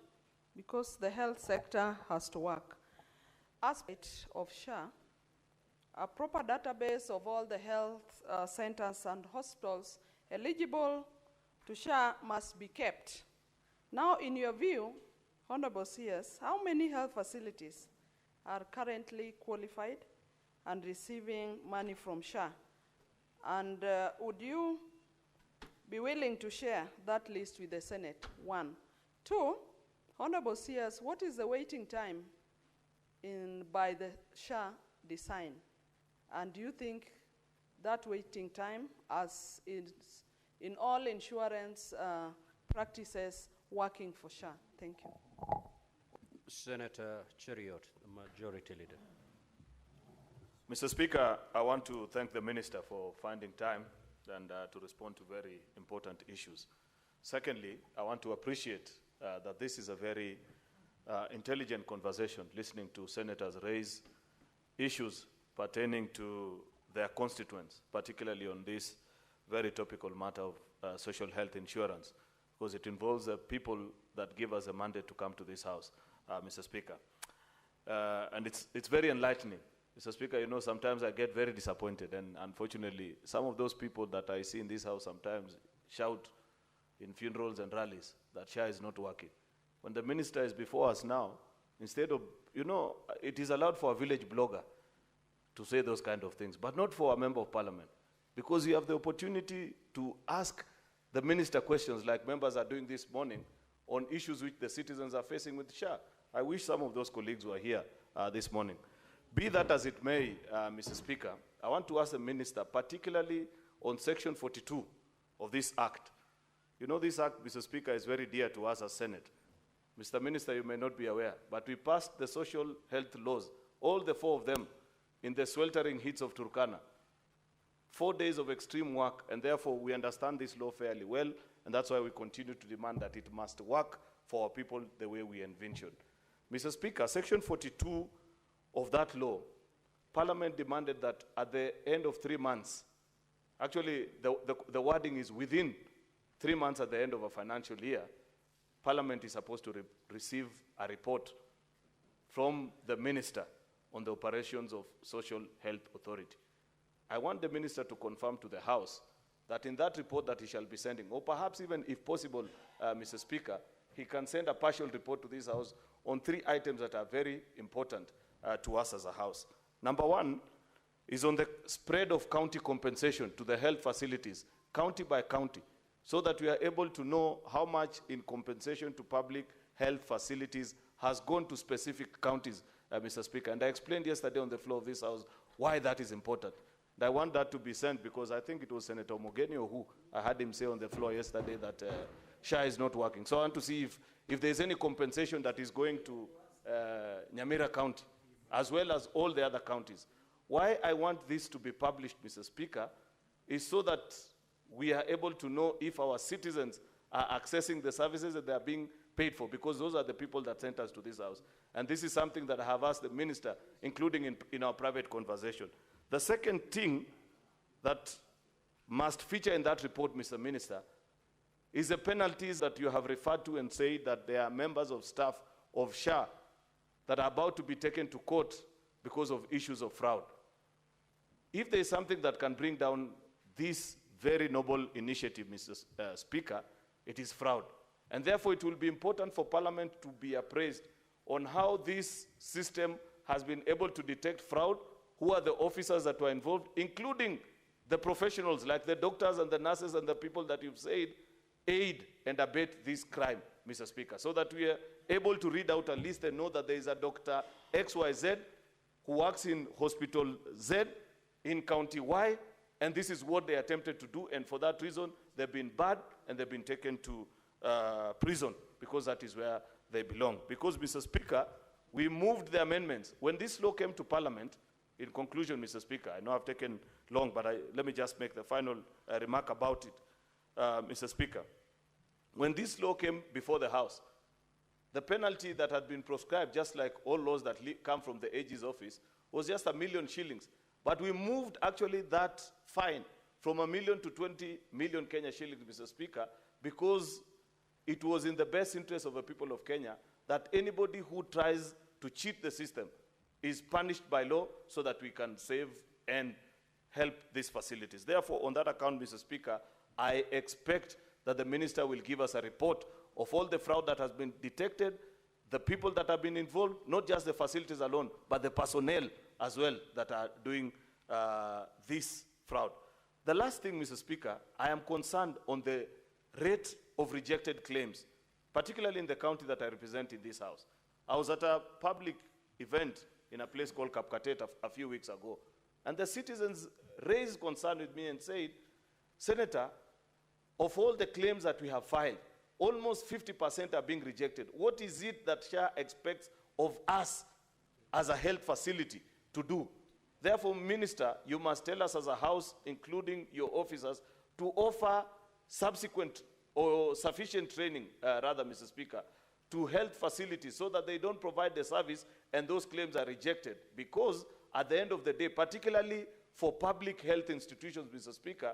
because the health sector has to work. Aspect of SHA, a proper database of all the health centers and hospitals eligible to SHA must be kept. Now, in your view, Honorable CS, how many health facilities are currently qualified and receiving money from SHA? And would you be willing to share that list with the Senate? 1. 2, Honorable CS, what is the waiting time by the SHA design? And do you think that waiting time, as is in all insurance practices, working for SHA? Thank you. Senator Cheriot, the Majority Leader. Mr. Speaker, I want to thank the Minister for finding time and to respond to very important issues. Secondly, I want to appreciate that this is a very intelligent conversation, listening to senators raise issues pertaining to their constituents, particularly on this very topical matter of social health insurance, because it involves the people that give us a mandate to come to this House, Mr. Speaker. And it's very enlightening. Mr. Speaker, you know, sometimes I get very disappointed, and unfortunately, some of those people that I see in this House sometimes shout in funerals and rallies that SHA is not working. When the Minister is before us now, instead of, you know, it is allowed for a village blogger to say those kind of things, but not for a member of parliament, because you have the opportunity to ask the Minister questions like members are doing this morning on issues which the citizens are facing with SHA. I wish some of those colleagues were here this morning. Be that as it may, Mr. Speaker, I want to ask the Minister, particularly on Section 42 of this Act. You know, this Act, Mr. Speaker, is very dear to us as Senate. Mr. Minister, you may not be aware, but we passed the social health laws, all the 4 of them, in the sweltering heats of Turkana. 4 days of extreme work, and therefore we understand this law fairly well, and that's why we continue to demand that it must work for our people the way we envisioned. Mr. Speaker, Section 42 of that law Parliament demanded that at the end of 3 months, actually the wording is within 3 months at the end of a financial year, Parliament is supposed to receive a report from the minister on the operations of Social Health Authority. I want the minister to confirm to the House that in that report that he shall be sending, or perhaps even if possible, Mr. Speaker, he can send a partial report to this House on 3 items that are very important to us as a House. Number 1 is on the spread of county compensation to the health facilities, county by county, so that we are able to know how much in compensation to public health facilities has gone to specific counties, Mr. Speaker. And I explained yesterday on the floor of this House why that is important. And I want that to be sent because I think it was Senator Mogenio who I had him say on the floor yesterday that SHA is not working. So I want to see if there's any compensation that is going to Nyamira County, as well as all the other counties. Why I want this to be published, Mr. Speaker, is so that we are able to know if our citizens are accessing the services that they are being paid for, because those are the people that sent us to this House. And this is something that I have asked the minister, including in our private conversation. The second thing that must feature in that report, Mr. Minister, is the penalties that you have referred to and said that there are members of staff of SHA that are about to be taken to court because of issues of fraud. If there is something that can bring down this very noble initiative, Mr. Speaker, it is fraud. And therefore, it will be important for Parliament to be appraised on how this system has been able to detect fraud, who are the officers that were involved, including the professionals like the doctors and the nurses and the people that you've said aid and abet this crime, Mr. Speaker, so that we are able to read out a list and know that there is a Dr. XYZ who works in Hospital Z in County Y, and this is what they attempted to do, and for that reason, they've been bad and they've been taken to prison, because that is where they belong. Because, Mr. Speaker, we moved the amendments. When this law came to Parliament, in conclusion, Mr. Speaker, I know I've taken long, but let me just make the final remark about it, Mr. Speaker. When this law came before the House, the penalty that had been prescribed, just like all laws that come from the AG's office, was just 1 million shillings. But we moved actually that fine from 1 million to 20 million Kenya shillings, Mr. Speaker, because it was in the best interest of the people of Kenya that anybody who tries to cheat the system is punished by law, so that we can save and help these facilities. Therefore, on that account, Mr. Speaker, I expect that the minister will give us a report of all the fraud that has been detected, the people that have been involved, not just the facilities alone, but the personnel as well that are doing this fraud. The last thing, Mr. Speaker, I am concerned on the rate of rejected claims, particularly in the county that I represent in this House. I was at a public event in a place called Kapkatet a few weeks ago, and the citizens raised concern with me and said, Senator, of all the claims that we have filed, almost 50% are being rejected. What is it that SHA expects of us as a health facility to do? Therefore, Minister, you must tell us as a House, including your officers, to offer subsequent or sufficient training, Mr. Speaker, to health facilities so that they don't provide the service and those claims are rejected. Because at the end of the day, particularly for public health institutions, Mr. Speaker,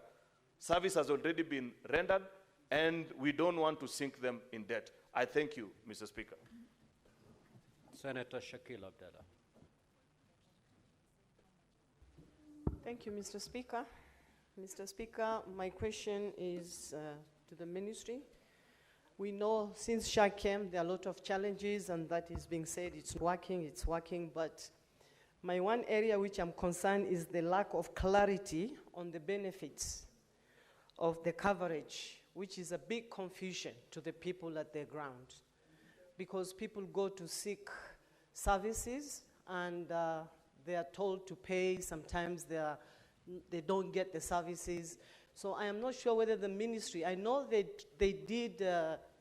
service has already been rendered and we don't want to sink them in debt. I thank you, Mr. Speaker. Senator Shakil Abdallah. Thank you, Mr. Speaker. Mr. Speaker, my question is to the ministry. We know since SHA came, there are a lot of challenges, and that is being said, it's working, but my one area which I'm concerned is the lack of clarity on the benefits of the coverage, which is a big confusion to the people at the ground. Because people go to seek services and they are told to pay, sometimes they don't get the services. So I am not sure whether the ministry, I know they did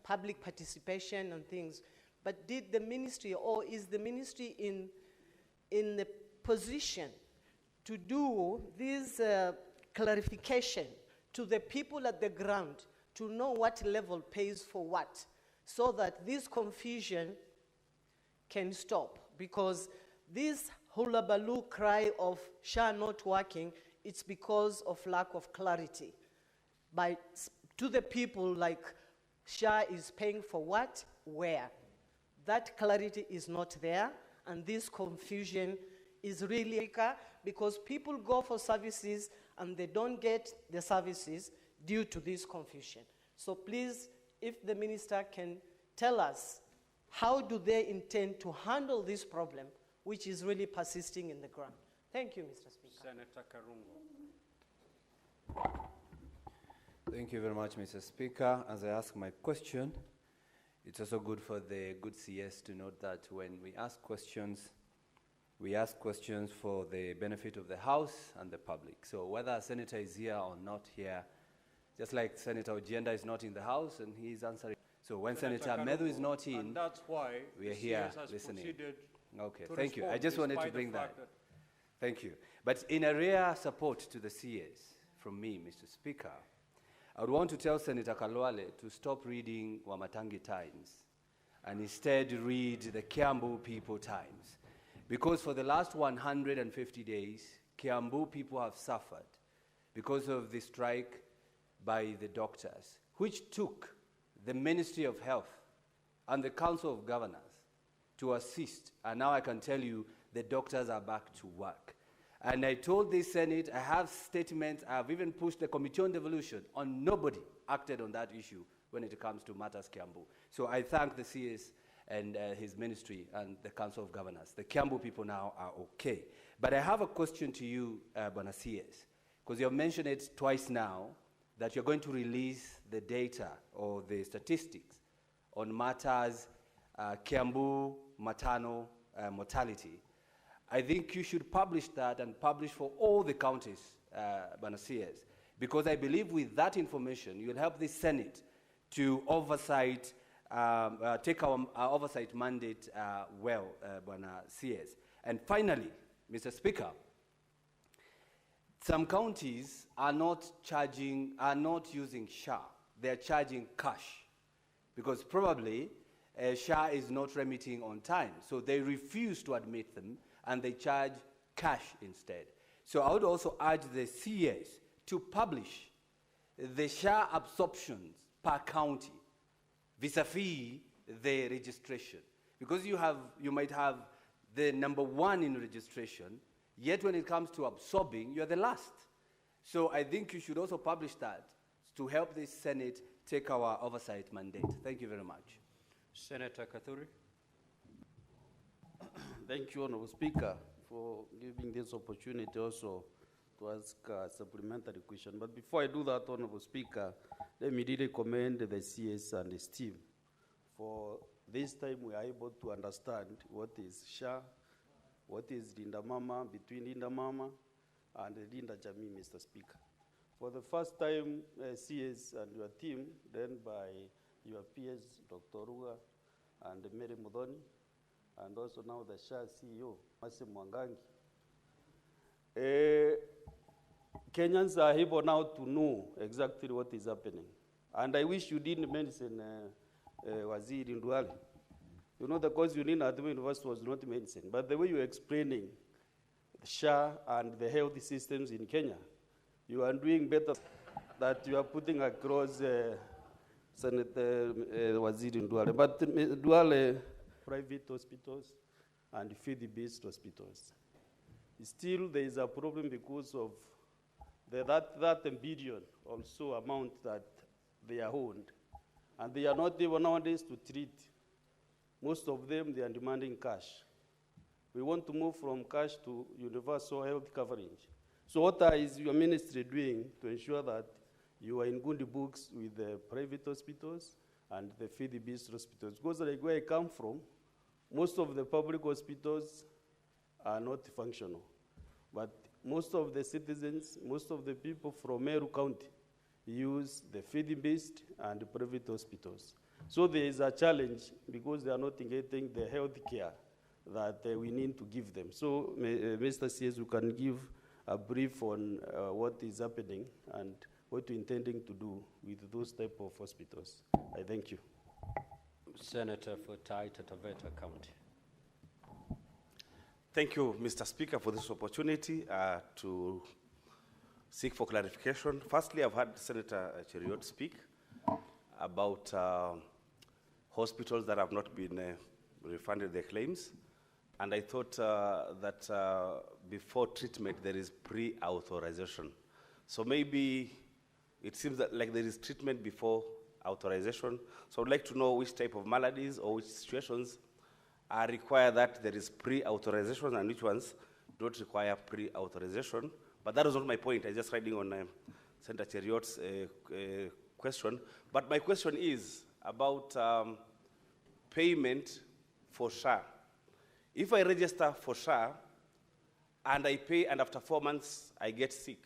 public participation and things, but did the ministry, or is the ministry in the position to do this clarification to the people at the ground to know what level pays for what, so that this confusion can stop? Because this hullabaloo cry of SHA not working, it's because of lack of clarity. To the people, like, SHA is paying for what, where. That clarity is not there, and this confusion is really because people go for services and they don't get the services due to this confusion. So please, if the minister can tell us, how do they intend to handle this problem, which is really persisting in the ground? Thank you, Mr. Speaker. Senator Karungo. Thank you very much, Mr. Speaker. As I ask my question, it's also good for the good CS to note that when we ask questions for the benefit of the House and the public. So whether a senator is here or not here, just like Senator Ojienda is not in the House and he's answering. So when Senator Medu is not in, and that's why we are the here CS has listening. proceeded Okay, to thank you. I respond just wanted to despite the bring that. fact Thank you. But in a rare support to the CS from me, Mr. Speaker, I would want to tell Senator Kalwale to stop reading Wamatangi Times and instead read the Kiambu People Times. Because for the last 150 days, Kiambu people have suffered because of the strike by the doctors, which took the Ministry of Health and the Council of Governors to assist. And now I can tell you the doctors are back to work. And I told the Senate, I have statements, I have even pushed the Committee on Devolution, and nobody acted on that issue when it comes to matters Kiambu. So I thank the CS and his ministry and the Council of Governors. The Kiambu people now are okay. But I have a question to you, Bwana CS, because you have mentioned it twice now, that you're going to release the data or the statistics on matters Kiambu maternal mortality. I think you should publish that and publish for all the counties, Bwana CS, because I believe with that information, you'll help the Senate to oversight, take our oversight mandate well, Bwana CS. And finally, Mr. Speaker, some counties are not using SHA. They're charging cash because probably SHA is not remitting on time. So they refuse to admit them and they charge cash instead. So I would also urge the CS to publish the SHA absorptions per county vis-a-vis the registration. Because you might have the number one in registration, yet when it comes to absorbing, you're the last. So I think you should also publish that to help the Senate take our oversight mandate. Thank you very much. Senator Kathuri. Thank you, Honorable Speaker, for giving this opportunity also to ask a supplementary question. But before I do that, Honorable Speaker, let me really commend the CS and his team. For this time, we are able to understand what is SHA, what is Linda Mama, between Linda Mama and Linda Jamii, Mr. Speaker. For the first time, CS and your team, led by your peers, Dr. Ruga and Mary Mudhoni, and also now the SHA CEO, Masim Mwangangi. Kenyans are able now to know exactly what is happening. And I wish you didn't mention Waziri Nduale. You know, the course you need at the university was not mentioned, but the way you're explaining the SHA and the health systems in Kenya, you are doing better that you are putting across Senator Waziri Nduale. But Nduale, private hospitals and fee-based hospitals. Still, there is a problem because of that billion also amount that they are owned. And they are not able nowadays to treat. Most of them, they are demanding cash. We want to move from cash to universal health coverage. So what is your ministry doing to ensure that you are in good books with the private hospitals and the fee-based hospitals? Because like where I come from, most of the public hospitals are not functional. But most of the citizens, most of the people from Meru County use the fee-based and the private hospitals. So there is a challenge because they are not getting the health care that we need to give them. So, Mr. CS, you can give a brief on what is happening and what you're intending to do with those type of hospitals. I thank you. Senator for Taita Taveta County. Thank you, Mr. Speaker, for this opportunity to seek for clarification. Firstly, I've heard Senator Cheriot speak about hospitals that have not been refunded their claims. And I thought that before treatment, there is pre-authorization. So maybe it seems that like there is treatment before authorization. So I'd like to know which type of maladies or which situations require that there is pre-authorization and which ones don't require pre-authorization. But that was not my point. I'm just riding on Senator Cheriot's question. But my question is about payment for SHA. If I register for SHA and I pay, and after 4 months I get sick,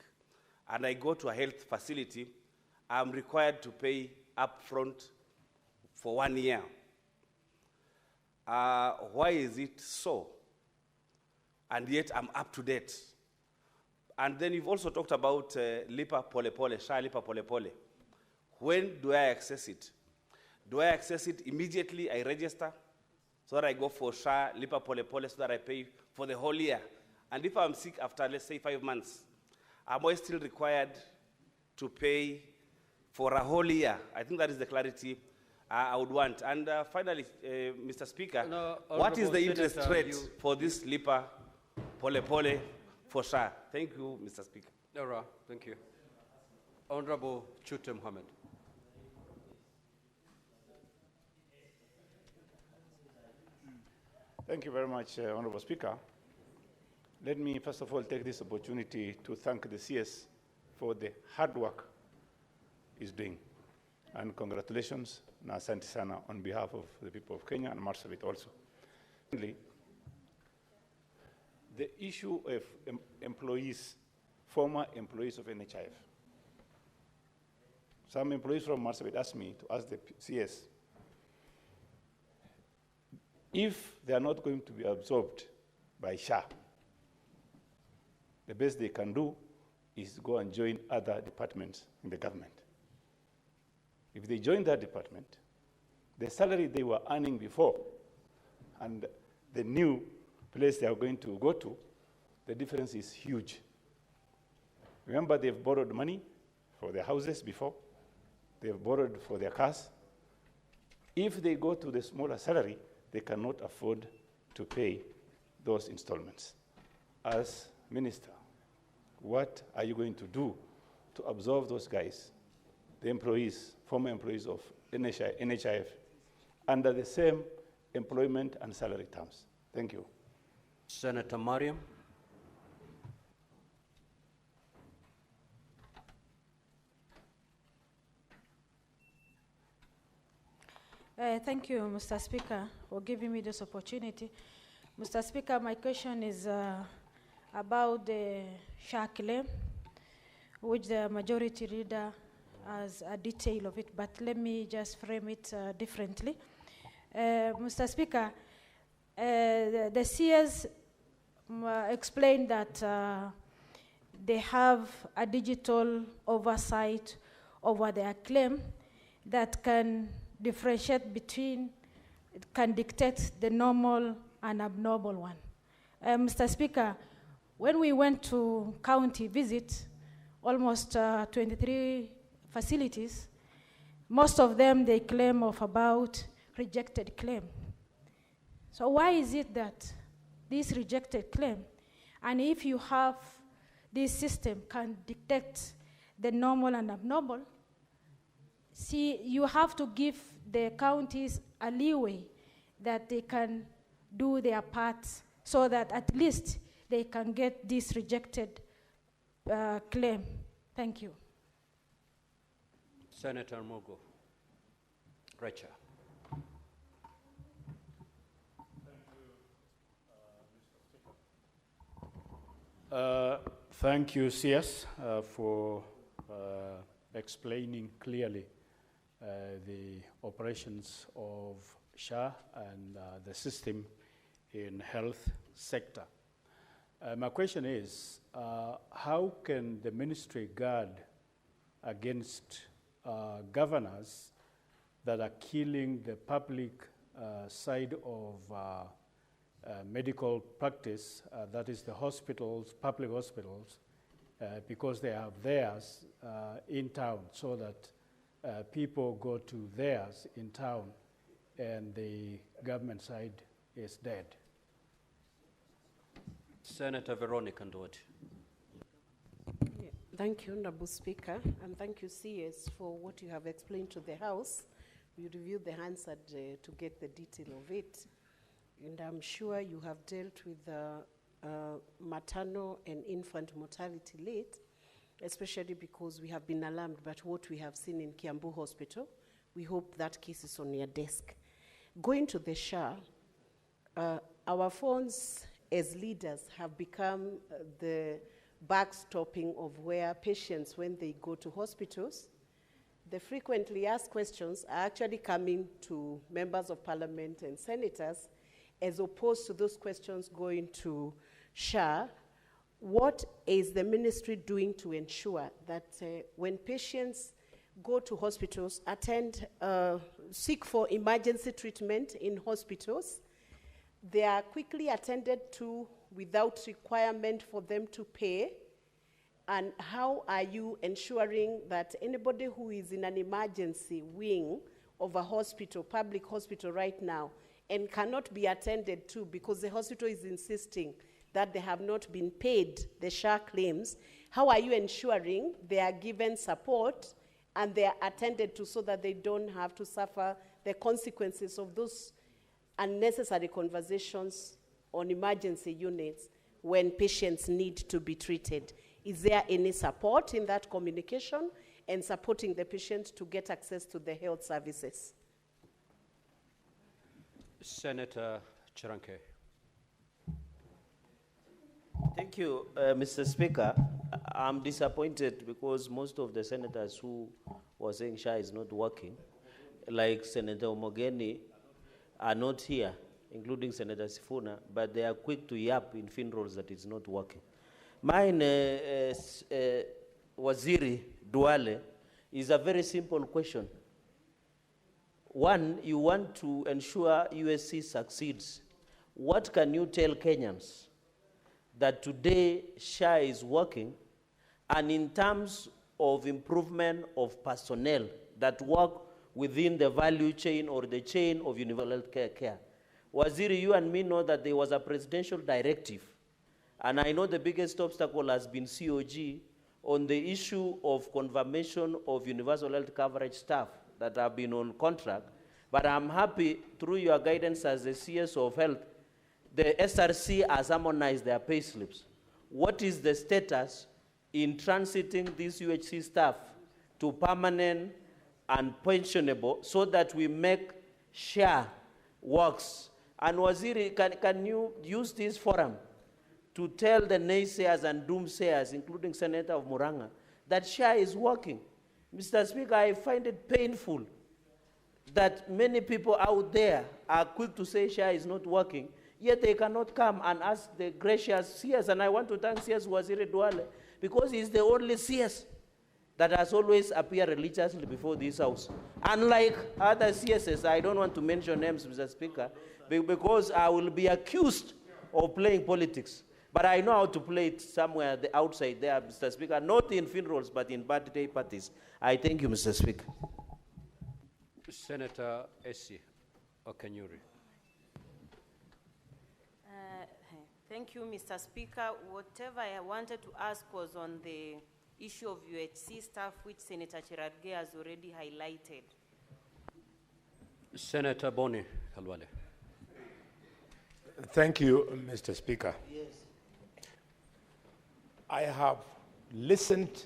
and I go to a health facility, I'm required to pay upfront for 1 year. Why is it so? And yet I'm up to date. And then you've also talked about Lipa Pole Pole, SHA Lipa Pole Pole. When do I access it? Do I access it immediately I register? So that I go for SHA Lipa Pole Pole so that I pay for the whole year. And if I'm sick after, let's say, 5 months, am I still required to pay for a whole year? I think that is the clarity I would want. And finally, Mr. Speaker, what is the interest rate for this Lipa Pole Pole for SHA? Thank you, Mr. Speaker. All right, thank you. Honorable Chute Mohammed. Thank you very much, Honorable Speaker. Let me first of all take this opportunity to thank the CS for the hard work he's doing. And congratulations, na asante sana, on behalf of the people of Kenya and Marsabit also. Secondly, the issue of employees, former employees of NHIF. Some employees from Marsabit asked me to ask the CS, if they are not going to be absorbed by SHA, the best they can do is go and join other departments in the government. If they join that department, the salary they were earning before and the new place they are going to go to, the difference is huge. Remember, they've borrowed money for their houses before. They've borrowed for their cars. If they go to the smaller salary, they cannot afford to pay those installments. As Minister, what are you going to do to absorb those guys, the employees, former employees of NHIF, under the same employment and salary terms? Thank you. Senator Mariam. Thank you, Mr. Speaker, for giving me this opportunity. Mr. Speaker, my question is about the SHA claim, which the majority leader has a detail of it, but let me just frame it differently. Mr. Speaker, the CS explained that they have a digital oversight over their claim that can differentiate between, it can dictate the normal and abnormal one. Mr. Speaker, when we went to county visit, almost 23 facilities, most of them they claim of about rejected claim. So why is it that this rejected claim, and if you have this system can detect the normal and abnormal, see, you have to give the counties a leeway that they can do their parts so that at least they can get this rejected claim. Thank you. Senator Mugo. Recha. Thank you, CS, for explaining clearly the operations of SHA and the system in health sector. My question is, how can the ministry guard against governors that are killing the public side of medical practice, that is the hospitals, public hospitals, because they have theirs in town, so that people go to theirs in town and the government side is dead. Senator Veronica Ndwati. Thank you, Honorable Speaker, and thank you, CS, for what you have explained to the House. We reviewed the answer to get the detail of it, and I'm sure you have dealt with maternal and infant mortality late, especially because we have been alarmed by what we have seen in Kiambu Hospital. We hope that case is on your desk. Going to the SHA, our phones as leaders have become the backstopping of where patients, when they go to hospitals, the frequently asked questions are actually coming to members of parliament and senators, as opposed to those questions going to SHA. What is the ministry doing to ensure that when patients go to hospitals, seek for emergency treatment in hospitals, they are quickly attended to without requirement for them to pay? And how are you ensuring that anybody who is in an emergency wing of a hospital, public hospital right now, and cannot be attended to because the hospital is insisting that they have not been paid the SHA claims, how are you ensuring they are given support and they are attended to so that they don't have to suffer the consequences of those unnecessary conversations on emergency units when patients need to be treated? Is there any support in that communication and supporting the patient to get access to the health services? Senator Chiranke. Thank you, Mr. Speaker. I'm disappointed because most of the senators who were saying SHA is not working, like Senator Omogeni, are not here, including Senator Sifuna, but they are quick to yap in funerals that it's not working. Mine, Waziri Duale, is a very simple question. One, you want to ensure USC succeeds. What can you tell Kenyans that today SHA is working, and in terms of improvement of personnel that work within the value chain or the chain of universal care? Waziri, you and me know that there was a presidential directive, and I know the biggest obstacle has been COG on the issue of confirmation of universal health coverage staff that have been on contract. But I'm happy, through your guidance as the CS of Health, the SRC has harmonized their pay slips. What is the status in transiting these UHC staff to permanent and pensionable so that we make SHA works? And Waziri, can you use this forum to tell the naysayers and doomsayers, including Senator of Muranga, that SHA is working? Mr. Speaker, I find it painful that many people out there are quick to say SHA is not working, yet they cannot come and ask the gracious CS. And I want to thank CS Waziri Duale, because he's the only CS that has always appeared religiously before this House. Unlike other CSs, I don't want to mention names, Mr. Speaker, because I will be accused of playing politics. But I know how to play it somewhere outside there, Mr. Speaker, not in funerals, but in birthday parties. I thank you, Mr. Speaker. Senator Essie Okanyuri. Thank you, Mr. Speaker. Whatever I wanted to ask was on the issue of UHC staff, which Senator Cherargei has already highlighted. Senator Boni Khalwale. Thank you, Mr. Speaker. Yes. I have listened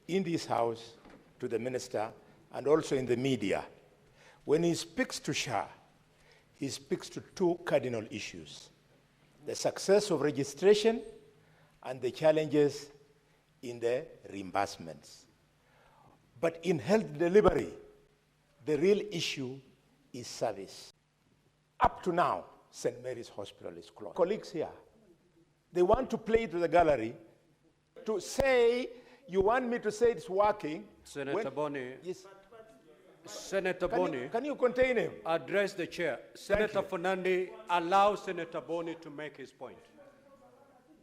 in this House to the minister and also in the media. When he speaks to SHA, he speaks to two cardinal issues: the success of registration and the challenges in the reimbursements. But in health delivery, the real issue is service. Up to now, St. Mary's Hospital is closed. Colleagues here, they want to play to the gallery to say, you want me to say it's working. Senator Boni. Yes. Senator Boni. Can you contain him? Address the chair. Senator Fernandi, allow Senator Boni to make his point.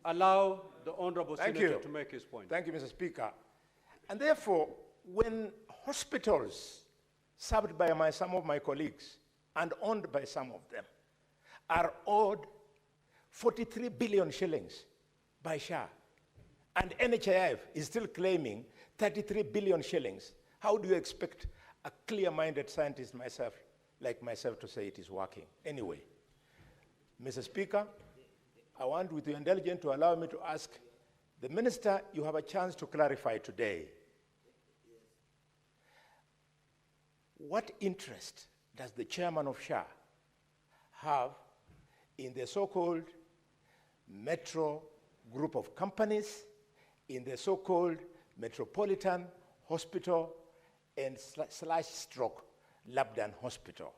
Allow the Honorable Senator to make his point. Thank you, Mr. Speaker. And therefore, when hospitals served by some of my colleagues and owned by some of them are owed 43 billion shillings by SHA, and NHIF is still claiming 33 billion shillings, how do you expect a clear-minded scientist like myself to say it is working? Anyway, Mr. Speaker, I want, with your indulgence, to allow me to ask the Minister, you have a chance to clarify today. What interest does the chairman of SHA have in the so-called Metro group of companies, in the so-called Metropolitan Hospital and /stroke Labdan Hospital?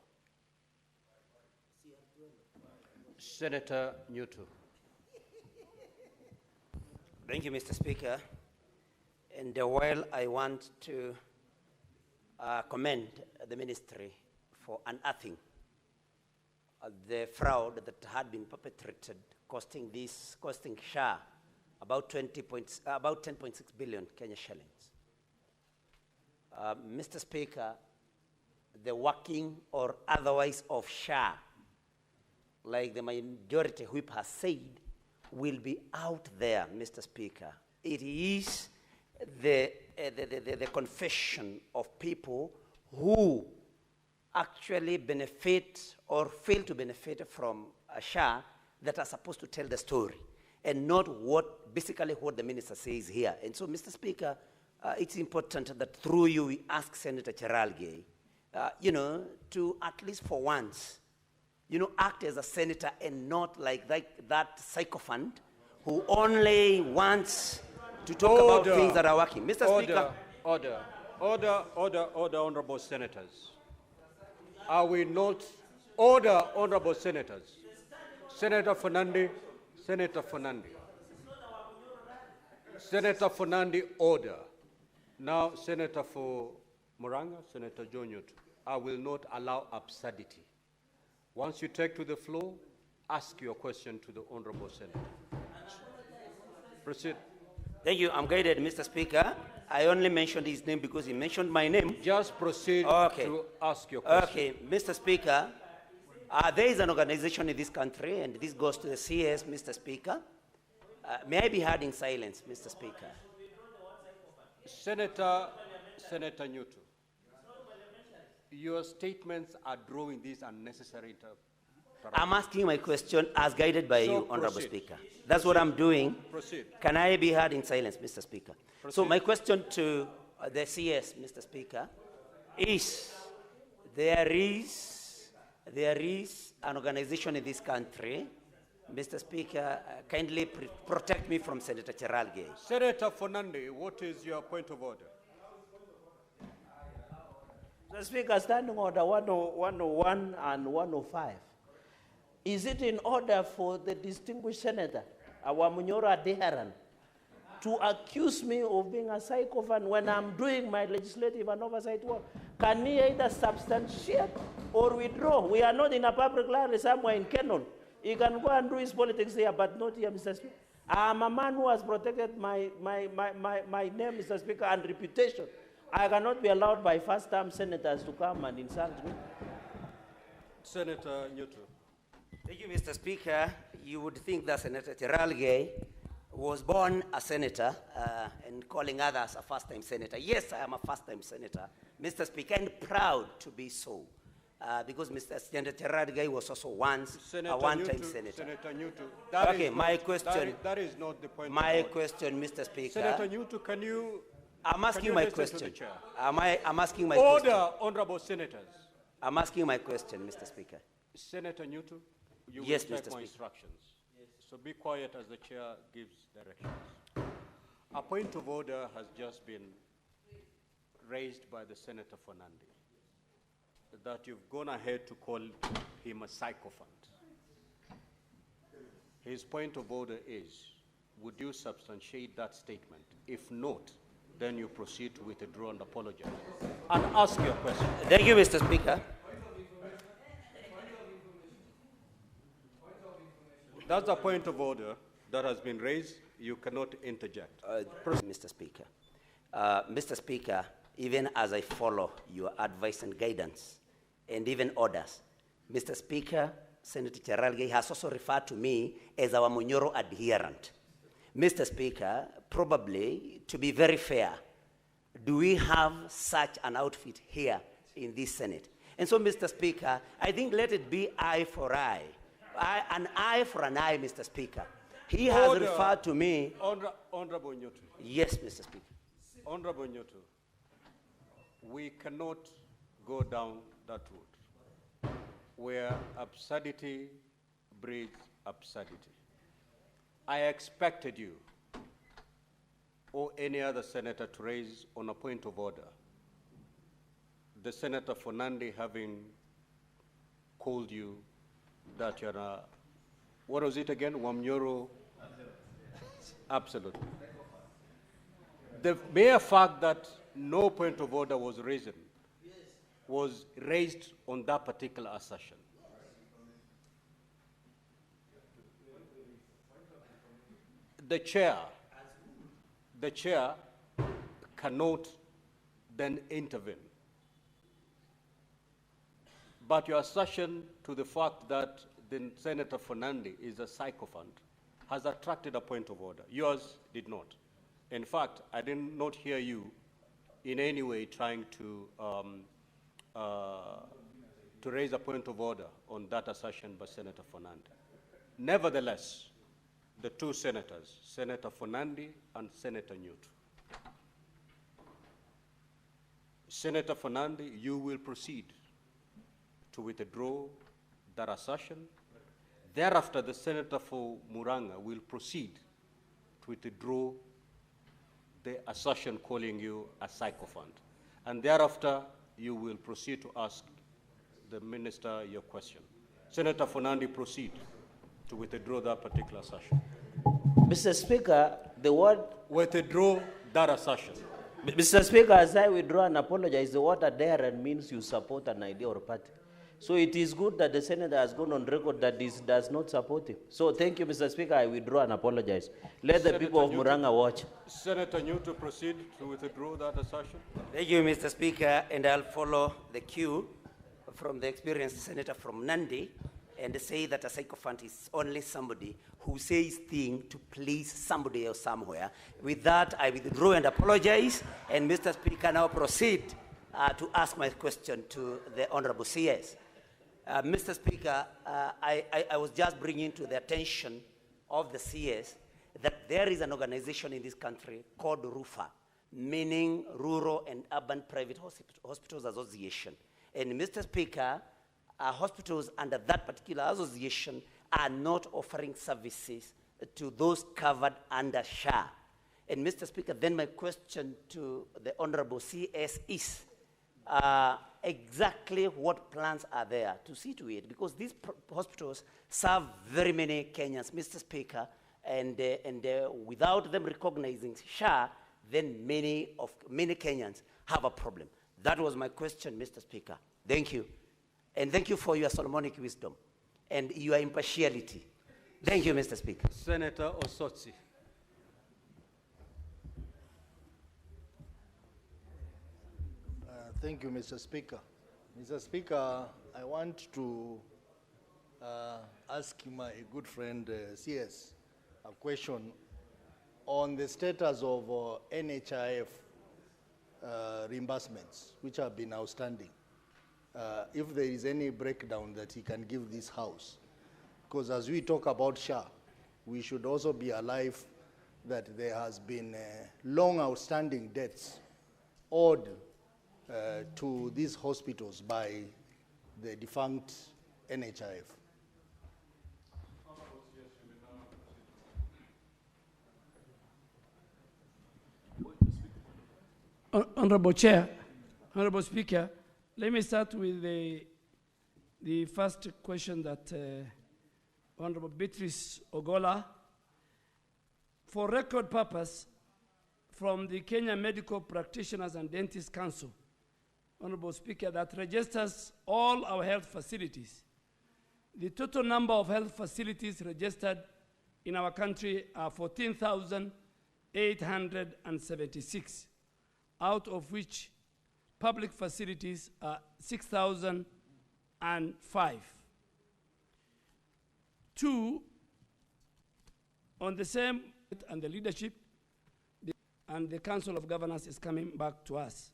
Senator Newton. Thank you, Mr. Speaker. And while I want to commend the ministry for unearthing the fraud that had been perpetrated, costing SHA about 10.6 billion Kenya shillings. Mr. Speaker, the working or otherwise of SHA, like the majority whip has said, will be out there, Mr. Speaker. It is the confession of people who actually benefit or fail to benefit from a SHA that are supposed to tell the story, and not basically what the minister says here. And so, Mr. Speaker, it's important that through you we ask Senator Cherargei, to at least for once, act as a senator and not like that sycophant who only wants to talk about things that are working. Mr. Speaker. Order, honorable senators. Are we not? Order, honorable senators. Senator Fernandi, Senator Fernandi. Senator Fernandi, order. Now, Senator for Muranga, Senator Jonyut, I will not allow absurdity. Once you take to the floor, ask your question to the honorable senator. Proceed. Thank you. I'm guided, Mr. Speaker. I only mentioned his name because he mentioned my name. Just proceed to ask your question. Okay, Mr. Speaker, there is an organization in this country, and this goes to the CS, Mr. Speaker. May I be heard in silence, Mr. Speaker? Senator Newton, your statements are drawing this unnecessary I'm asking my question as guided by you, Honorable Speaker. That's what I'm doing. Proceed. Can I be heard in silence, Mr. Speaker? Proceed. So my question to the CS, Mr. Speaker, is there is an organization in this country, Mr. Speaker, kindly protect me from Senator Cherargei. Senator Fernandi, what is your point of order? Mr. Speaker, standing order 101 and 105. Is it in order for the distinguished senator, Awamunyora Adeharan, to accuse me of being a sycophant when I'm doing my legislative and oversight work? Can he either substantiate or withdraw? We are not in a public library somewhere in Kenol. He can go and do his politics here, but not here, Mr. Speaker. I'm a man who has protected my name, Mr. Speaker, and reputation. I cannot be allowed by first-term senators to come and insult me. Senator Newton. Thank you, Mr. Speaker. You would think that Senator Cherargei was born a senator and calling others a first-time senator. Yes, I am a first-time senator, Mr. Speaker, and proud to be so. Because Senator Cherargei was also once a one-time senator. Senator Newton, that is not the point. My question, Mr. Speaker. Senator Newton, can you? I'm asking my question. I'm asking my question. Order, honorable senators. I'm asking my question, Mr. Speaker. Senator Newton, you yes, will take Mr. my Speaker. instructions. So be quiet as the chair gives directions. A point of order has just been raised by the Senator Fernandi, that you've gone ahead to call him a sycophant. His point of order is, would you substantiate that statement? If not, then you proceed to withdraw and apologize. And ask your question. Thank you, Mr. Speaker. That's a point of order that has been raised. You cannot interject. Mr. Speaker. Mr. Speaker, even as I follow your advice and guidance, and even orders, Mr. Speaker, Senator Cherargei has also referred to me as our Munyoro adherent. Mr. Speaker, probably, to be very fair, do we have such an outfit here in this Senate? And so, Mr. Speaker, I think let it be eye for eye. An eye for an eye, Mr. Speaker. He has referred to me. Honorable Nyoto. Yes, Mr. Speaker. Honorable Nyoto, we cannot go down that route where absurdity breeds absurdity. I expected you or any other senator to raise on a point of order. The Senator Fernandi having called you that you're a, what was it again? Wamnyoro? Absolutely. The mere fact that no point of order was raised on that particular assertion. The chair cannot then intervene. But your assertion to the fact that the Senator Fernandi is a sycophant has attracted a point of order. Yours did not. In fact, I did not hear you in any way trying to raise a point of order on that assertion by Senator Fernandi. Nevertheless, the two senators, Senator Fernandi and Senator Newt. Senator Fernandi, you will proceed to withdraw that assertion. Thereafter, the Senator for Muranga will proceed to withdraw the assertion calling you a sycophant. And thereafter, you will proceed to ask the minister your question. Senator Fernandi, proceed to withdraw that particular assertion. Mr. Speaker, the word... Withdraw that assertion. Mr. Speaker, as I withdraw and apologize, the word adherent means you support an idea or party. So it is good that the Senator has gone on record that this does not support him. So thank you, Mr. Speaker. I withdraw and apologize. Let the people of Muranga watch. Senator Newt to proceed to withdraw that assertion. Thank you, Mr. Speaker, and I'll follow the cue from the experienced senator from Nandi and say that a sycophant is only somebody who says things to please somebody else somewhere. With that, I withdraw and apologize, and Mr. Speaker now proceed to ask my question to the Honorable CS. Mr. Speaker, I was just bringing to the attention of the CS that there is an organization in this country called RUFA, meaning Rural and Urban Private Hospitals Association. And Mr. Speaker, hospitals under that particular association are not offering services to those covered under SHA. And Mr. Speaker, then my question to the Honorable CS is, exactly what plans are there to see to it? Because these hospitals serve very many Kenyans, Mr. Speaker, and without them recognizing SHA, then many Kenyans have a problem. That was my question, Mr. Speaker. Thank you. And thank you for your Solomonic wisdom and your impartiality. Thank you, Mr. Speaker. Senator Osotsi. Thank you, Mr. Speaker. Mr. Speaker, I want to ask my good friend CS a question on the status of NHIF reimbursements, which have been outstanding. If there is any breakdown that he can give this House. Because as we talk about SHA, we should also be alive that there has been long outstanding debts owed to these hospitals by the defunct NHIF. Honorable Chair, Honorable Speaker, let me start with the first question that Honorable Beatrice Ogola. For record purpose, from the Kenya Medical Practitioners and Dentists Council, Honorable Speaker, that registers all our health facilities. The total number of health facilities registered in our country are 14,876, out of which public facilities are 6,005. Two, on the same, and the leadership, and the Council of Governors is coming back to us.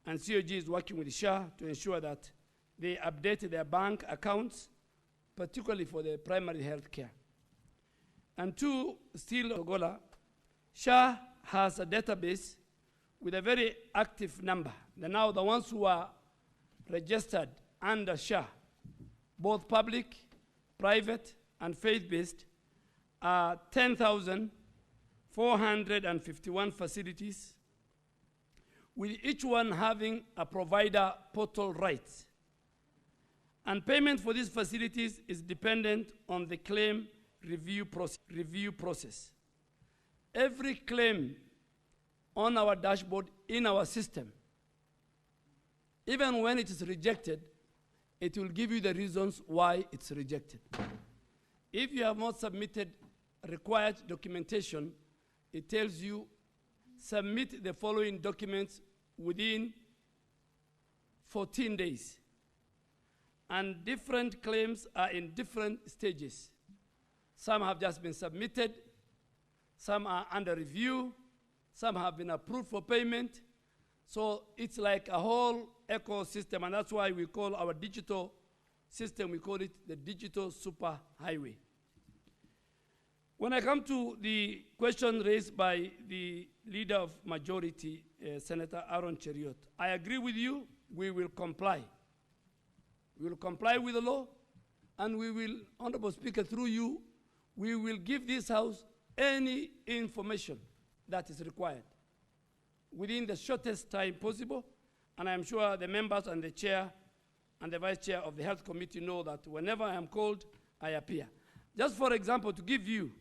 And COG is working with SHA to ensure that they update their bank accounts, particularly for the primary health care. And two, still Ogola, SHA has a database with a very active number. Now the ones who are registered under SHA, both public, private, and faith-based, are 10,451 facilities, with each one having a provider portal rights. And payment for these facilities is dependent on the claim review process. Every claim on our dashboard in our system, even when it is rejected, it will give you the reasons why it's rejected. If you have not submitted required documentation, it tells you submit the following documents within 14 days. And different claims are in different stages. Some have just been submitted, some are under review, some have been approved for payment. So it's like a whole ecosystem, and that's why we call our digital system, we call it the digital super highway. When I come to the question raised by the leader of majority, Senator Aaron Cheriot, I agree with you, we will comply. We will comply with the law, and we will, Honorable Speaker, through you, we will give this House any information that is required within the shortest time possible, and I'm sure the members and the chair and the vice chair of the Health Committee know that whenever I am called, I appear. Just for example, to give you,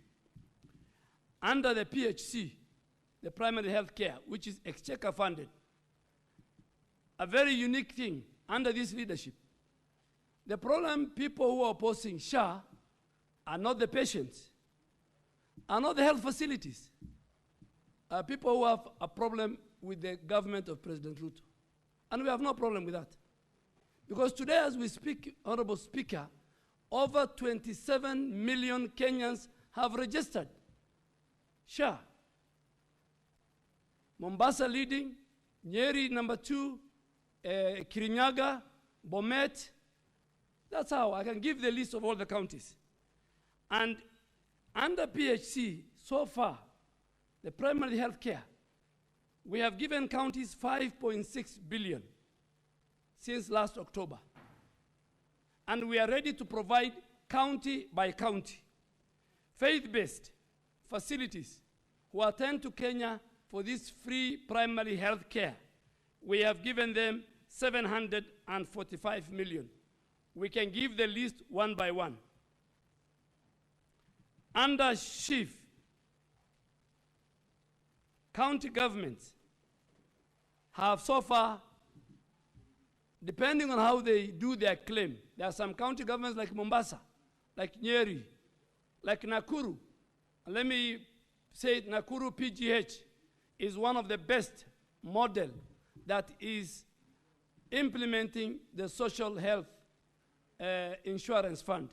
under the PHC, the primary health care, which is exchequer funded, a very unique thing under this leadership. The problem, people who are opposing SHA are not the patients, are not the health facilities. People who have a problem with the government of President Ruto. And we have no problem with that. Because today as we speak, Honorable Speaker, over 27 million Kenyans have registered SHA. Mombasa leading, Nyeri number 2, Kirinyaga, Bomet. That's how I can give the list of all the counties. And under PHC, so far, the primary health care, we have given counties 5.6 billion since last October. And we are ready to provide county by county, faith-based facilities who attend to Kenya for this free primary health care. We have given them 745 million. We can give the list one by one. Under SHIF, county governments have so far, depending on how they do their claim, there are some county governments like Mombasa, like Nyeri, like Nakuru. And let me say it, Nakuru PGH is one of the best model that is implementing the social health insurance fund.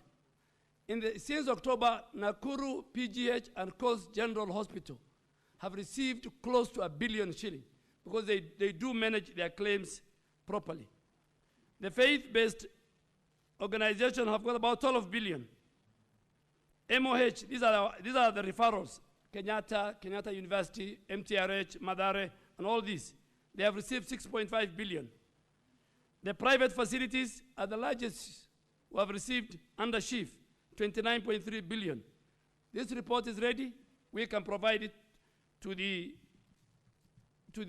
Since October, Nakuru PGH and Coast General Hospital have received close to $1 billion shilling because they do manage their claims properly. The faith-based organizations have got about 12 billion. MOH, these are the referrals, Kenyatta University, MTRH, Madare, and all these. They have received 6.5 billion. The private facilities are the largest who have received under SHIF, 29.3 billion. This report is ready. We can provide it to the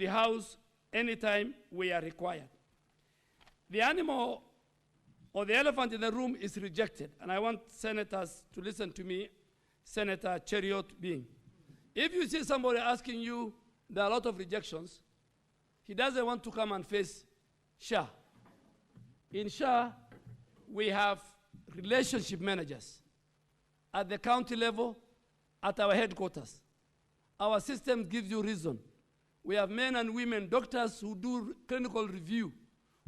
House anytime we are required. The animal or the elephant in the room is rejected, and I want senators to listen to me, Senator Cheriot being. If you see somebody asking you, there are a lot of rejections, he doesn't want to come and face SHA. In SHA, we have relationship managers at the county level, at our headquarters. Our system gives you reason. We have men and women, doctors who do clinical review,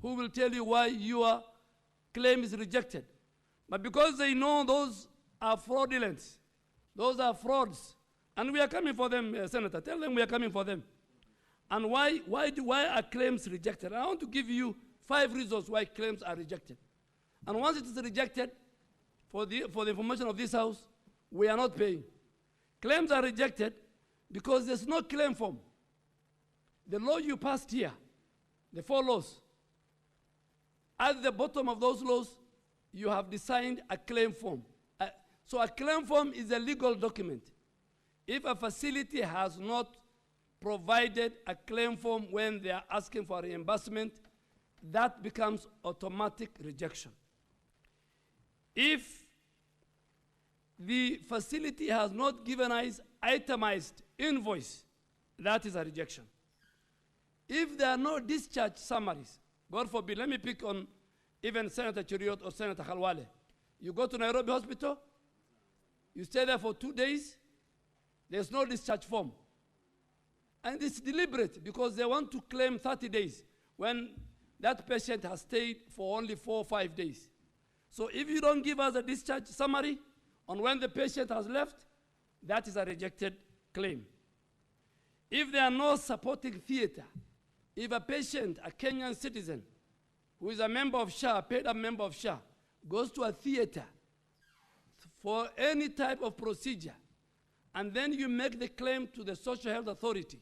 who will tell you why your claim is rejected. But because they know those are fraudulent, those are frauds, and we are coming for them, Senator. Tell them we are coming for them. And why are claims rejected? I want to give you 5 reasons why claims are rejected. And once it is rejected, for the information of this House, we are not paying. Claims are rejected because there's no claim form. The law you passed here, the 4 laws, at the bottom of those laws, you have designed a claim form. So a claim form is a legal document. If a facility has not provided a claim form when they are asking for reimbursement, that becomes automatic rejection. If the facility has not given us itemized invoice, that is a rejection. If there are no discharge summaries, God forbid, let me pick on even Senator Cheriot or Senator Khalwale. You go to Nairobi Hospital, you stay there for 2 days, there's no discharge form. And it's deliberate because they want to claim 30 days when that patient has stayed for only 4 or 5 days. So if you don't give us a discharge summary on when the patient has left, that is a rejected claim. If there are no supporting theater, if a patient, a Kenyan citizen, who is a member of SHA, paid up member of SHA, goes to a theater for any type of procedure, and then you make the claim to the Social Health Authority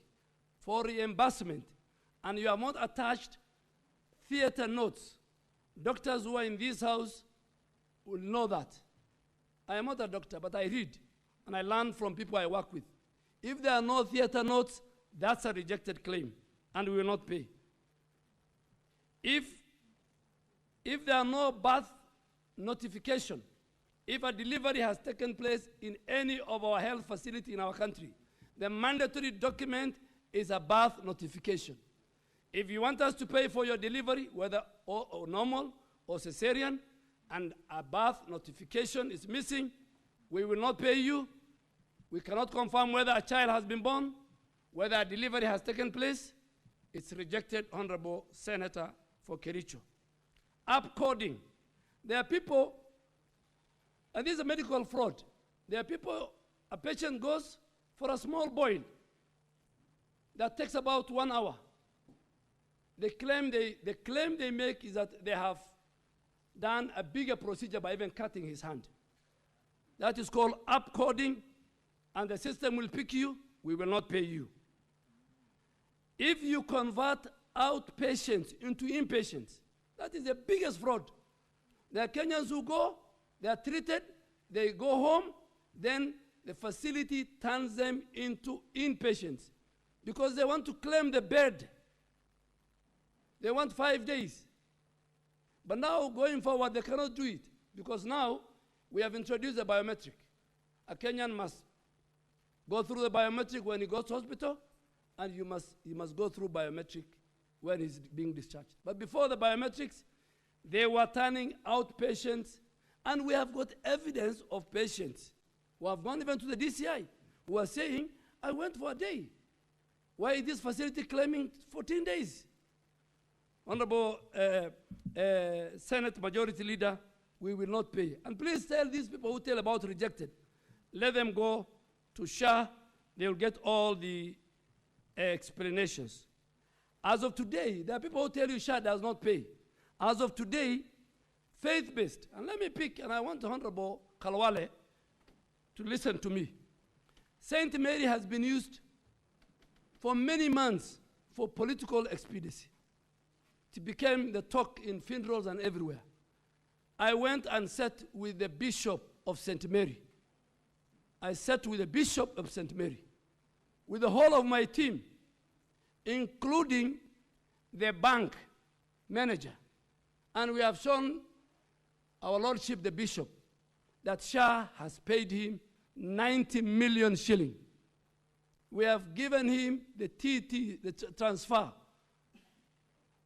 for reimbursement, and you have not attached theater notes, doctors who are in this house will know that. I am not a doctor, but I read, and I learn from people I work with. If there are no theater notes, that's a rejected claim, and we will not pay. If there are no birth notification, if a delivery has taken place in any of our health facility in our country, the mandatory document is a birth notification. If you want us to pay for your delivery, whether or normal or cesarean, and a birth notification is missing, we will not pay you. We cannot confirm whether a child has been born, whether a delivery has taken place. It's rejected, Honorable Senator for Kericho. Upcoding. There are people, and this is a medical fraud. There are people, a patient goes for a small boil that takes about 1 hour. The claim they make is that they have done a bigger procedure by even cutting his hand. That is called upcoding, and the system will pick you, we will not pay you. If you convert outpatients into inpatients, that is the biggest fraud. There are Kenyans who go, they are treated, they go home, then the facility turns them into inpatients because they want to claim the bed. They want 5 days. But now, going forward, they cannot do it because now we have introduced the biometric. A Kenyan must go through the biometric when he goes to hospital, and he must go through biometric when he's being discharged. But before the biometrics, they were turning out patients, and we have got evidence of patients who have gone even to the DCI, who are saying, I went for a day. Why is this facility claiming 14 days? Honorable Senate Majority Leader, we will not pay. And please tell these people who tell about rejected, let them go to SHA, they will get all the explanations. As of today, there are people who tell you SHA does not pay. As of today, faith-based, and let me pick, and I want Honorable Khalwale to listen to me. St. Mary has been used for many months for political expediency. It became the talk in funerals and everywhere. I went and sat with the Bishop of St. Mary. I sat with the Bishop of St. Mary, with the whole of my team, including the bank manager. And we have shown our Lordship, the Bishop, that SHA has paid him 90 million shilling. We have given him the TT, the transfer.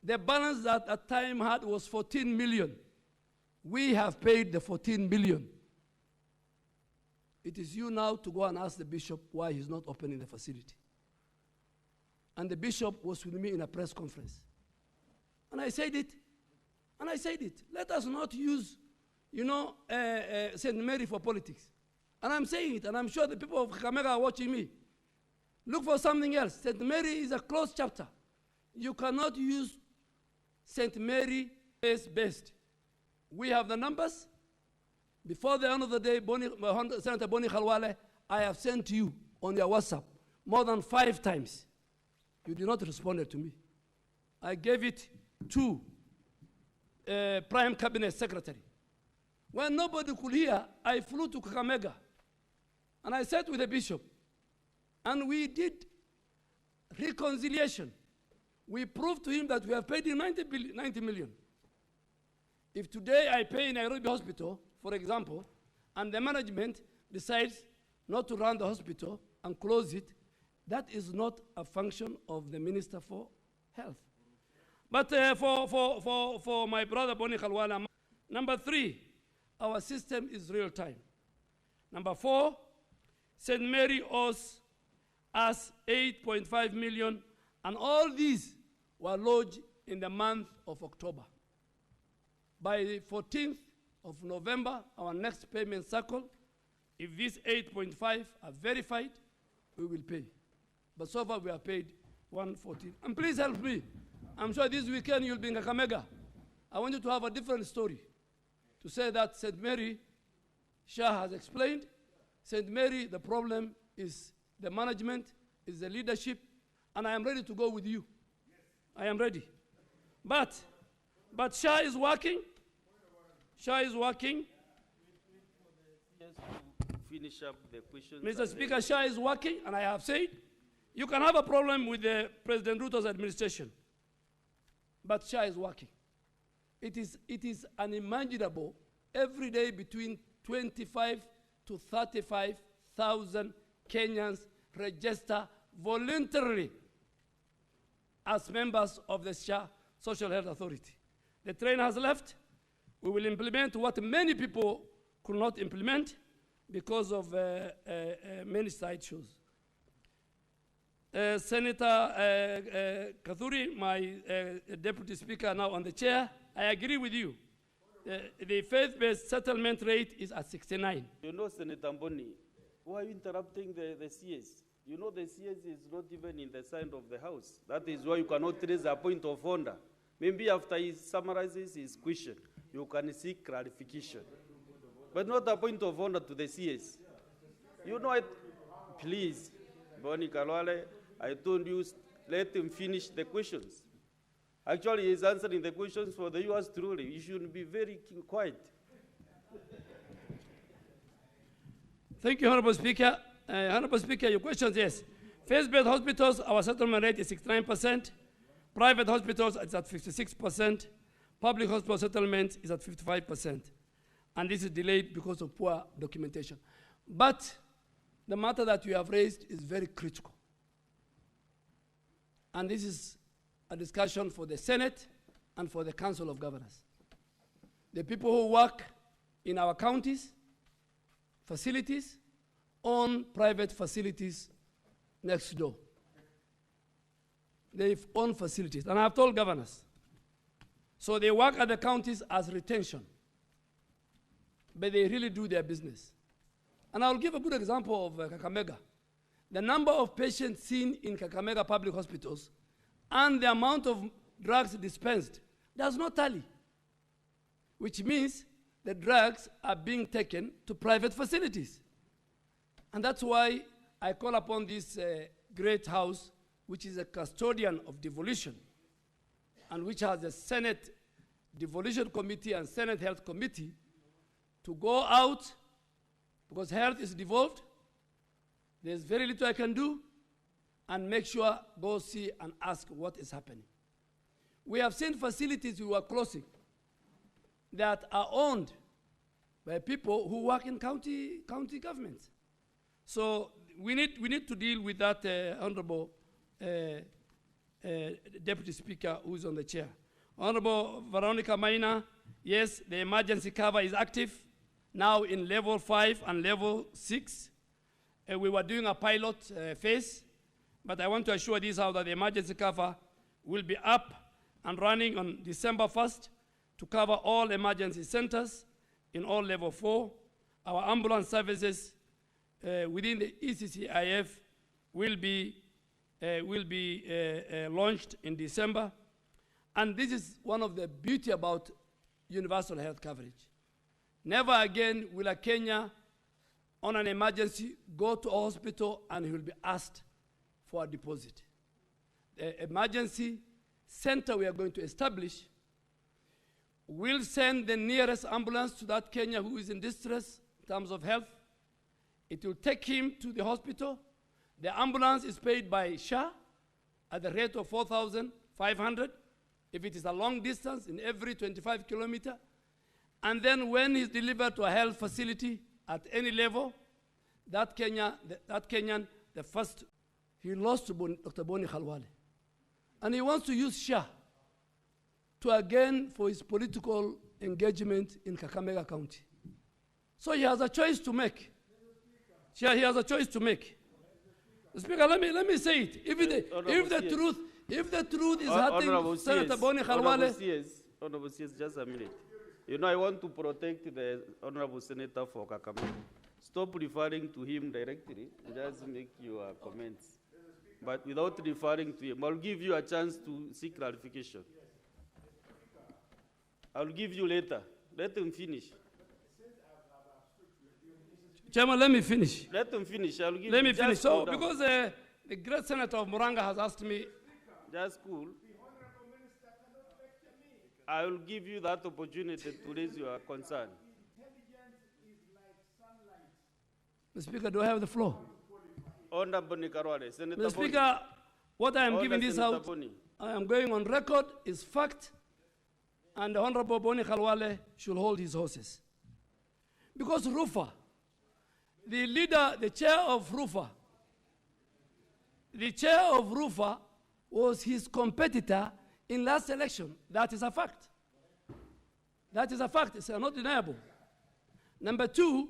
The balance that at time had was 14 million. We have paid the 14 million. It is you now to go and ask the bishop why he's not opening the facility. And the bishop was with me in a press conference. And I said it. And I said it. Let us not use, St. Mary for politics. And I'm saying it, and I'm sure the people of Kakamega are watching me. Look for something else. St. Mary is a closed chapter. You cannot use St. Mary based. We have the numbers. Before the end of the day, Senator Boni Khalwale, I have sent to you on your WhatsApp more than 5 times. You did not respond to me. I gave it to Prime Cabinet Secretary. When nobody could hear, I flew to Kakamega. And I sat with the bishop. And we did reconciliation. We proved to him that we have paid him 90 million. If today I pay in Nairobi Hospital, for example, and the management decides not to run the hospital and close it, that is not a function of the Minister for Health. But for my brother Boni Khalwala, number 3, our system is real time. Number 4, St. Mary owes us 8.5 million, and all these were lodged in the month of October. By the 14th of November, our next payment cycle, if these 8.5 are verified, we will pay. But so far we have paid 114. And please help me. I'm sure this weekend you'll be in Kakamega. I want you to have a different story. To say that St. Mary, Shah has explained, St. Mary, the problem is the management, is the leadership, and I am ready to go with you. I am ready. But Shah is working. Shah is working. Finish up the questions. Mr. Speaker, Shah is working, and I have said, you can have a problem with the President Ruto's administration, but Shah is working. It is unimaginable every day between 25 to 35,000 Kenyans register voluntarily as members of the Shah Social Health Authority. The train has left. We will implement what many people could not implement because of many side shows. Senator Kathuri, my Deputy Speaker now on the chair, I agree with you. The faith-based settlement rate is at 69. You know, Senator Mboni, why are you interrupting the CS? You know the CS is not even in the side of the House. That is why you cannot raise a point of order. Maybe after he summarizes his question, you can seek clarification. But not a point of order to the CS. You know, please, Boni Khalwale, I told you, let him finish the questions. Actually, he's answering the questions for the U.S. truly. You should be very quiet. Thank you, Honorable Speaker. Honorable Speaker, your questions, yes. Faith-based hospitals, our settlement rate is 69%. Private hospitals is at 56%. Public hospital settlement is at 55%. And this is delayed because of poor documentation. But the matter that you have raised is very critical. And this is a discussion for the Senate and for the Council of Governors. The people who work in our counties, facilities, own private facilities next door. They own facilities, and I've told governors. So they work at the counties as retention, but they really do their business. And I'll give a good example of Kakamega. The number of patients seen in Kakamega public hospitals and the amount of drugs dispensed does not tally, which means the drugs are being taken to private facilities. And that's why I call upon this great house, which is a custodian of devolution, and which has a Senate Devolution Committee and Senate Health Committee, to go out, because health is devolved. There's very little I can do, and make sure, go see and ask what is happening. We have seen facilities we were closing that are owned by people who work in county governments. So we need to deal with that Honorable Deputy Speaker who's on the chair. Honorable Veronica Maina, yes, the emergency cover is active now in level 5 and level 6. We were doing a pilot phase, but I want to assure this House that the emergency cover will be up and running on December 1st to cover all emergency centers in all level 4. Our ambulance services within the ECCIF will be launched in December. And this is one of the beauty about universal health coverage. Never again will a Kenya on an emergency go to a hospital and he will be asked for a deposit. The emergency center we are going to establish will send the nearest ambulance to that Kenya who is in distress in terms of health. It will take him to the hospital. The ambulance is paid by SHA at the rate of 4,500 if it is a long distance in every 25 kilometers. And then when he's delivered to a health facility at any level, that Kenyan, the first, he lost to Dr. Boni Khalwale. And he wants to use SHA to again for his political engagement in Kakamega County. So he has a choice to make. He has a choice to make. Speaker, let me say it. If the truth is hurting Senator Boni Khalwale. Honorable CS, just a minute. You know, I want to protect the Honorable Senator for Kakamega. Stop referring to him directly, just make your comments. But without referring to him, I'll give you a chance to seek clarification. I'll give you later. Let him finish. Chairman, let me finish. Let him finish. I'll give Let you me finish. just So, cool down. because the great senator of Muranga has asked me. Just cool. I will give you that opportunity to raise your concern. Mr. Speaker, do I have the floor? Honorable Nikarwale, Senator Mr. Speaker, what I am Order, giving this Senator out, Boni. I am going on record, is fact, and the Honorable Boni Khalwale should hold his horses. Because Rufa, the leader, the chair of Rufa was his competitor in last election. That is a fact. That is a fact. It's not deniable. Number two,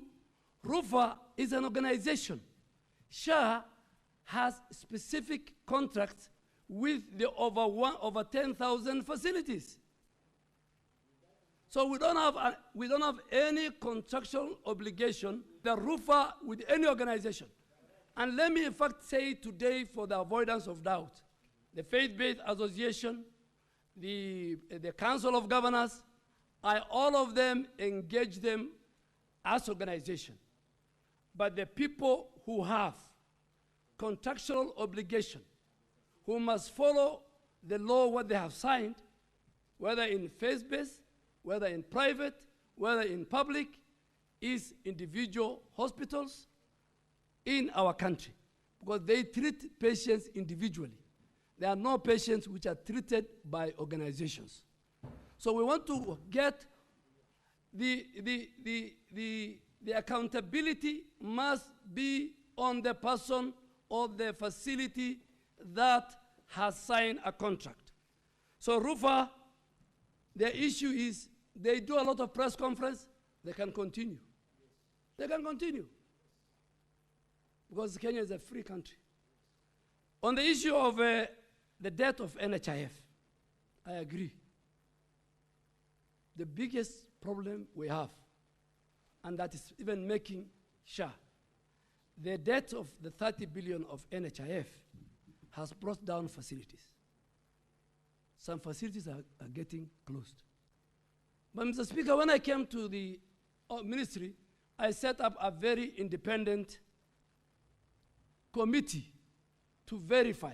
Rufa is an organization. SHA has specific contracts with the over 10,000 facilities. So we don't have any contractual obligation, the Rufa with any organization. And let me in fact say today, for the avoidance of doubt, the faith-based association, the Council of Governors, all of them engage them as organization. But the people who have contractual obligation, who must follow the law, what they have signed, whether in faith-based, whether in private, whether in public, is individual hospitals in our country, because they treat patients individually. There are no patients which are treated by organizations. So we want to get the accountability must be on the person or the facility that has signed a contract. So Rufa, the issue is they do a lot of press conference, they can continue. They can continue. Because Kenya is a free country. On the issue of the debt of NHIF, I agree. The biggest problem we have, and that is even making SHA, the debt of the 30 billion of NHIF has brought down facilities. Some facilities are getting closed. But Mr. Speaker, when I came to the ministry, I set up a very independent committee to verify.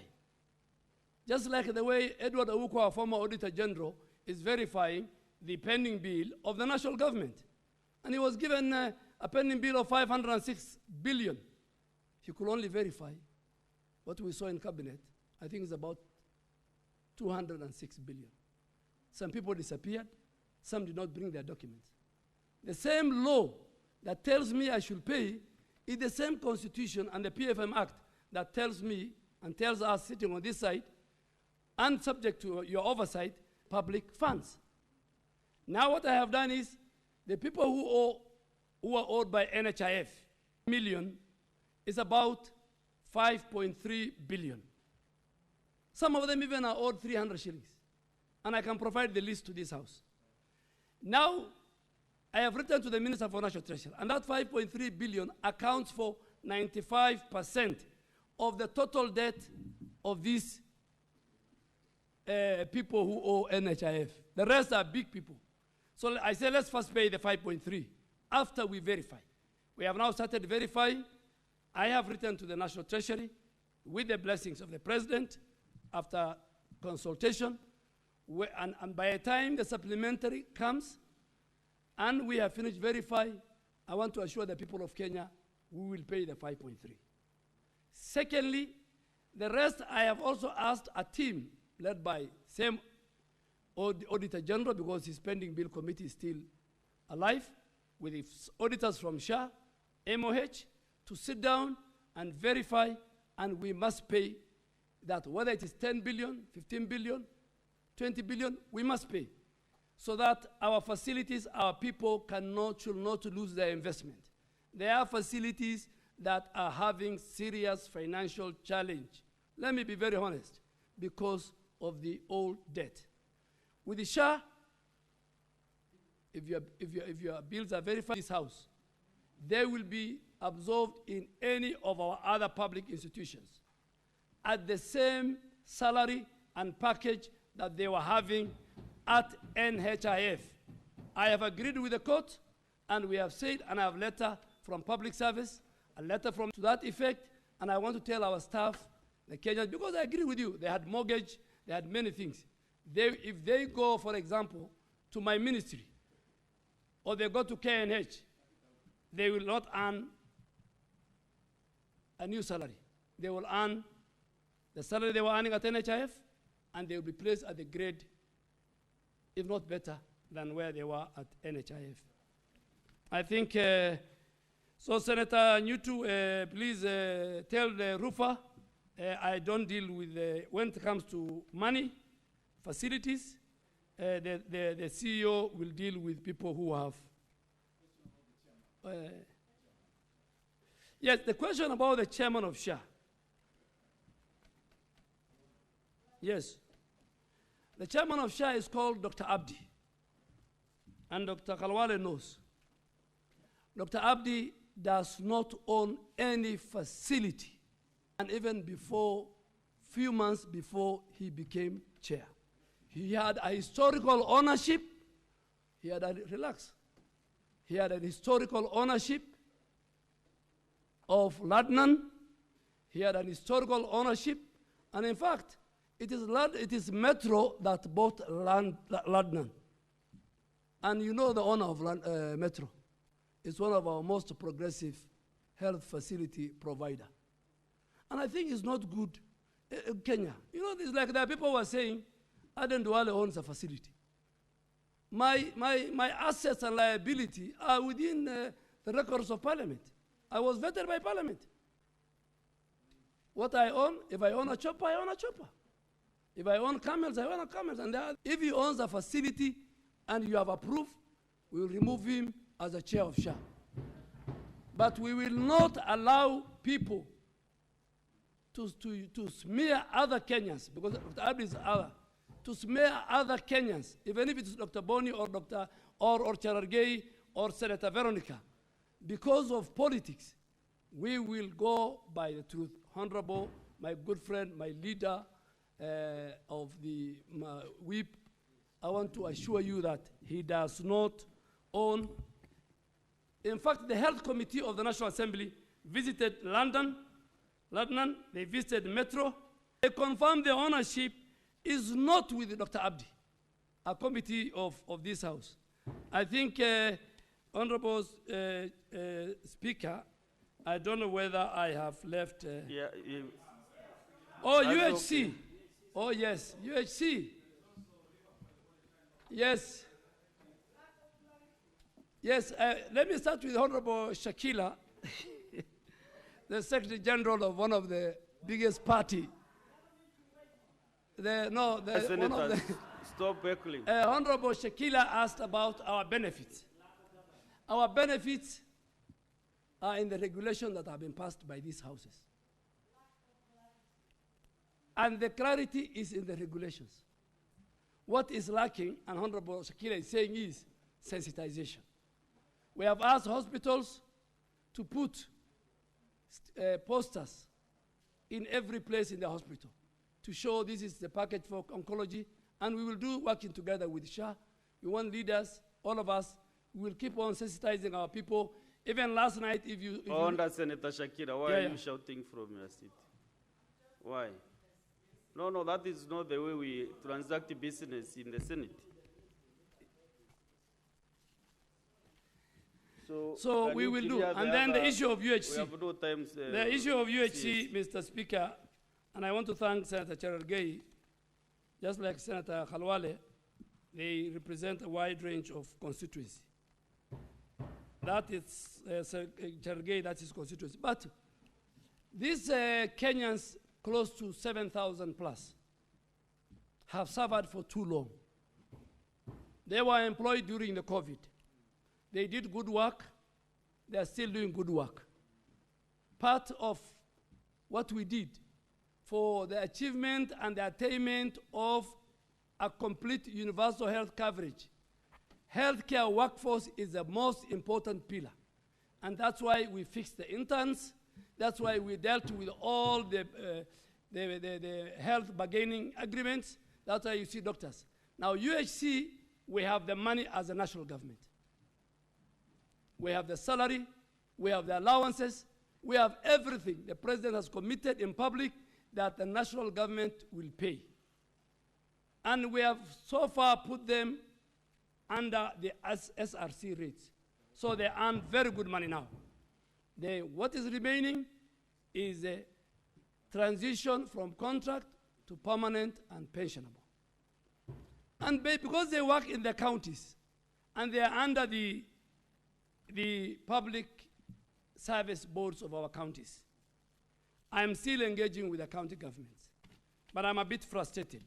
Just like the way Edward Awuko, our former Auditor General, is verifying the pending bill of the national government. And he was given a pending bill of 506 billion. He could only verify what we saw in cabinet. I think it's about 206 billion. Some people disappeared. Some did not bring their documents. The same law that tells me I should pay It's the same constitution and the PFM Act that tells me and tells us sitting on this side, and subject to your oversight, public funds. Now what I have done is, the people who are owed by NHIF million is about 5.3 billion. Some of them even are owed 300 shillings. And I can provide the list to this house. Now, I have written to the Minister for National Treasure, and that 5.3 billion accounts for 95% of the total debt of these people who owe NHIF. The rest are big people. So I say, let's first pay the 5.3 after we verify. We have now started verifying. I have written to the National Treasury with the blessings of the President after consultation. And by the time the supplementary comes and we have finished verifying, I want to assure the people of Kenya we will pay the 5.3. Secondly, the rest I have also asked a team led by same Auditor General, because his pending bill committee is still alive, with its auditors from SHA, MOH, to sit down and verify, and we must pay that, whether it is 10 billion, 15 billion, 20 billion, we must pay, so that our facilities, our people should not lose their investment. There are facilities that are having serious financial challenge. Let me be very honest, because of the old debt. With the SHA, if your bills are verified in this house, they will be absorbed in any of our other public institutions at the same salary and package that they were having at NHIF. I have agreed with the court, and we have said, and I have a letter from public service, a letter to that effect, and I want to tell our staff, the Kenyans, because I agree with you, they had mortgage, they had many things. If they go, for example, to my ministry, or they go to KNH, they will not earn a new salary. They will earn the salary they were earning at NHIF, and they will be placed at the grade, if not better, than where they were at NHIF. I think, so Senator Nyutu, please tell the roofer, I don't deal with, when it comes to money, facilities, the CEO will deal with people who have. Yes, the question about the chairman of SHA. Yes. The chairman of SHA is called Dr. Abdi. And Dr. Kalwale knows. Dr. Abdi does not own any facility. And even before, few months before he became chair, he had a historical ownership. He had a historical ownership of Ladnan. He had an historical ownership. And in fact, it is Metro that bought Ladnan. And you know the owner of Metro. It's one of our most progressive health facility provider. And I think it's not good in Kenya. You know, it's like there are people who are saying, Aden Duale owns a facility. My assets and liability are within the records of Parliament. I was vetted by Parliament. What I own, if I own a chopper, I own a chopper. If I own camels, I own a camels. And if he owns a facility and you have approved, we will remove him as a chair of SHA. But we will not allow people to smear other Kenyans, because Dr. Abdi is other, to smear other Kenyans, even if it's Dr. Boni or Dr. or Cherargei or Senator Veronica. Because of politics, we will go by the truth. Honorable, my good friend, my leader of the whip, I want to assure you that he does not own. In fact, the Health Committee of the National Assembly visited London, they visited Metro. They confirmed the ownership is not with Dr. Abdi, a committee of this House. I think, Honorable Speaker, I don't know whether I have left. Oh, UHC. Okay. Oh, yes, UHC. Yes. Yes, let me start with Honorable Shakila. the Secretary General of one of the biggest party. Senator, stop heckling. Honorable Shakila asked about our benefits. Our benefits are in the regulation that have been passed by these houses. And the clarity is in the regulations. What is lacking, and Honorable Shakila is saying, is sensitization. We have asked hospitals to put posters in every place in the hospital to show this is the package for oncology, and we will do working together with SHA. We want leaders, all of us, we will keep on sensitizing our people. Even last night, if you... Under Senator Shakira, why are you shouting from your seat? Why? No, that is not the way we transact business in the Senate. So we will do. And then the issue of UHC. We have no time, the issue of UHC, Mr. Speaker, and I want to thank Senator Cherargei, just like Senator Khalwale, they represent a wide range of constituency. That is, Cherargei, that is constituency. But these Kenyans, close to 7,000 plus, have suffered for too long. They were employed during the COVID. They did good work. They are still doing good work. Part of what we did for the achievement and the attainment of a complete universal health coverage, healthcare workforce is the most important pillar. And that's why we fixed the interns. That's why we dealt with all the health bargaining agreements. That's why you see doctors. Now, UHC, we have the money as a national government. We have the salary, we have the allowances, we have everything. The president has committed in public that the national government will pay. And we have so far put them under the SRC rates. So they earn very good money now. What is remaining is a transition from contract to permanent and pensionable. And because they work in the counties and they are under the public service boards of our counties, I am still engaging with the county governments. But I'm a bit frustrated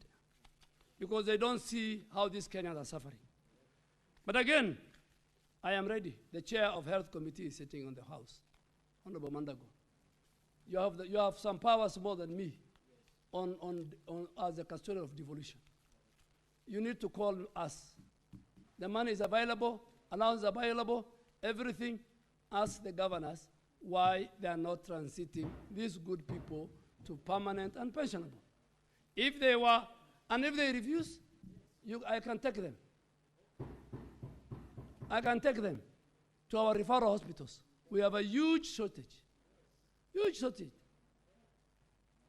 because they don't see how these Kenyans are suffering. But again, I am ready. The chair of health committee is sitting on the house, Honorable Mandago. You have some powers more than me as a custodian of devolution. You need to call us. The money is available, allowance is available, everything. Ask the governors why they are not transiting these good people to permanent and pensionable. If they were, and if they refuse, I can take them. I can take them to our referral hospitals. We have a huge shortage,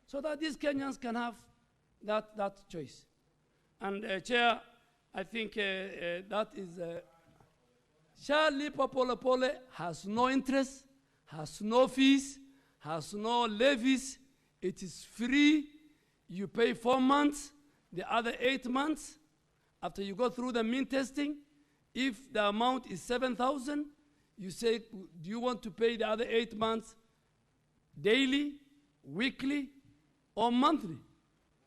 so that these Kenyans can have that choice. And Chair, I think that is, SHA Lipa Pole Pole has no interest, has no fees, has no levies. It is free. You pay 4 months, the other 8 months, after you go through the mean testing. If the amount is 7,000, you say, do you want to pay the other 8 months daily, weekly, or monthly?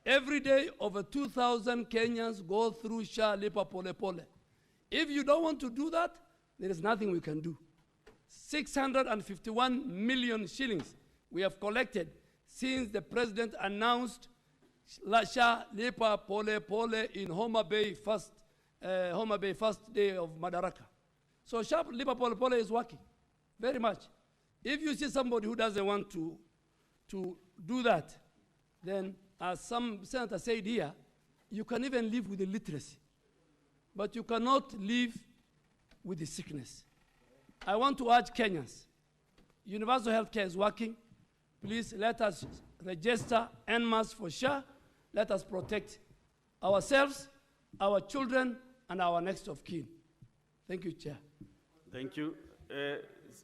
Every day, over 2,000 Kenyans go through SHA Lipa Pole Pole. If you don't want to do that, there is nothing we can do. 651 million shillings we have collected since the president announced SHA Lipa Pole Pole in Homa Bay first day of Madaraka. So SHA Lipa Pole Pole is working very much. If you see somebody who doesn't want to do that, then as some senator said here, you can even live with illiteracy, but you cannot live with the sickness. I want to urge Kenyans, universal health care is working. Please let us register en masse for SHA. Let us protect ourselves, our children, and our next of kin. Thank you, Chair. Thank you.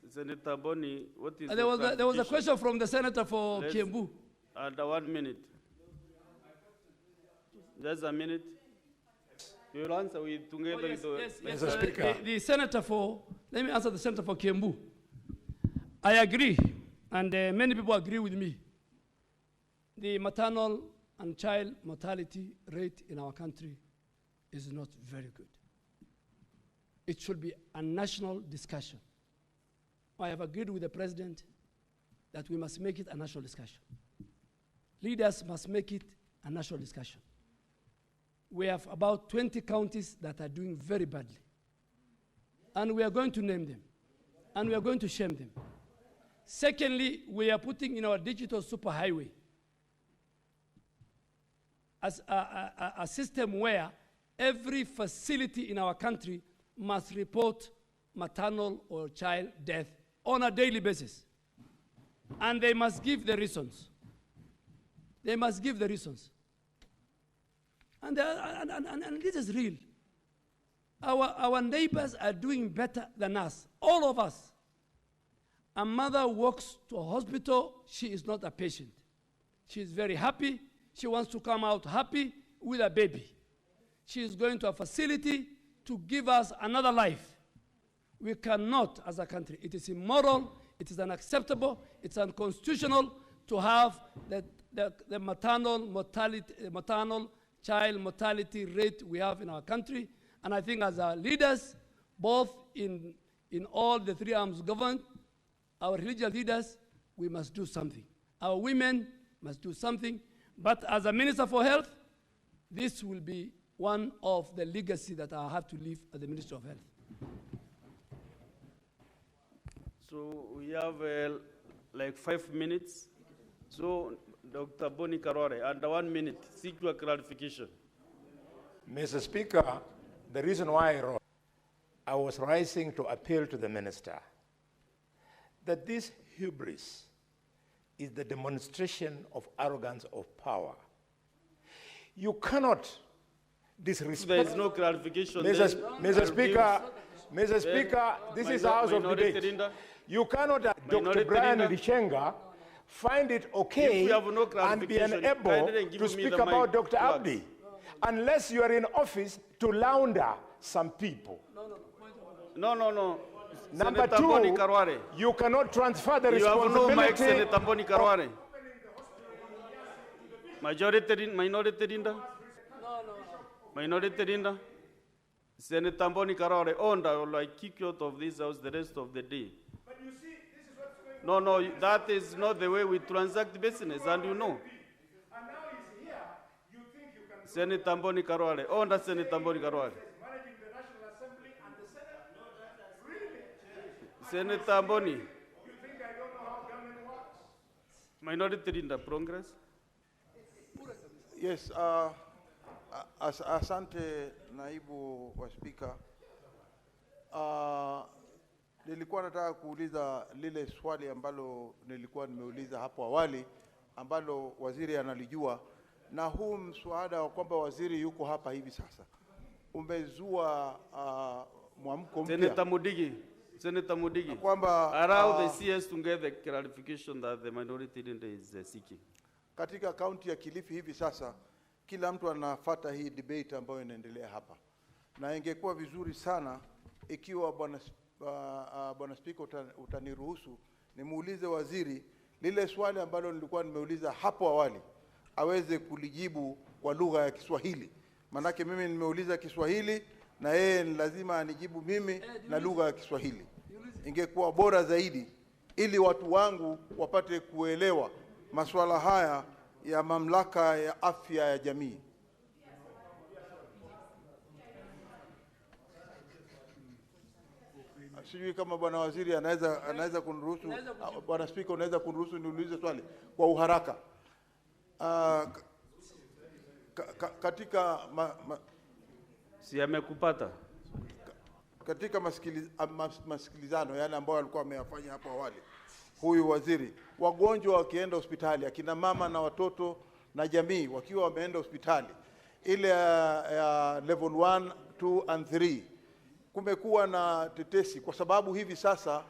Senator Boni, what is there was a question from the senator for Kiambu. Under 1 minute. Just a minute. You will answer with together with Mr. Speaker. The senator for, let me answer the senator for Kiambu. I agree And many people agree with me. The maternal and child mortality rate in our country is not very good. It should be a national discussion. I have agreed with the president that we must make it a national discussion. Leaders must make it a national discussion. We have about 20 counties that are doing very badly. And we are going to name them. And we are going to shame them. Secondly, we are putting in our digital superhighway as a system where every facility in our country must report maternal or child death on a daily basis. And they must give the reasons. They must give the reasons. And this is real. Our neighbors are doing better than us, all of us. A mother walks to a hospital, she is not a patient. She is very happy. She wants to come out happy with a baby. She is going to a facility to give us another life. We cannot, as a country, it is immoral, it is unacceptable, it's unconstitutional to have the maternal child mortality rate we have in our country. And I think as our leaders, both in all the three arms government, our religious leaders, we must do something. Our women must do something. But as a Minister for Health, this will be one of the legacy that I have to leave as the Minister of Health. So we have like 5 minutes. So Dr. Boni Karore, under 1 minute, seek your clarification. Mr. Speaker, the reason why I was rising to appeal to the minister that this hubris is the demonstration of arrogance of power. You cannot disrespect. There is no clarification. Mr. Speaker, this is House of Debate. You cannot, Dr. Brian Lishenga, find it okay and be unable to speak about Dr. Abdi unless you are in office to launder some people. No. Number two, you cannot transfer the responsibility. You have no mic, Senator Boni Karware. Minority Linda? Minority Linda? Senator Boni Karware, I will kick you out of this house the rest of the day. But you see, this is what's going on. No, that is not the way we transact business, and you know. And now he's here, you think you can... Senator Boni Karware, Senator Boni Karware. Managing the National Assembly and the Senate? Really? Senator Boni. You think I don't know how government works? Minority Linda, progress? Yes, asante naibu wa spika. Nilikuwa nataka kuuliza lile swali ambalo nilikuwa nimeuliza hapo awali ambalo waziri analijua, na huu mswada wa kwamba waziri yuko hapa hivi sasa umezua mwamko mpya. Senator Mudigi, kwamba allow the CS to get the clarification that the minority leader is seeking. Katika kaunti ya Kilifi hivi sasa kila mtu anafuata hii debate ambayo inaendelea hapa, na ingekuwa vizuri sana ikiwa bwana Spika utaniruhusu nimuulize waziri lile swali ambalo nilikuwa nimeuliza hapo awali aweze kulijibu kwa lugha ya Kiswahili. Manake mimi nimeuliza Kiswahili na yeye ni lazima anijibu mimi na lugha ya Kiswahili. Ingekuwa bora zaidi ili watu wangu wapate kuelewa masuala haya ya mamlaka ya afya ya jamii. Sijui kama bwana waziri anaweza kuniruhusu, bwana Spika unaweza kuniruhusu niulize swali kwa uharaka. Katika si amekupata katika masikilizano yale ambayo alikuwa ameyafanya hapo awali, huyu waziri, wagonjwa wakienda hospitali, akina mama na watoto na jamii wakiwa wameenda hospitali ile ya level 1, 2 and 3, kumekuwa na tetesi kwa sababu hivi sasa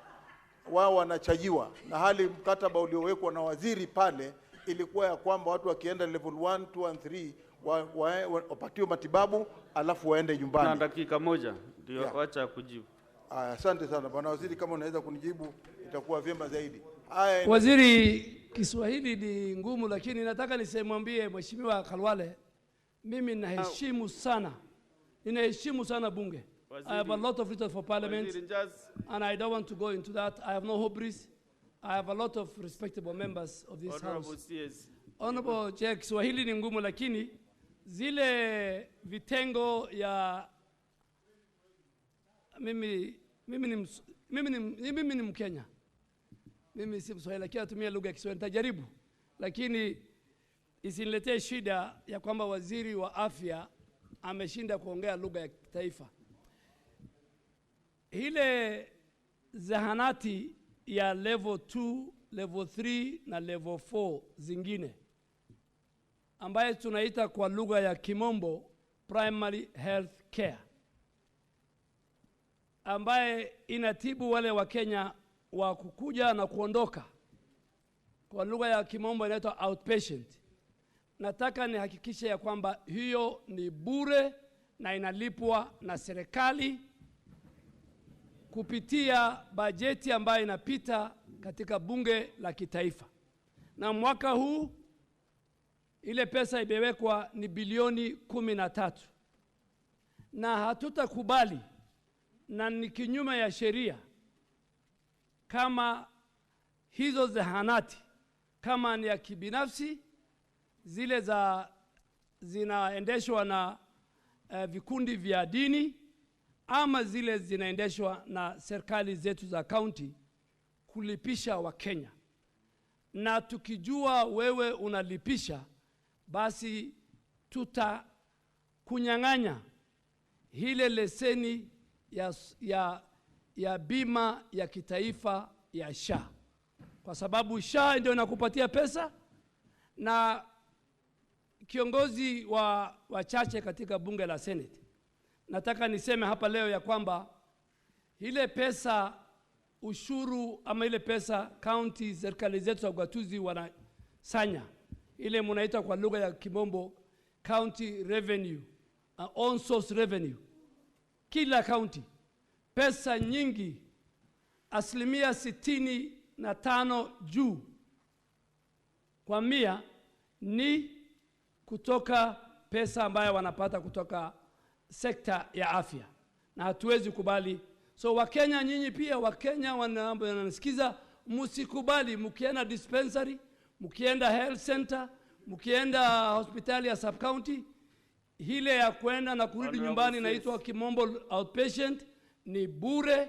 wao wanachajiwa, na hali mkataba uliowekwa na waziri pale ilikuwa ya kwamba watu wakienda level 1, 2 and 3 wapatiwe matibabu alafu waende nyumbani. Na dakika moja ndio acha kujibu. Asante sana bwana waziri, kama unaweza kunijibu itakuwa vyema zaidi. Waziri, Kiswahili ni ngumu, lakini nataka nisemwambie Mheshimiwa Khalwale, mimi ninaheshimu sana bunge. I have a lot of respect for parliament, and I don't want to go into that. I have no hubris. I have a lot of respectable members of this house. Honorable Chair, Kiswahili ni ngumu, lakini zile vitengo ya mimi ni Mkenya. Mimi si Mswahili, lakini natumia lugha ya Kiswahili. Nitajaribu, lakini isiniletee shida ya kwamba waziri wa afya ameshinda kuongea lugha ya taifa. Ile zahanati ya level 2, level 3 na level 4 zingine ambaye tunaita kwa lugha ya Kimombo primary health care, ambaye inatibu wale wa Kenya wa kukuja na kuondoka, kwa lugha ya Kimombo inaitwa outpatient. Nataka nihakikishe ya kwamba hiyo ni bure na inalipwa na serikali kupitia bajeti ambayo inapita katika bunge la kitaifa. Na mwaka huu ile pesa imewekwa ni bilioni 13. Na hatutakubali, na ni kinyume ya sheria, kama hizo zahanati kama ni ya kibinafsi, zile zinaendeshwa na vikundi vya dini, ama zile zinaendeshwa na serikali zetu za county, kulipisha wa Kenya. Na tukijua wewe unalipisha, basi tutakunyang'anya ile leseni ya bima ya kitaifa ya SHA, kwa sababu SHA ndio inakupatia pesa. Na kiongozi wa wachache katika bunge la Senate, nataka niseme hapa leo ya kwamba ile pesa ushuru ama ile pesa county serikali zetu za ugatuzi wanasanya, ile mnaita kwa lugha ya Kimombo county revenue, on source revenue, kila county pesa nyingi, 65% juu kwa 100 ni kutoka pesa ambayo wanapata kutoka sekta ya afya, na hatuwezi kubali. So Wakenya, nyinyi pia Wakenya wanasikiza, msikubali mkienda dispensary, mkienda health center, mkienda hospitali ya sub county, ile ya kwenda na kurudi nyumbani inaitwa Kimombo outpatient, ni bure.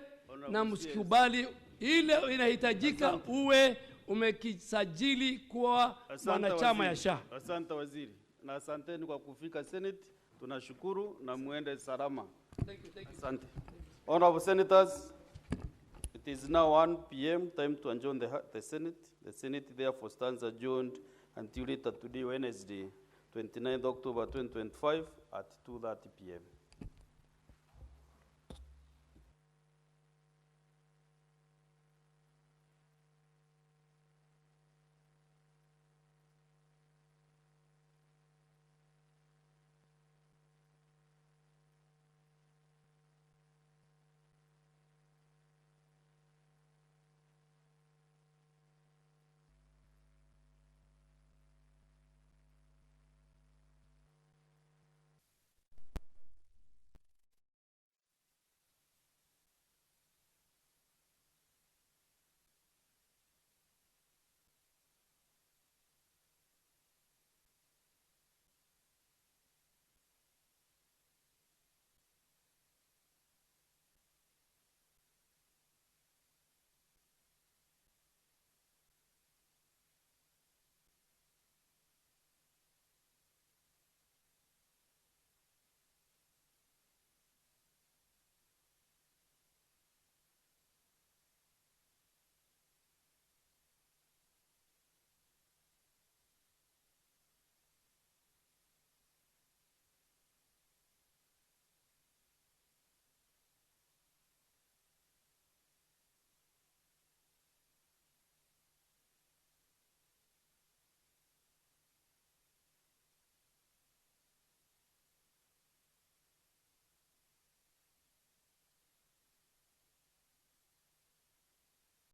Na msikubali, ile inahitajika uwe umekisajili kuwa mwanachama ya SHA. Asante waziri, na asanteni kwa kufika Senate. Tunashukuru na muende salama. Thank you. Asante. Honorable Senators, it is now 1 p.m. time to adjourn the Senate. The Senate therefore stands adjourned until later today, Wednesday, 29th October 2025 at 2:30 p.m.